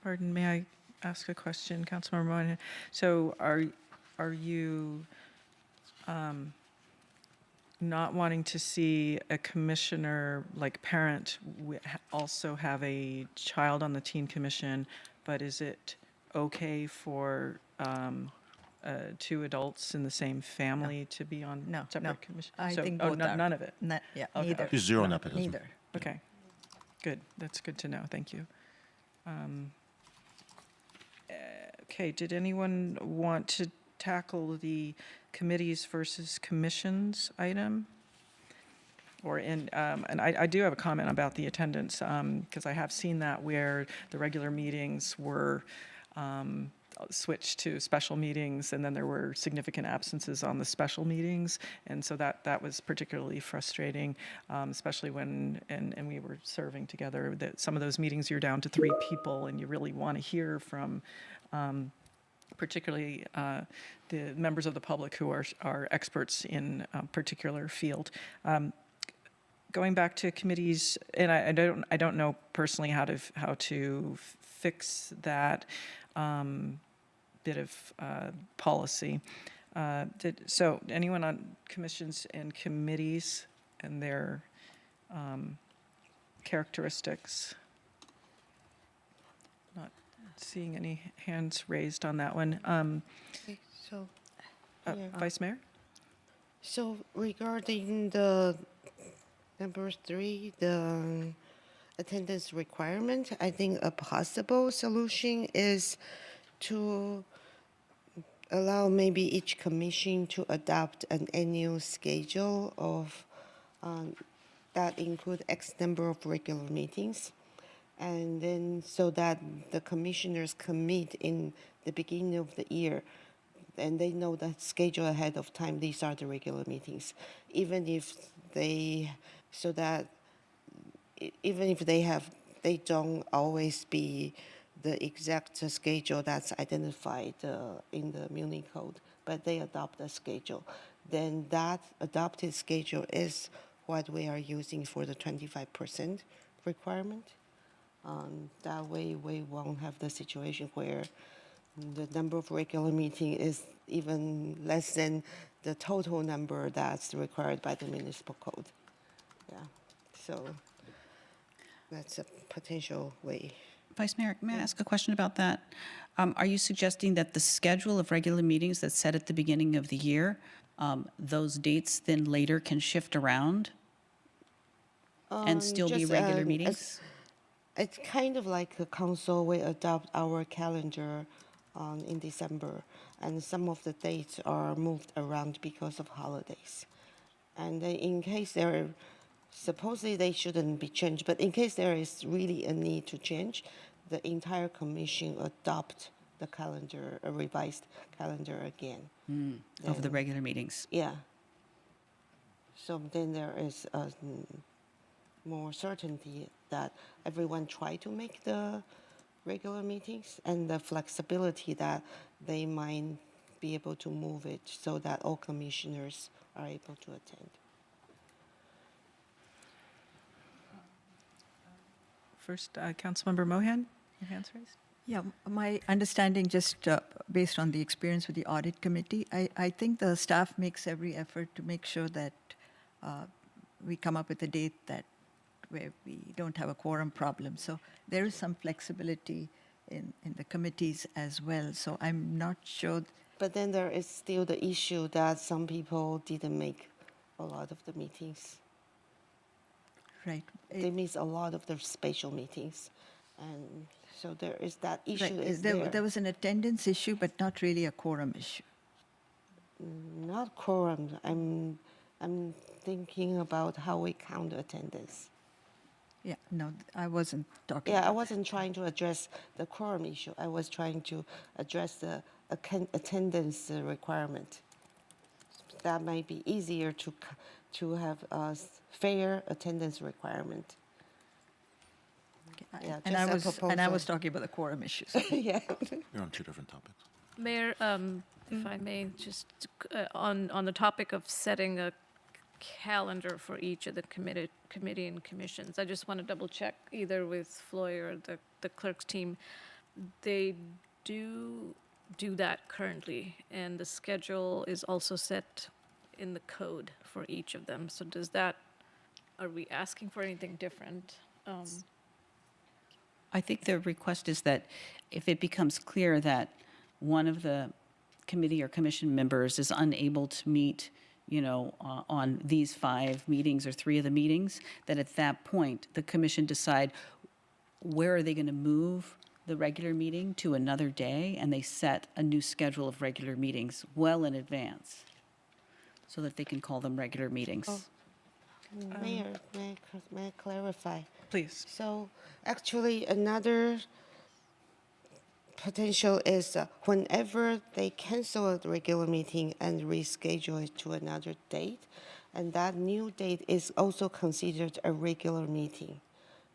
Pardon, may I ask a question, Councilmember Mohan? So are you not wanting to see a commissioner, like parent, also have a child on the teen commission, but is it okay for two adults in the same family to be on separate commissions? I think both are. None of it? Yeah, Okay. neither. There's zero nepotism. Neither. Okay, good. That's good to know. Thank you. Okay, did anyone want to tackle the committees versus commissions item? And I do have a comment about the attendance, because I have seen that where the regular meetings were switched to special meetings, and then there were significant absences on the special meetings. And so that was particularly frustrating, especially when, and we were serving together, that some of those meetings you're down to 3 people, and you really want to hear from particularly the members of the public who are experts in a particular field. Going back to committees, and I don't know personally how to fix that bit of policy. So anyone on commissions and committees and their characteristics? Not seeing any hands raised on that one. Okay, so, Vice Mayor? So regarding the number 3, the attendance requirement, I think a possible solution is to allow maybe each commission to adopt an annual schedule of that include X number of regular meetings, and then so that the commissioners commit in the beginning of the year, and they know that schedule ahead of time. These are the regular meetings, even if they they don't always be the exact schedule that's identified in the Muni Code, but they adopt a schedule. Then that adopted schedule is what we are using for the 25% requirement. That way we won't have the situation where the number of regular meeting is even less than the total number that's required by the municipal code. Yeah, so that's a potential way. Vice Mayor, may I ask a question about that? Are you suggesting that the schedule of regular meetings that's set at the beginning of the year, those dates then later can shift around and still be Just, regular meetings? It's kind of like a council, we adopt our calendar in December, and some of the dates are moved around because of holidays. And in case there, supposedly they shouldn't be changed, but in case there is really a need to change, the entire commission adopt the calendar, a revised calendar again. Of the regular meetings? Yeah. So then there is more certainty that everyone try to make the regular meetings, and the flexibility that they might be able to move it so that all commissioners are able to attend. First, Councilmember Mohan, your hand's raised. Yeah, my understanding, just based on the experience with the audit committee, I think the staff makes every effort to make sure that we come up with a date that where we don't have a quorum problem. So there is some flexibility in the committees as well. So I'm not sure. But then there is still the issue that some people didn't make a lot of the meetings. Right. They miss a lot of the special meetings. And so there is that issue. Right. Is There was an attendance issue, but not really a quorum issue. Not quorum. I'm thinking about how we count attendance. Yeah, no, I wasn't talking Yeah, I about wasn't trying to address the quorum issue. I was trying to address the attendance requirement. That might be easier to have a fair attendance requirement. that. Yeah, And just a I was proposal. talking about the quorum issues. Yeah. You're on 2 different topics. Mayor, if I may, just on the topic of setting a calendar for each of the committee and commissions, I just want to double check either with Floy or the clerk's team. They do that currently, and the schedule is also set in the code for each of them. So are we asking for anything different? I think the request is that if it becomes clear that one of the committee or commission members is unable to meet, on these 5 meetings or 3 of the meetings, that at that point, the commission decide where are they going to move the regular meeting to another day, and they set a new schedule of regular meetings well in advance so that they can call them regular meetings. Mayor, may I clarify? Please. So actually another potential is whenever they cancel a regular meeting and reschedule it to another date, and that new date is also considered a regular meeting.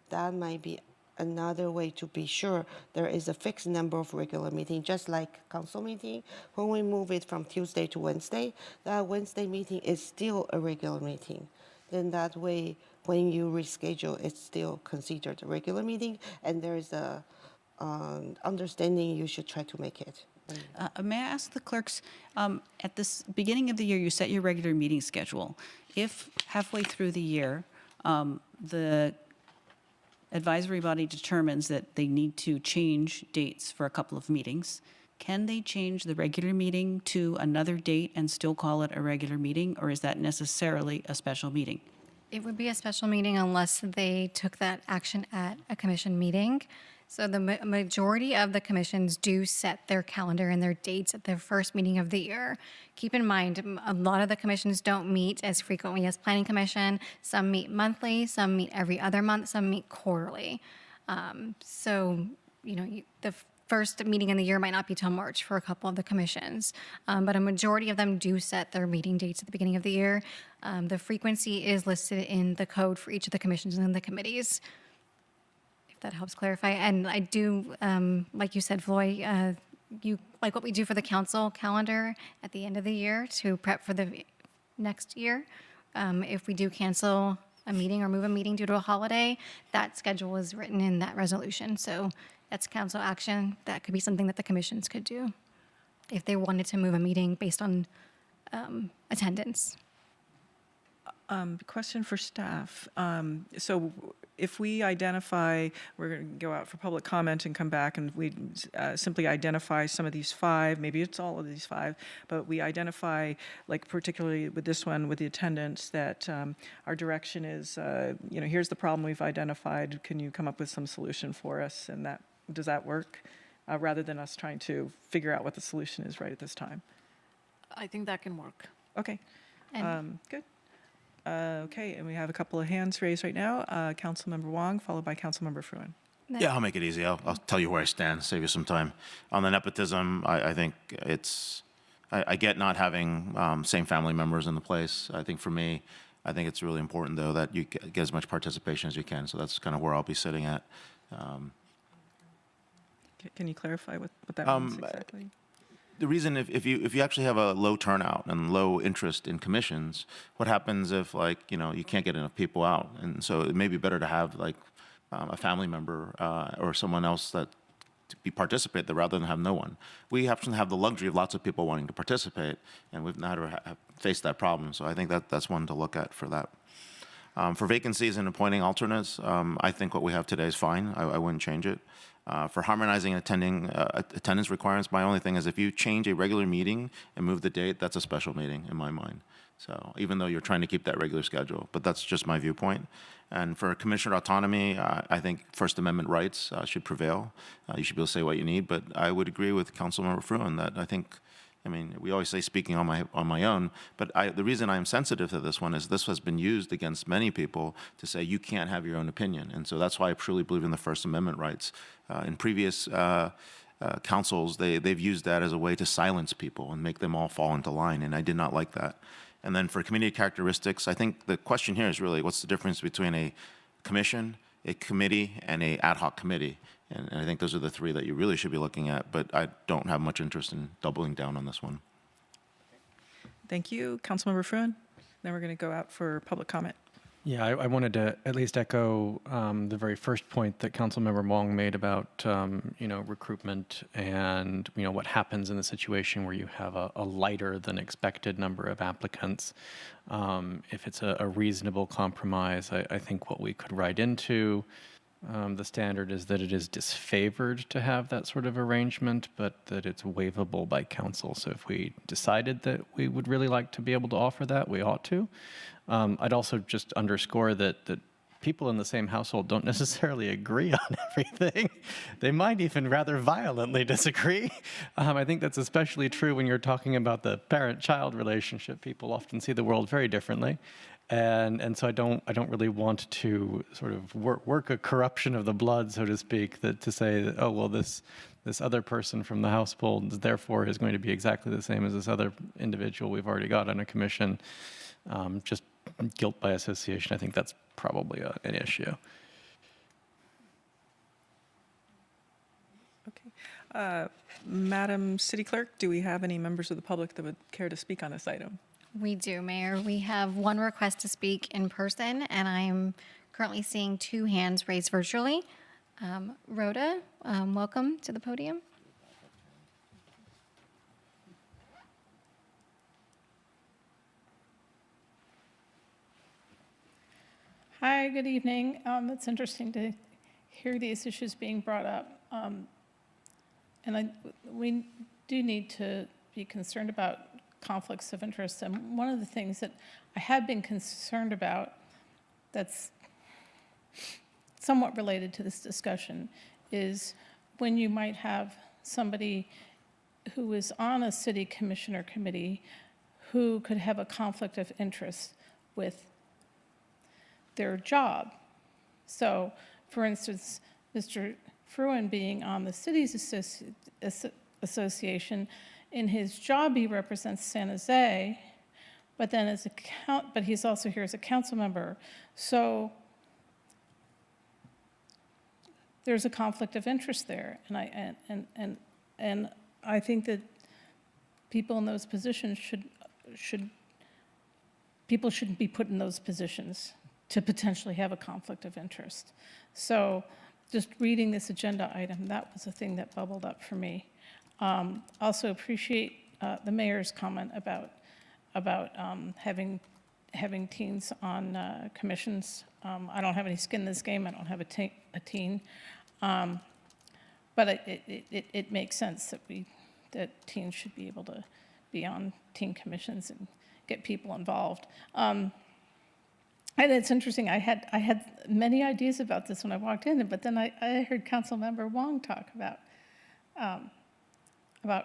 That might be another way to be sure there is a fixed number of regular meetings, just like council meeting. When we move it from Tuesday to Wednesday, that Wednesday meeting is still a regular meeting. Then that way, when you reschedule, it's still considered a regular meeting, and there is a understanding you should try to make it. May I ask the clerks, at this beginning of the year, you set your regular meeting schedule. If halfway through the year, the advisory body determines that they need to change dates for a couple of meetings, can they change the regular meeting to another date and still call it a regular meeting, or is that necessarily a special meeting? It would be a special meeting unless they took that action at a commission meeting. So the majority of the commissions do set their calendar and their dates at their first meeting of the year. Keep in mind, a lot of the commissions don't meet as frequently as Planning Commission. Some meet monthly, some meet every other month, some meet quarterly. So, the first meeting in the year might not be till March for a couple of the commissions, but a majority of them do set their meeting dates at the beginning of the year. The frequency is listed in the code for each of the commissions and the committees. That helps clarify. And I do, like you said, Floyd, you like what we do for the council calendar at the end of the year to prep for the next year. If we do cancel a meeting or move a meeting due to a holiday, that schedule is written in that resolution. So that's council action. That could be something that the commissions could do if they wanted to move a meeting based on attendance. Question for staff. So if we identify, we're going to go out for public comment and come back, and we simply identify some of these 5, maybe it's all of these 5, but we identify, like particularly with this one, with the attendance, that our direction is, here's the problem we've identified. Can you come up with some solution for us? And does that work? Rather than us trying to figure out what the solution is right at this time. I think that can work. Okay, And good. Okay, and we have a couple of hands raised right now. Councilmember Wong, followed by Councilmember Fruin. Yeah, I'll make it easy. I'll tell you where I stand, save you some time. On the nepotism, I think I get not having same family members in the place. I think for me, I think it's really important, though, that you get as much participation as you can. So that's kind of where I'll be sitting at. Can you clarify what that means exactly? The reason, if you actually have a low turnout and low interest in commissions, what happens if, you can't get enough people out? And so it may be better to have a family member or someone else that to participate there rather than have no one. We happen to have the luxury of lots of people wanting to participate, and we've never faced that problem. So I think that's one to look at for that. For vacancies and appointing alternates, I think what we have today is fine. I wouldn't change it. For harmonizing attendance requirements, my only thing is if you change a regular meeting and move the date, that's a special meeting in my mind. So even though you're trying to keep that regular schedule, but that's just my viewpoint. And for commissioner autonomy, I think First Amendment rights should prevail. You should be able to say what you need, but I would agree with Councilmember Fruin that we always say speaking on my own, but the reason I am sensitive to this one is this has been used against many people to say you can't have your own opinion. And so that's why I truly believe in the First Amendment rights. In previous councils, they've used that as a way to silence people and make them all fall into line, and I did not like that. And then for community characteristics, I think the question here is really what's the difference between a commission, a committee, and an ad hoc committee? And I think those are the 3 that you really should be looking at, but I don't have much interest in doubling down on this one. Thank you, Councilmember Fruin. Then we're going to go out for public comment. Yeah, I wanted to at least echo the very first point that Councilmember Wong made about recruitment and what happens in the situation where you have a lighter than expected number of applicants. If it's a reasonable compromise, I think what we could write into the standard is that it is disfavored to have that sort of arrangement, but that it's waivable by council. So if we decided that we would really like to be able to offer that, we ought to. I'd also just underscore that people in the same household don't necessarily agree on everything. They might even rather violently disagree. I think that's especially true when you're talking about the parent-child relationship. People often see the world very differently. And so I don't really want to sort of work a corruption of the blood, so to speak, to say that, oh, well, this this other person from the household, therefore, is going to be exactly the same as this other individual we've already got on a commission. Just guilt by association, I think that's probably an issue. Okay. Madam City Clerk, do we have any members of the public that would care to speak on this item? We do, Mayor. We have one request to speak in person, and I'm currently seeing 2 hands raised virtually. Rhoda, welcome to the podium. Hi, good evening. It's interesting to hear these issues being brought up. We do need to be concerned about conflicts of interest. And one of the things that I have been concerned about that's somewhat related to this discussion is when you might have somebody who is on a city commissioner committee who could have a conflict of interest with their job. So, for instance, Mr. Fruin being on the city's association, in his job he represents San Jose, but then but he's also here as a council member. So there's a conflict of interest there, and I think that people in those positions people shouldn't be put in those positions to potentially have a conflict of interest. So just reading this agenda item, that was a thing that bubbled up for me. Also appreciate the mayor's comment about having teens on commissions. I don't have any skin in this game. I don't have a teen. But it makes sense that teens should be able to be on teen commissions and get people involved. And it's interesting, I had many ideas about this when I walked in, but then I heard Councilmember Wong talk about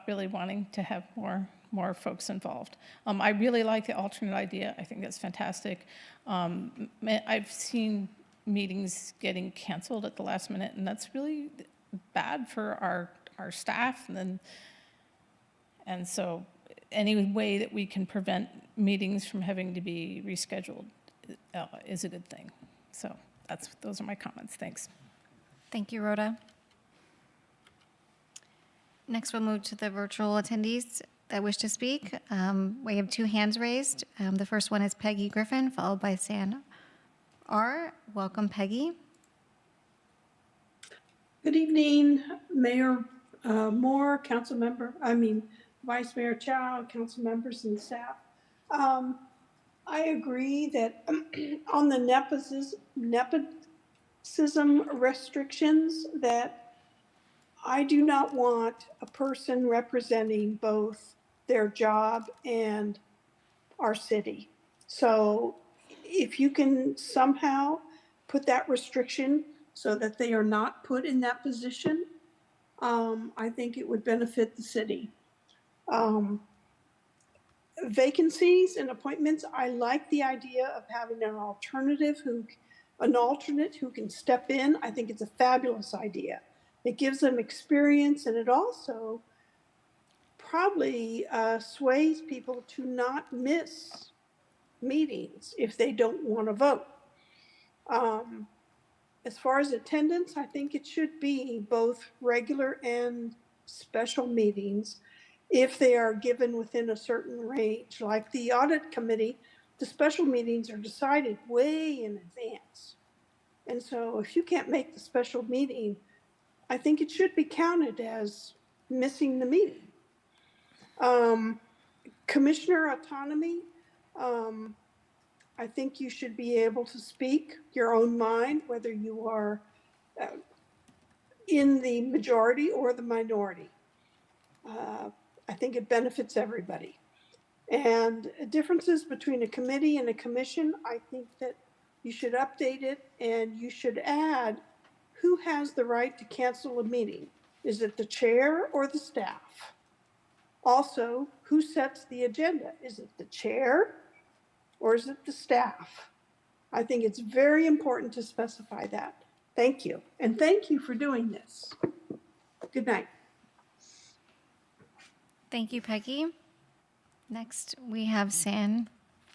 really wanting to have more folks involved. I really like the alternate idea. I think that's fantastic. I've seen meetings getting canceled at the last minute, and that's really bad for our staff. And so any way that we can prevent meetings from having to be rescheduled is a good thing. So those are my comments. Thanks. Thank you, Rhoda. Next, we'll move to the virtual attendees that wish to speak. We have 2 hands raised. The first one is Peggy Griffin, followed by San R. Welcome, Peggy. Good evening, Mayor Moore, Vice Mayor Chow, council members and staff. I agree that on the nepotism restrictions, that I do not want a person representing both their job and our city. So if you can somehow put that restriction so that they are not put in that position, I think it would benefit the city. Vacancies and appointments, I like the idea of having an alternate who can step in. I think it's a fabulous idea. It gives them experience, and it also probably sways people to not miss meetings if they don't want to vote. As far as attendance, I think it should be both regular and special meetings if they are given within a certain range. Like the audit committee, the special meetings are decided way in advance. And so if you can't make the special meeting, I think it should be counted as missing the meeting. Commissioner autonomy, I think you should be able to speak your own mind, whether you are in the majority or the minority. I think it benefits everybody. And differences between a committee and a commission, I think that you should update it and you should add who has the right to cancel a meeting. Is it the chair or the staff? Also, who sets the agenda? Is it the chair or is it the staff? I think it's very important to specify that. Thank you. And thank you for doing this. Good night. Thank you, Peggy. Next, we have San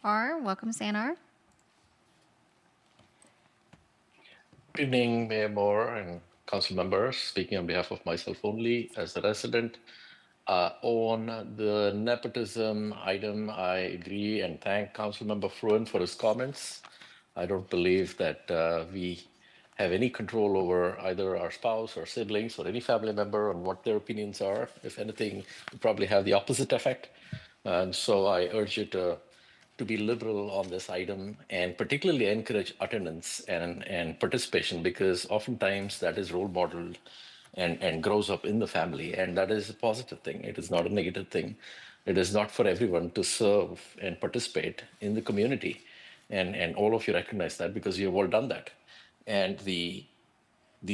R. Welcome, San R. Good evening, Mayor Moore and council members. Speaking on behalf of myself only as a resident. On the nepotism item, I agree and thank Councilmember Fruin for his comments. I don't believe that we have any control over either our spouse or siblings or any family member on what their opinions are. If anything, we probably have the opposite effect. And so I urge you to be liberal on this item and particularly encourage attendance and participation, because oftentimes that is role modeled and grows up in the family. And that is a positive thing. It is not a negative thing. It is not for everyone to serve and participate in the community. And all of you recognize that because you have all done that. And the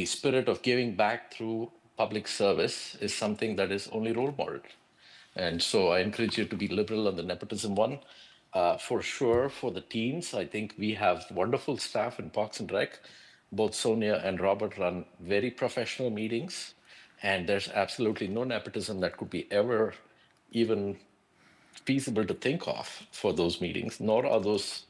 spirit of giving back through public service is something that is only role modeled. And so I encourage you to be liberal on the nepotism one. For sure, for the teens, I think we have wonderful staff in Parks and Rec. Both Sonia and Robert run very professional meetings, and there's absolutely no nepotism that could be ever even feasible to think of for those meetings, nor are those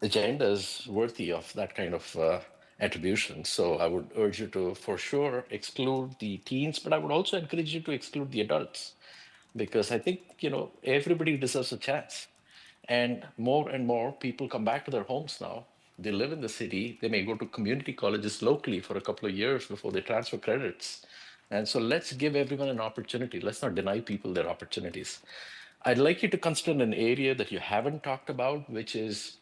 agendas worthy of that kind of attribution. So I would urge you to, for sure, exclude the teens, but I would also encourage you to exclude the adults, because I think, everybody deserves a chance. And more people come back to their homes now. They live in the city. They may go to community colleges locally for a couple of years before they transfer credits. And so let's give everyone an opportunity. Let's not deny people their opportunities. I'd like you to consider an area that you haven't talked about, which is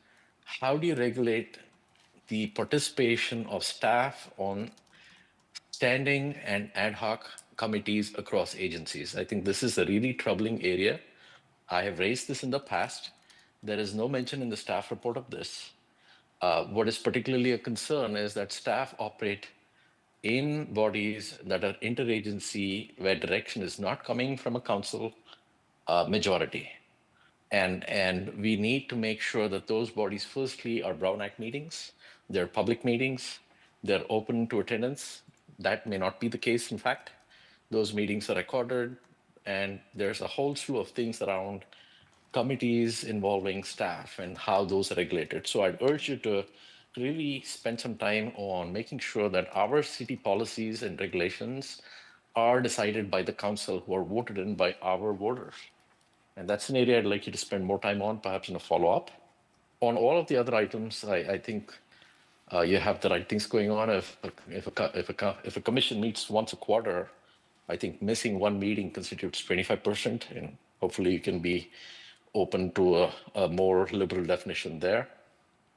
how do you regulate the participation of staff on standing and ad hoc committees across agencies? I think this is a really troubling area. I have raised this in the past. There is no mention in the staff report of this. What is particularly a concern is that staff operate in bodies that are interagency, where direction is not coming from a council majority. And we need to make sure that those bodies, firstly, are Brown Act meetings, they're public meetings, they're open to attendance. That may not be the case, in fact. Those meetings are recorded, and there's a whole slew of things around committees involving staff and how those are regulated. So I'd urge you to really spend some time on making sure that our city policies and regulations are decided by the council who are voted in by our voters. And that's an area I'd like you to spend more time on, perhaps in a follow-up. On all of the other items, I think you have the right things going on. If a commission meets once a quarter, I think missing one meeting constitutes 25%, and hopefully you can be open to a more liberal definition there.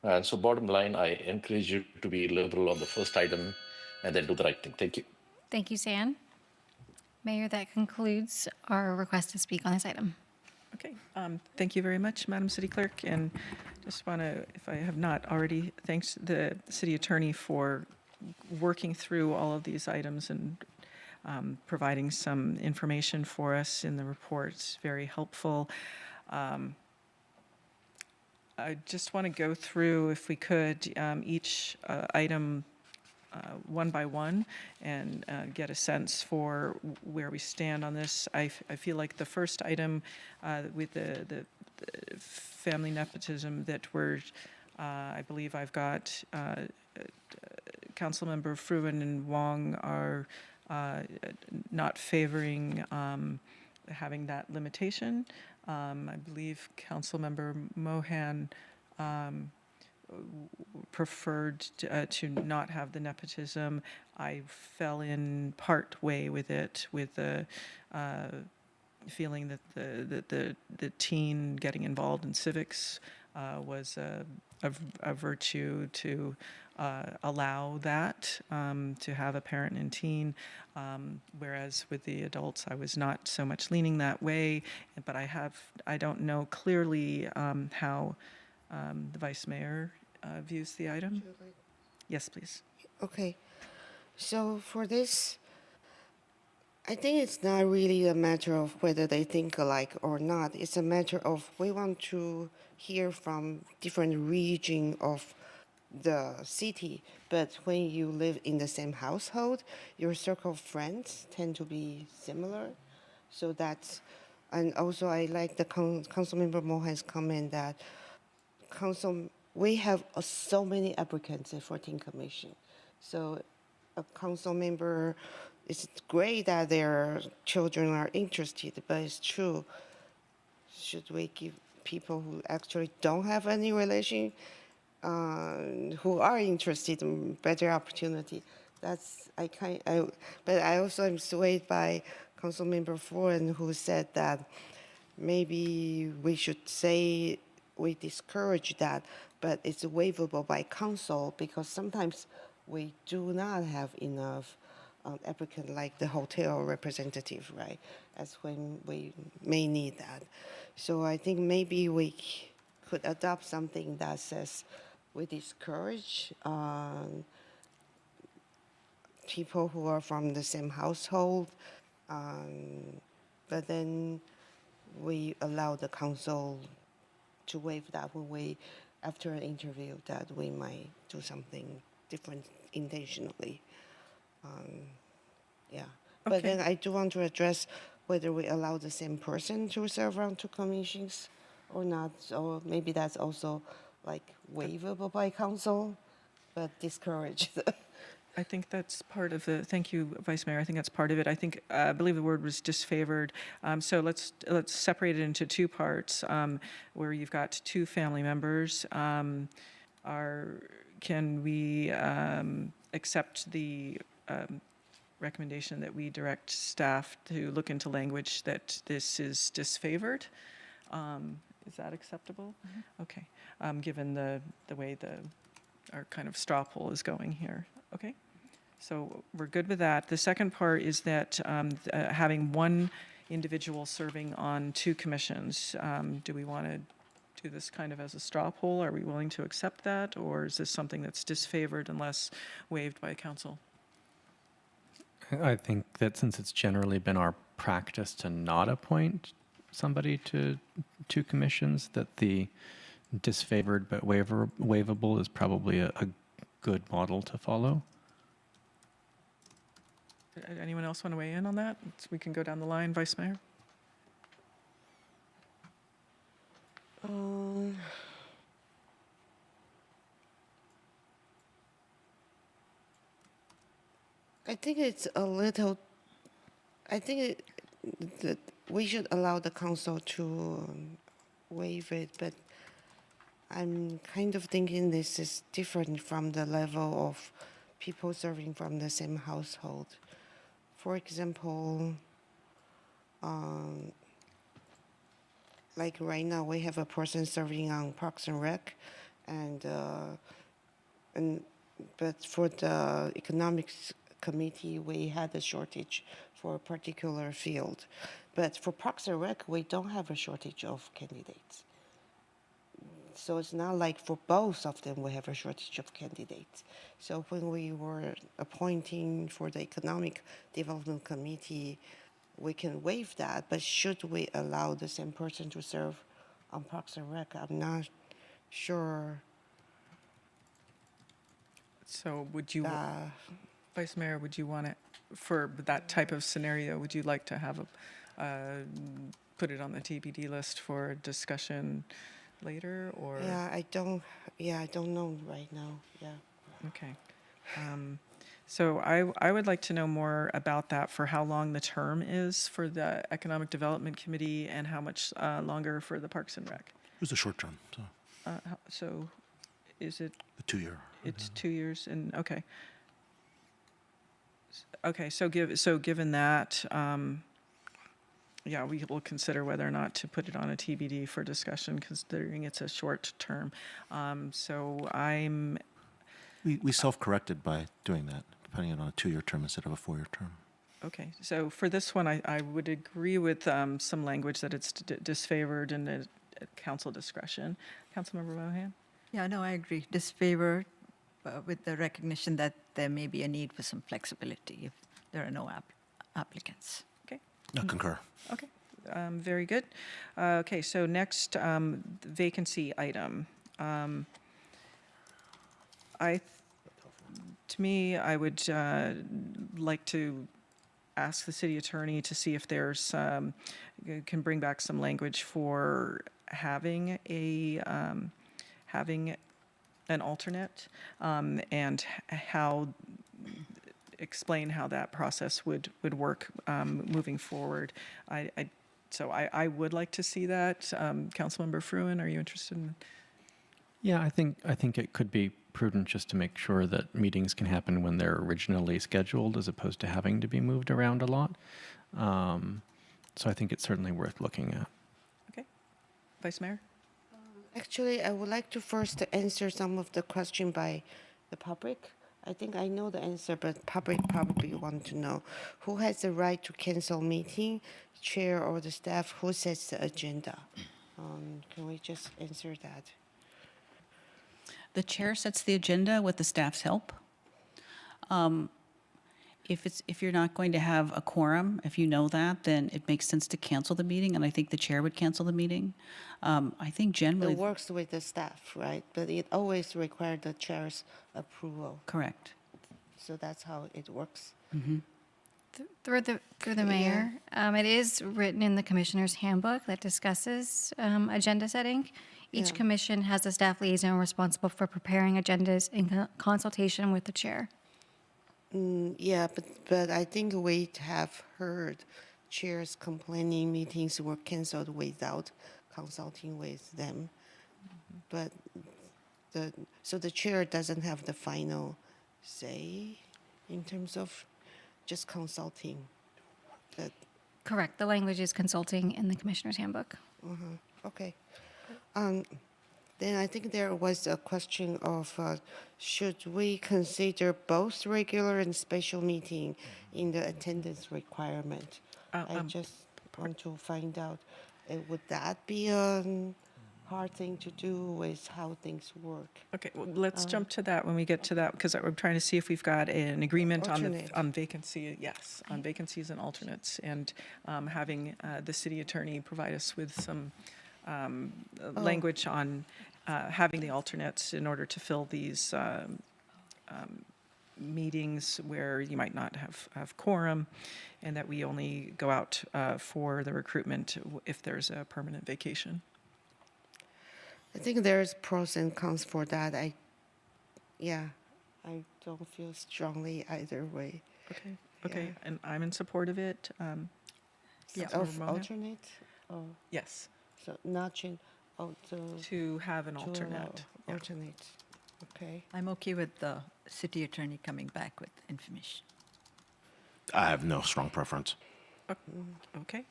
And so bottom line, I encourage you to be liberal on the first item and then do the right thing. Thank you. Thank you, San. Mayor, that concludes our request to speak on this item. Okay, thank you very much, Madam City Clerk, and just want to, if I have not already, thanks the City Attorney for working through all of these items and providing some information for us in the report. It's very helpful. I just want to go through, if we could, each item one by one and get a sense for where we stand on this. I feel like the first item with the family nepotism that we're, I believe I've got Councilmember Fruin and Wong are not favoring having that limitation. I believe Councilmember Mohan preferred to not have the nepotism. I fell in part way with it, with the feeling that the teen getting involved in civics was a virtue to allow that, to have a parent and teen, whereas with the adults, I was not so much leaning that way, but I don't know clearly how the Vice Mayor views the item. Yes, please. Okay. So for this, I think it's not really a matter of whether they think alike or not. It's a matter of we want to hear from different region of the city, but when you live in the same household, your circle of friends tend to be similar. So that's And also, I like the Councilmember Mohan's comment that we have so many applicants in 14 commission. So a council member, it's great that their children are interested, but it's true. Should we give people who actually don't have any relation, who are interested in better opportunity? But I also am swayed by Councilmember Foreign, who said that maybe we should say we discourage that, but it's waivable by council because sometimes we do not have enough applicant like the hotel representative, right? As when we may need that. So I think maybe we could adopt something that says we discourage people who are from the same household, but then we allow the council to waive that when we, after an interview, that we might do something different intentionally. Yeah. But Okay. then I do want to address whether we allow the same person to serve on 2 commissions or not. So maybe that's also like waivable by council, but discouraged. I think that's part of the, thank you, Vice Mayor. I think that's part of it. I think, I believe the word was disfavored. So let's separate it into 2 parts, where you've got 2 family members. Can we accept the recommendation that we direct staff to look into language that this is disfavored? Is that acceptable? Okay, given the way our kind of straw poll is going here. Okay, so we're good with that. The second part is that having one individual serving on 2 commissions, do we want to do this kind of as a straw poll? Are we willing to accept that, or is this something that's disfavored unless waived by council? I think that since it's generally been our practice to not appoint somebody to 2 commissions, that the disfavored but waivable is probably a good model to follow. Anyone else want to weigh in on that? We can go down the line, Vice Mayor. I think it's a little. I think that we should allow the council to waive it, but I'm kind of thinking this is different from the level of people serving from the same household. For example, like right now we have a person serving on Parks and Rec, but for the economics committee we had a shortage for a particular field, but for Parks and Rec we don't have a shortage of candidates. So it's not like for both of them we have a shortage of candidates. So when we were appointing for the Economic Development Committee, we can waive that, but should we allow the same person to serve on Parks and Rec? I'm not sure. So would you, Vice Mayor, would you want to, for that type of scenario, would you like to have put it on the TBD list for discussion later, or? I don't know right now, yeah. Okay. So I would like to know more about that, for how long the term is for the Economic Development Committee and how much longer for the Parks and Rec. It was a short term, so So is it? the 2-year. It's 2 years, and okay. Okay, so given that, yeah, we will consider whether or not to put it on a TBD for discussion, considering it's a short term. So We self-corrected by doing that, putting it on a 2-year term instead of a 4-year term. Okay, so for this one, I would agree with some language that it's disfavored and at council discretion. Councilmember Mohan? Yeah, no, I agree. Disfavor with the recognition that there may be a need for some flexibility if there are no applicants. Okay. I concur. Okay, very good. Okay, so next, vacancy item. To me, I would like to ask the city attorney to see if there's, can bring back some language for having having an alternate, and how, explain how that process would work moving forward. So I would like to see that. Councilmember Fruin, are you interested in? Yeah, I think it could be prudent just to make sure that meetings can happen when they're originally scheduled, as opposed to having to be moved around a lot. So I think it's certainly worth looking at. Okay. Vice Mayor? Actually, I would like to first answer some of the question by the public. I think I know the answer, but public probably want to know who has the right to cancel meeting, chair or the staff, who sets the agenda. Can we just answer that? The chair sets the agenda with the staff's help. If you're not going to have a quorum, if you know that, then it makes sense to cancel the meeting, and I think the chair would cancel the meeting. I think generally. It works with the staff, right? But it always requires the chair's approval. Correct. So that's how it works. Through the mayor, it is written in the commissioner's handbook that discusses agenda setting. Each Yeah. commission has a staff liaison responsible for preparing agendas in consultation with the chair. Yeah, but I think we have heard chairs complaining meetings were canceled without consulting with them. But so the chair doesn't have the final say in terms of just consulting. But Correct. The language is consulting in the commissioner's handbook. okay. Then I think there was a question of should we consider both regular and special meeting in the attendance requirement? I just want to find out, would that be a hard thing to do with how things work? Okay, well, let's jump to that when we get to that, because I'm trying to see if we've got an agreement Alternate. on vacancy, yes, on vacancies and alternates, and having the city attorney provide us with some language on having the alternates in order to fill these meetings where you might not have quorum, and that we only go out for the recruitment if there's a permanent vacation. I think there's pros and cons for that. I don't feel strongly either way. Okay, and I'm in support of it. Councilmember Of Mohan? alternate? Or, Yes, so not change, to have an to alternate. allow Yeah. alternate. Okay. I'm okay with the city attorney coming back with information. I have no strong preference. Okay,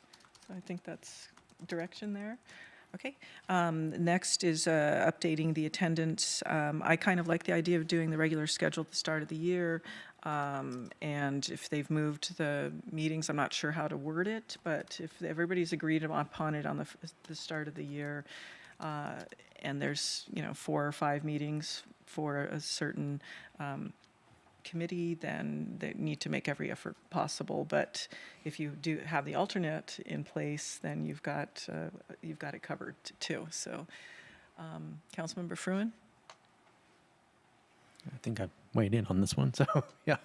so I think that's direction there. Okay, next is updating the attendance. I kind of like the idea of doing the regular schedule at the start of the year. And if they've moved the meetings, I'm not sure how to word it, but if everybody's agreed upon it on the start of the year, and there's, 4 or 5 meetings for a certain committee, then they need to make every effort possible. But if you do have the alternate in place, then you've got it covered too. So, Councilmember Fruin? I think I've weighed in on this one, so yeah.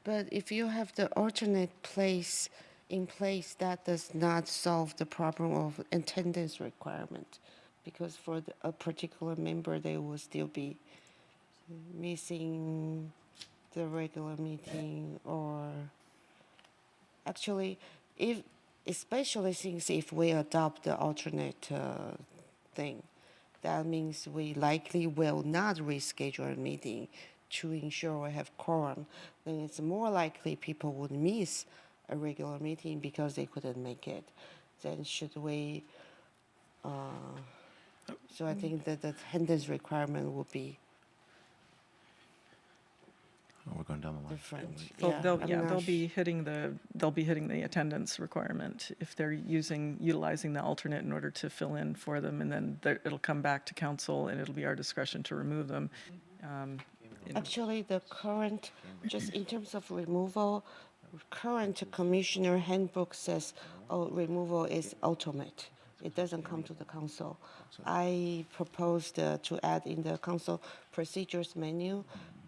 But if you have the alternate place in place, that does not solve the problem of attendance requirement, because for a particular member, they will still be missing the regular meeting, or actually, especially since if we adopt the alternate thing, that means we likely will not reschedule a meeting to ensure we have quorum. Then it's more likely people would miss a regular meeting because they couldn't make it. Then should we? So I think that the attendance requirement will be Oh, we're going down the line. different. They'll I'm not be hitting the attendance requirement if they're utilizing the alternate in order to fill in for them, and then it'll come back to council, and it'll be our discretion to remove them. Actually, the current, just in terms of removal, current commissioner handbook says removal is ultimate. It doesn't come to the council. I proposed to add in the council procedures menu,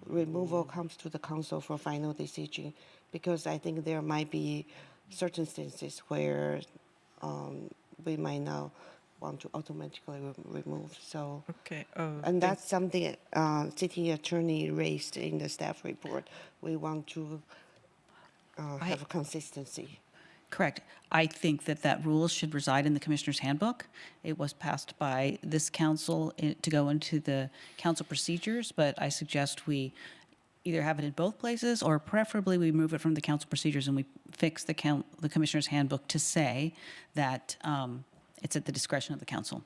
removal comes to the council for final decision, because I think there might be certain instances where we might not want to automatically remove. So, Okay. Oh, and that's something city attorney raised in the staff report. We want to have a consistency. Correct. I think that that rule should reside in the Commissioner's Handbook. It was passed by this council to go into the council procedures, but I suggest we either have it in both places, or preferably we move it from the council procedures and we fix the Commissioner's Handbook to say that it's at the discretion of the council.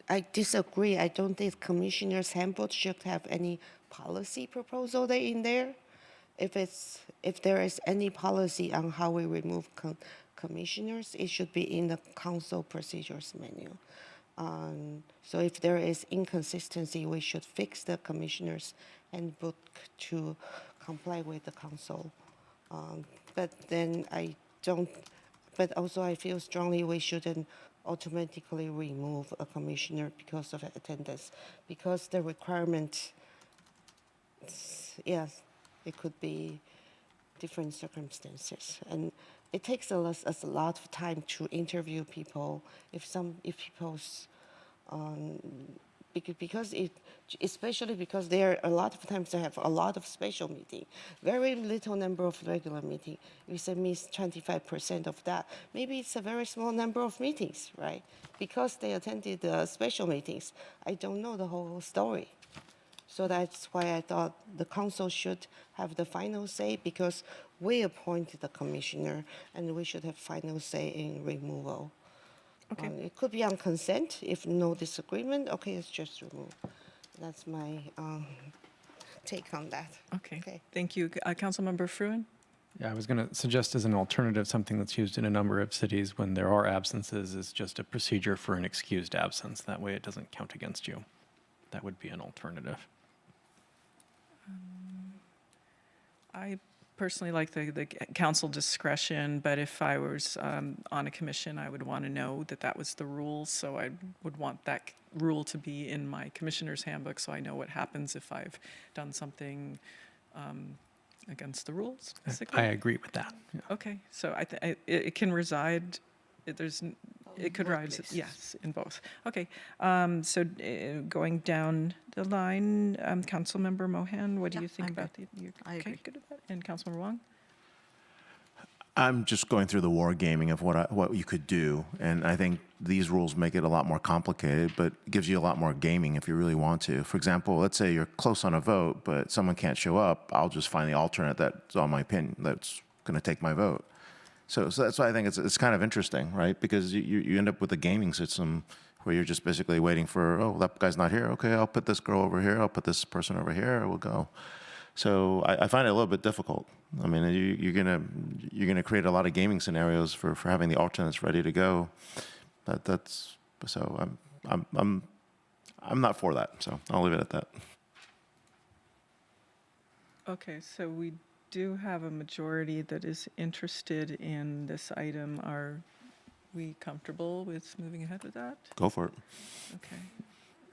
I disagree. I don't think commissioner's handbook should have any policy proposal in there. If there is any policy on how we remove commissioners, it should be in the council procedures manual. So if there is inconsistency, we should fix the commissioners handbook to comply with the council. But then I don't. But also I feel strongly we shouldn't automatically remove a commissioner because of attendance, because the requirement. Yes, it could be different circumstances, and it takes us a lot of time to interview people. If people's because especially because there are a lot of times they have a lot of special meeting, very little number of regular meeting. If they miss 25% of that, maybe it's a very small number of meetings, right? Because they attended the special meetings. I don't know the whole story. So that's why I thought the council should have the final say, because we appointed the commissioner and we should have final say in removal. Okay. It could be on consent. If no disagreement, okay, it's just remove. That's my take on that. Okay. Thank you. Councilmember Fruin? Yeah, I was going to suggest as an alternative something that's used in a number of cities when there are absences is just a procedure for an excused absence. That way it doesn't count against you. That would be an alternative. I personally like the council discretion, but if I was on a commission, I would want to know that that was the rule. So I would want that rule to be in my commissioner's handbook so I know what happens if I've done something against the rules, basically. I agree with that. Yeah. Okay, so it can reside, it could rise, yes, in both. Okay, so going down the line, Councilmember Mohan, what do you think about I agree. Good with that? And Councilmember Wong? I'm just going through the wargaming of what you could do, and I think these rules make it a lot more complicated, but gives you a lot more gaming if you really want to. For example, let's say you're close on a vote, but someone can't show up. I'll just find the alternate that's on my opinion that's going to take my vote. So that's why I think it's kind of interesting, right? Because you end up with a gaming system where you're just basically waiting for, oh, that guy's not here. Okay, I'll put this girl over here. I'll put this person over here. We'll go. So I find it a little bit difficult. I mean, you're gonna create a lot of gaming scenarios for having the alternates ready to go. So I'm not for that. So I'll leave it at that. Okay, so we do have a majority that is interested in this item. Are we comfortable with moving ahead with that? Go for it. Okay.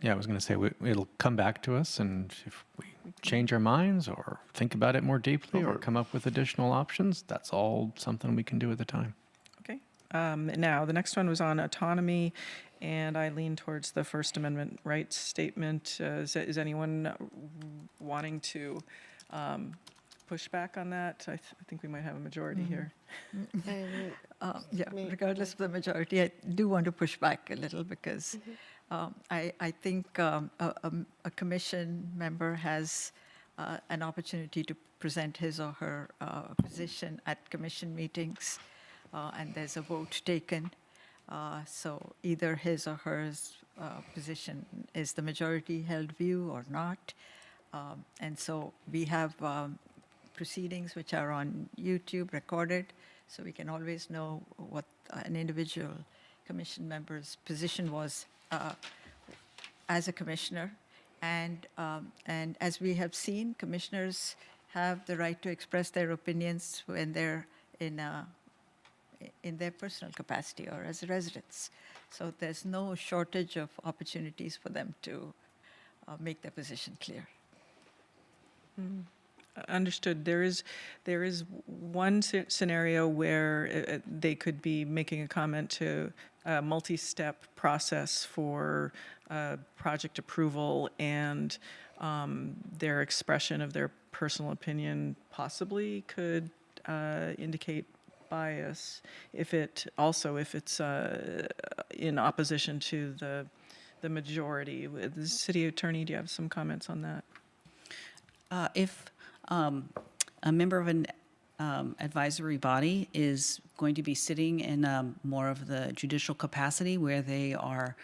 Yeah, I was going to say it'll come back to us, and if we change our minds or think about it more deeply or come up with additional options, that's all something we can do at the time. Okay. Now, the next one was on autonomy, and I lean towards the First Amendment rights statement. Is anyone wanting to push back on that? I think we might have a majority here. Yeah, regardless of the majority, I do want to push back a little because I think a commission member has an opportunity to present his or her position at commission meetings, and there's a vote taken. So either his or her position is the majority held view or not. And so we have proceedings which are on YouTube recorded, so we can always know what an individual commission member's position was as a commissioner. And as we have seen, commissioners have the right to express their opinions when they're in their personal capacity or as residents. So there's no shortage of opportunities for them to make their position clear. Understood. There is one scenario where they could be making a comment to a multi-step process for project approval, and their expression of their personal opinion possibly could indicate bias if it's in opposition to the majority. The city attorney, do you have some comments on that? If a member of an advisory body is going to be sitting in more of the judicial capacity where they are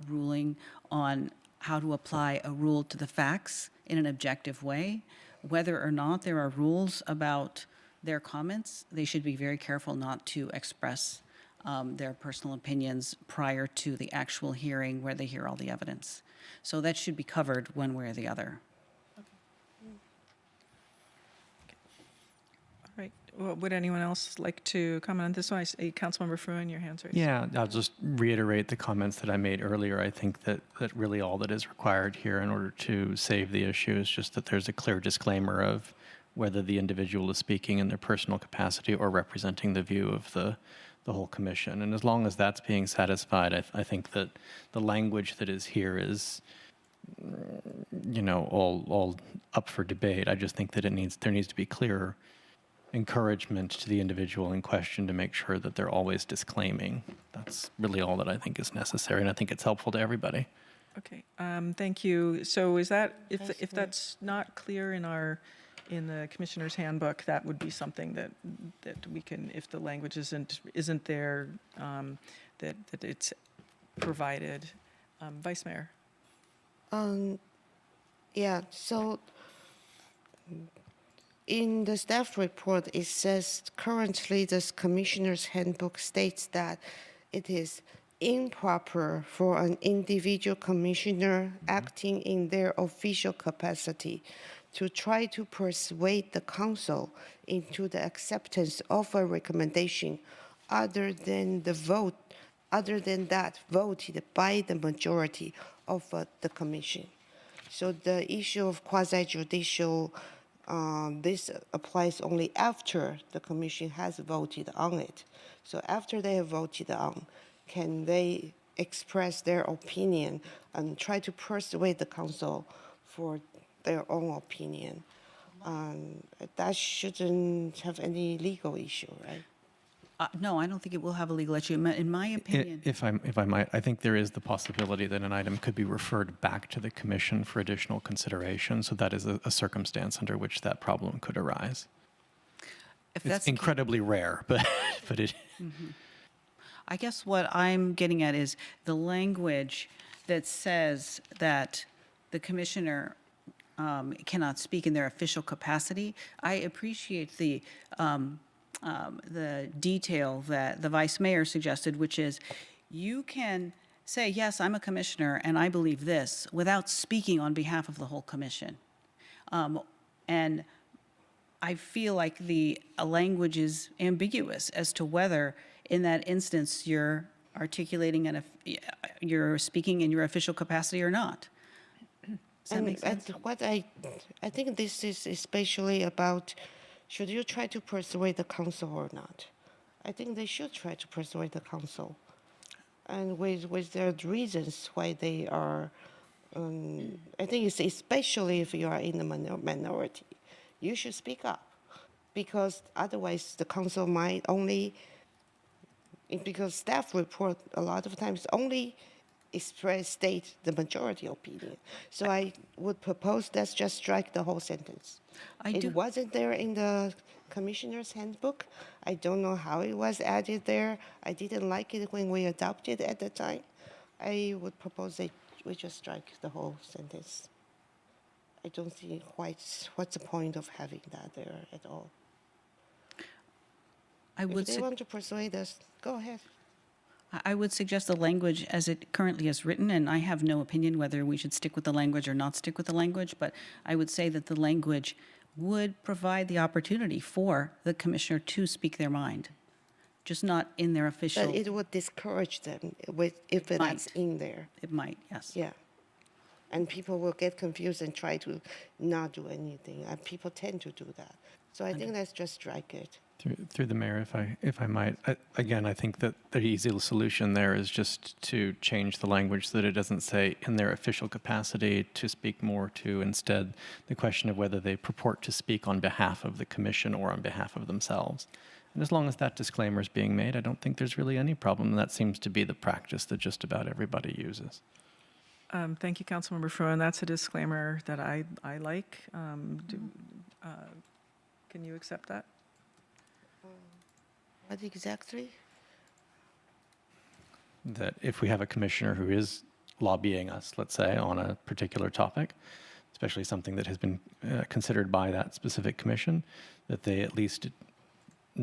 ruling on how to apply a rule to the facts in an objective way, whether or not there are rules about their comments, they should be very careful not to express their personal opinions prior to the actual hearing where they hear all the evidence. So that should be covered one way or the other. All right. Well, would anyone else like to comment on this one? I see Councilmember Fruin, your hand's raised. Yeah, I'll just reiterate the comments that I made earlier. I think that really all that is required here in order to save the issue is just that there's a clear disclaimer of whether the individual is speaking in their personal capacity or representing the view of the whole commission. And as long as that's being satisfied, I think that the language that is here is, all up for debate. I just think that there needs to be clear encouragement to the individual in question to make sure that they're always disclaiming. That's really all that I think is necessary, and I think it's helpful to everybody. Okay, thank you. So is that, if that's not clear in the Commissioner's Handbook, that would be something that we can, if the language isn't there, that it's provided. Vice Mayor? Yeah, so in the staff report, it says currently the Commissioner's Handbook states that it is improper for an individual commissioner acting in their official capacity to try to persuade the council into the acceptance of a recommendation other than that voted by the majority of the commission. So the issue of quasi-judicial, this applies only after the commission has voted on it. So after they have voted on, can they express their opinion and try to persuade the council for their own opinion? That shouldn't have any legal issue, right? No, I don't think it will have a legal issue. In my opinion, If I might, I think there is the possibility that an item could be referred back to the commission for additional consideration. So that is a circumstance under which that problem could arise. if It's that's incredibly rare, but it. I guess what I'm getting at is the language that says that the commissioner cannot speak in their official capacity. I appreciate the detail that the vice mayor suggested, which is you can say, yes, I'm a commissioner and I believe this without speaking on behalf of the whole commission. And I feel like the language is ambiguous as to whether in that instance you're articulating you're speaking in your official capacity or not. Does that make sense? I think this is especially about, should you try to persuade the council or not? I think they should try to persuade the council, and with their reasons why they are. I think it's especially if you are in the minority, you should speak up, because otherwise the council might only. Because staff report a lot of times only state the majority opinion. So I would propose let's just strike the whole sentence. It wasn't there in the commissioner's handbook. I don't know how it was added there. I didn't like it when we adopted it at the time. I would propose that we just strike the whole sentence. I don't see what's the point of having that there at all. If they want to persuade us, go ahead. I would suggest the language as it currently is written, and I have no opinion whether we should stick with the language or not stick with the language, but I would say that the language would provide the opportunity for the commissioner to speak their mind, just not in their official. But it would discourage them if that's in there. It might, yes. Yeah. and people will get confused and try to not do anything. And people tend to do that. So I think let's just strike it. Through the mayor, if I might, again, I think that the easy solution there is just to change the language so that it doesn't say in their official capacity to speak more to instead the question of whether they purport to speak on behalf of the commission or on behalf of themselves. And as long as that disclaimer is being made, I don't think there's really any problem. And that seems to be the practice that just about everybody uses. Thank you, Councilmember Fruin. That's a disclaimer that I like. Can you accept that? What exactly? That if we have a commissioner who is lobbying us, let's say, on a particular topic, especially something that has been considered by that specific commission, that they at least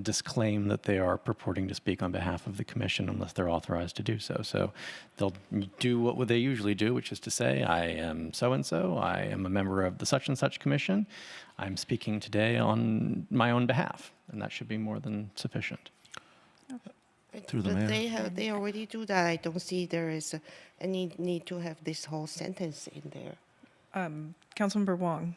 disclaim that they are purporting to speak on behalf of the commission unless they're authorized to do so. So they'll do what they usually do, which is to say, I am so-and-so, I am a member of the such and such commission, I'm speaking today on my own behalf, and that should be more than sufficient. Through the But mayor. they already do that. I don't see there is any need to have this whole sentence in there. Councilmember Wong.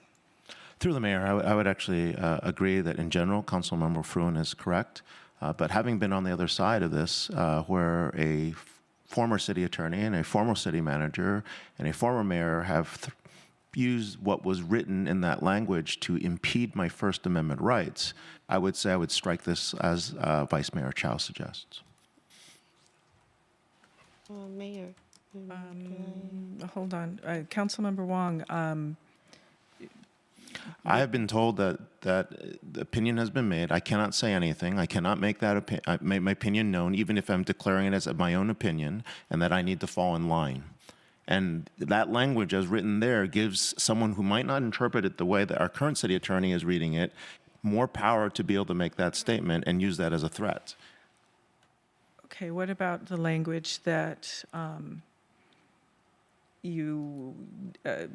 Through the mayor, I would actually agree that in general, Councilmember Fruin is correct. But having been on the other side of this, where a former city attorney and a former city manager and a former mayor have used what was written in that language to impede my First Amendment rights, I would say I would strike this as Vice Mayor Chow suggests. Mayor. Hold on. Councilmember Wong, I have been told that the opinion has been made. I cannot say anything. I cannot make that make my opinion known, even if I'm declaring it as my own opinion, and that I need to fall in line. And that language, as written there, gives someone who might not interpret it the way that our current city attorney is reading it more power to be able to make that statement and use that as a threat. okay, what about the language that you,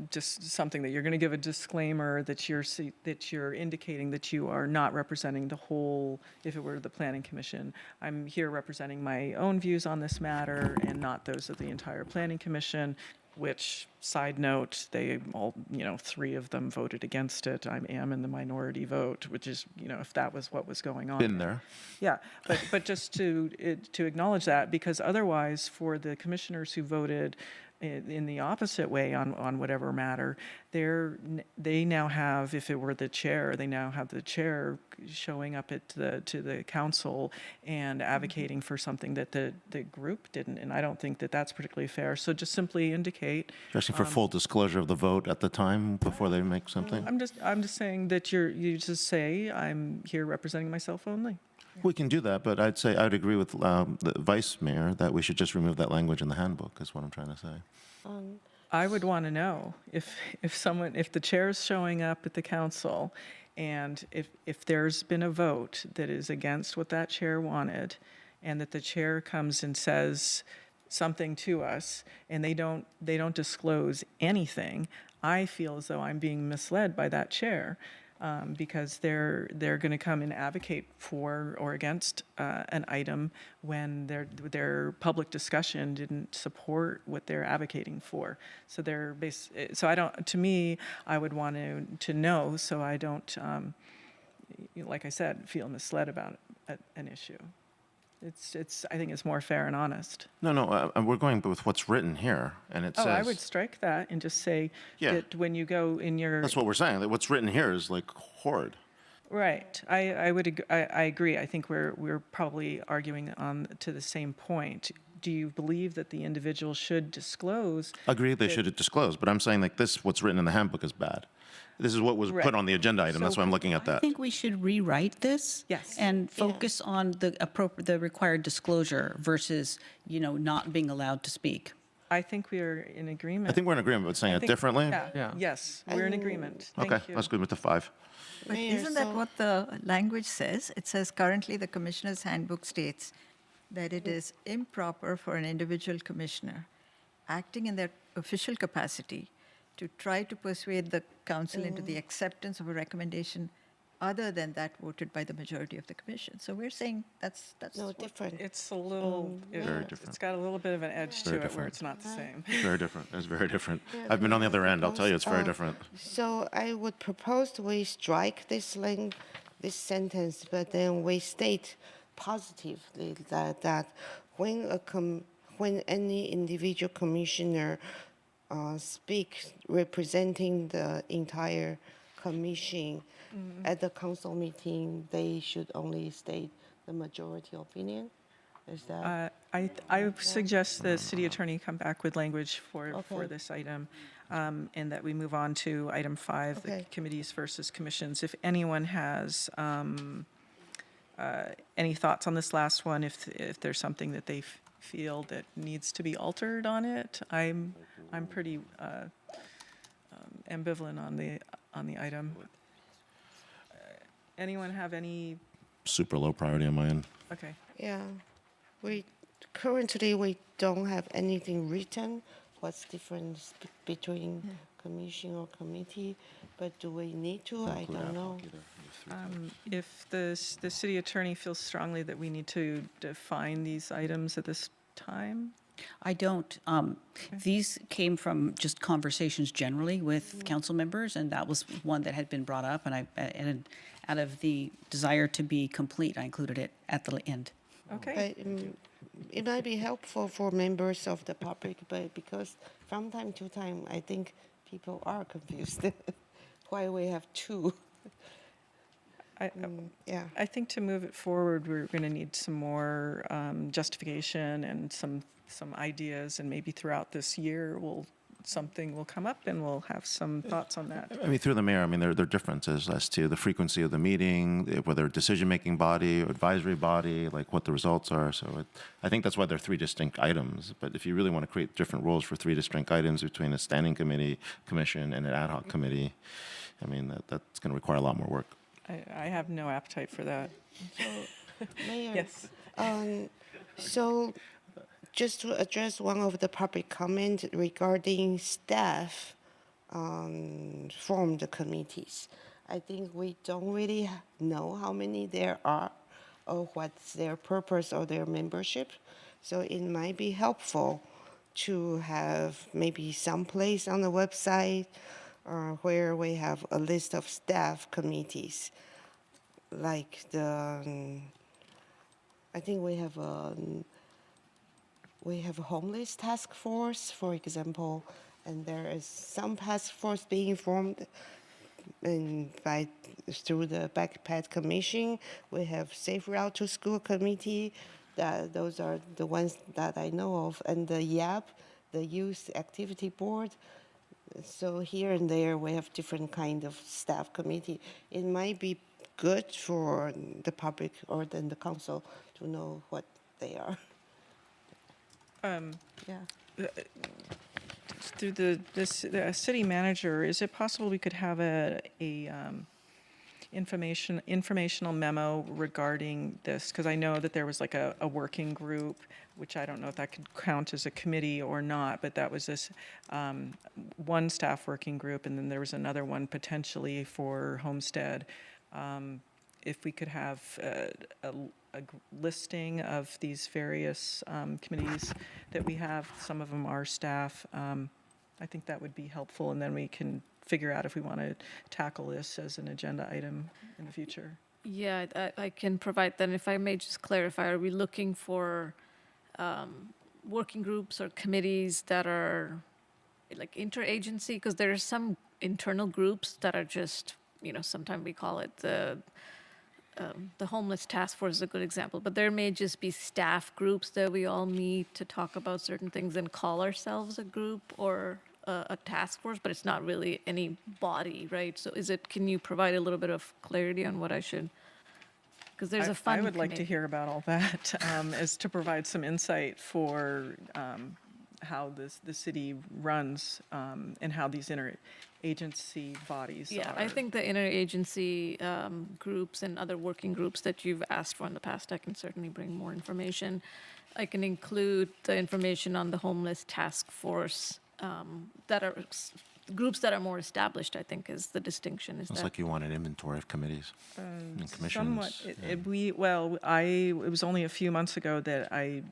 just something that you're going to give a disclaimer that you're indicating that you are not representing the whole, if it were the Planning Commission. I'm here representing my own views on this matter and not those of the entire Planning Commission, which, side note, they all, 3 of them voted against it. I am in the minority vote, which is, if that was what was going on. Been there. Yeah, but just to acknowledge that, because otherwise, for the commissioners who voted in the opposite way on whatever matter, they now have, if it were the chair, they now have the chair showing up to the council and advocating for something that the group didn't, and I don't think that that's particularly fair. So just simply indicate. You're asking for full disclosure of the vote at the time before they make something? I'm just saying that you just say, I'm here representing myself only. We can do that, but I'd agree with the vice mayor that we should just remove that language in the handbook, is what I'm trying to say. I would want to know if the chair's showing up at the council, and if there's been a vote that is against what that chair wanted, and that the chair comes and says something to us, and they don't disclose anything, I feel as though I'm being misled by that chair. Because they're going to come and advocate for or against an item when their public discussion didn't support what they're advocating for. So to me, I would want to know so I don't, like I said, feel misled about an issue. I think it's more fair and honest. No, we're going with what's written here, and it says. I would strike that and just say that when you go in your. That's what we're saying. That what's written here is like horrid. Right. I agree. I think we're probably arguing on to the same point. Do you believe that the individual should disclose? Agree, they should disclose, but I'm saying like this, what's written in the handbook is bad. This is what was put on the agenda item. That's why I'm looking at that. I think we should rewrite this. Yes. And focus on the required disclosure versus, not being allowed to speak. I think we are in agreement. I think we're in agreement, but saying it differently. Yeah. Yes, we're in agreement. Thank Okay, you. that's good with the 5. But isn't that what the language says? It says currently the commissioner's handbook states that it is improper for an individual commissioner acting in their official capacity to try to persuade the council into the acceptance of a recommendation other than that voted by the majority of the commission. So we're saying that's No, what- different. It's a little, Very different. it's got a little bit of an edge to Very it where different. it's not the same. Very different. It's very different. Yeah, I've been on the other end. I'll tell you, it's very because, different. So I would propose we strike this sentence, but then we state positively that when any individual commissioner speaks representing the entire commission at the council meeting, they should only state the majority opinion. Is that? I suggest the city attorney come back with language for Okay. this item, and that we move on to item 5, the Okay. committees versus commissions. If anyone has any thoughts on this last one, if there's something that they feel that needs to be altered on it, I'm pretty ambivalent on the item. Anyone have any? Super low priority on my end. Okay. Yeah, we don't have anything written. What's difference between commission or committee? But do we need to? I don't know. If the city attorney feels strongly that we need to define these items at this time? I don't. These came from just conversations generally with council members, and that was one that had been brought up, and out of the desire to be complete, I included it at the end. Okay. But it might be helpful for members of the public, but because from time to time, I think people are confused why we have two. Yeah. I think to move it forward, we're going to need some more justification and some ideas, and maybe throughout this year, something will come up, and we'll have some thoughts on that. I mean, through the mayor, I mean, there are differences as to the frequency of the meeting, whether decision-making body or advisory body, like what the results are. So I think that's why there are 3 distinct items. But if you really want to create different rules for 3 distinct items between a standing committee, commission, and an ad hoc committee, I mean, that's going to require a lot more work. I have no appetite for that. Mayor, Yes. So just to address one of the public comments regarding staff form the committees. I think we don't really know how many there are or what's their purpose or their membership. So it might be helpful to have maybe some place on the website where we have a list of staff committees, like I think we have a homeless task force, for example, and there is some task force being formed through the Backpack Commission. We have Safe Route to School Committee. Those are the ones that I know of, and the YAP, the Youth Activity Board. So here and there we have different kind of staff committee. It might be good for the public or then the council to know what they are. Yeah. Through the city manager, is it possible we could have a informational memo regarding this? Because I know that there was like a working group, which I don't know if that could count as a committee or not, but that was this one staff working group, and then there was another one potentially for Homestead. If we could have a listing of these various committees that we have, some of them are staff, I think that would be helpful, and then we can figure out if we want to tackle this as an agenda item in the future. Yeah, I can provide that. If I may just clarify, are we looking for working groups or committees that are like interagency? Because there are some internal groups that are just, sometimes we call it the homeless task force is a good example, but there may just be staff groups that we all meet to talk about certain things and call ourselves a group or a task force, but it's not really any body, right? So can you provide a little bit of clarity on what I should, because there's a fun I would like to committee. hear about all that, as to provide some insight for how the city runs and how these interagency bodies Yeah, are. I think the interagency groups and other working groups that you've asked for in the past, I can certainly bring more information. I can include the information on the homeless task force that are groups that are more established, I think, is the distinction. Is Sounds that like you want an inventory of committees and commissions. Somewhat. and- It was only a few months ago that I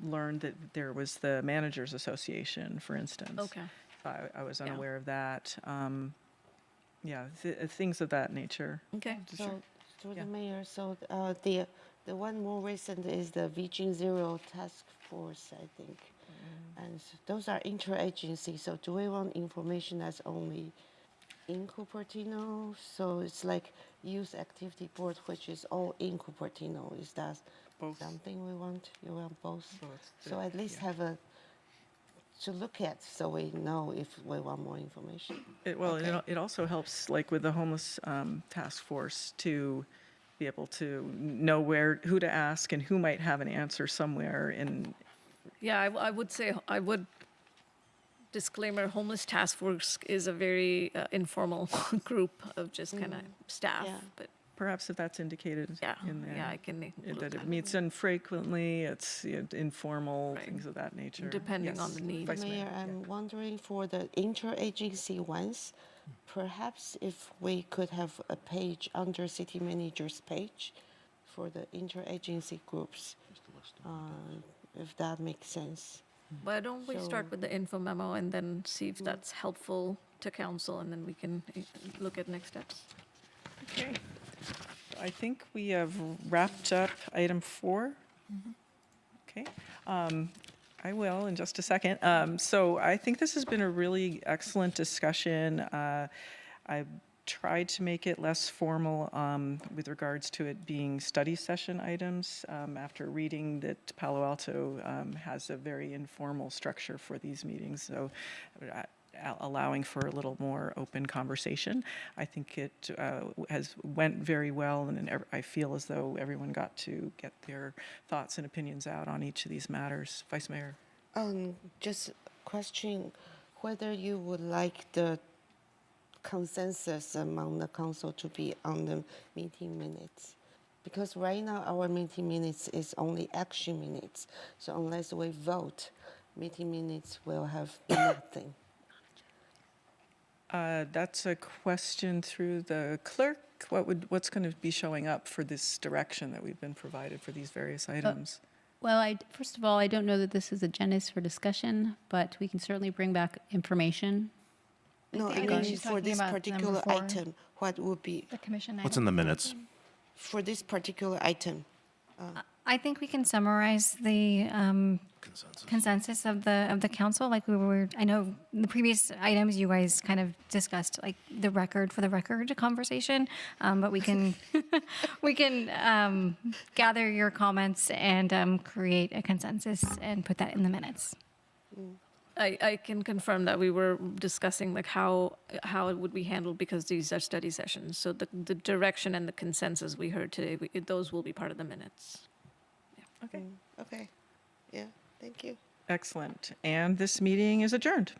learned that there was the Managers Association, for instance. Okay. I was Yeah. unaware of that. Things of that nature. Okay. So, through Yeah. the mayor, so the one more recent is the Virgin Zero Task Force, I think. And those are interagency. So do we want information that's only in Cupertino? So it's like Youth Activity Board, which is all in Cupertino. Is that Both. something we want? You want both? Both, So at least yeah. have a to look at, so we know if we want more information. Okay. It also helps, like with the homeless task force, to be able to know who to ask and who might have an answer somewhere. And Yeah, I would say, disclaimer, homeless task force is a very informal group of just kind of staff, Yeah. but perhaps if that's indicated yeah, in there. yeah, I can include That it that. meets infrequently, it's informal, Right. things of that nature. Depending on the need. Vice Mayor, Mayor, I'm wondering for the interagency ones, perhaps if we could have a page under city manager's page for the interagency groups, if that makes sense. Why don't we start So- with the info memo and then see if that's helpful to council, and then we can look at next steps. Okay. I think we have wrapped up item 4. Okay. I will in just a second. So I think this has been a really excellent discussion. I tried to make it less formal with regards to it being study session items after reading that Palo Alto has a very informal structure for these meetings. So allowing for a little more open conversation. I think it went very well, and I feel as though everyone got to get their thoughts and opinions out on each of these matters. Vice Mayor. Just questioning whether you would like the consensus among the council to be on the meeting minutes. Because right now our meeting minutes is only action minutes. So unless we vote, meeting minutes will have nothing. That's a question through the clerk. What's going to be showing up for this direction that we've been provided for these various items? Well, first of all, I don't know that this is agendas for discussion, but we can certainly bring back information. No, I think mean she's for talking this about particular number 4. item, what would be The commission What's in the minutes? for this particular item? I think we can summarize the consensus of the council, like we were. I know in the previous items you guys kind of discussed like the record conversation, but we can we can gather your comments and create a consensus and put that in the minutes. I can confirm that we were discussing like how it would be handled because these are study sessions. So the direction and the consensus we heard today, those will be part of the minutes. Okay. Okay. Yeah. Thank you. Excellent. And this meeting is adjourned.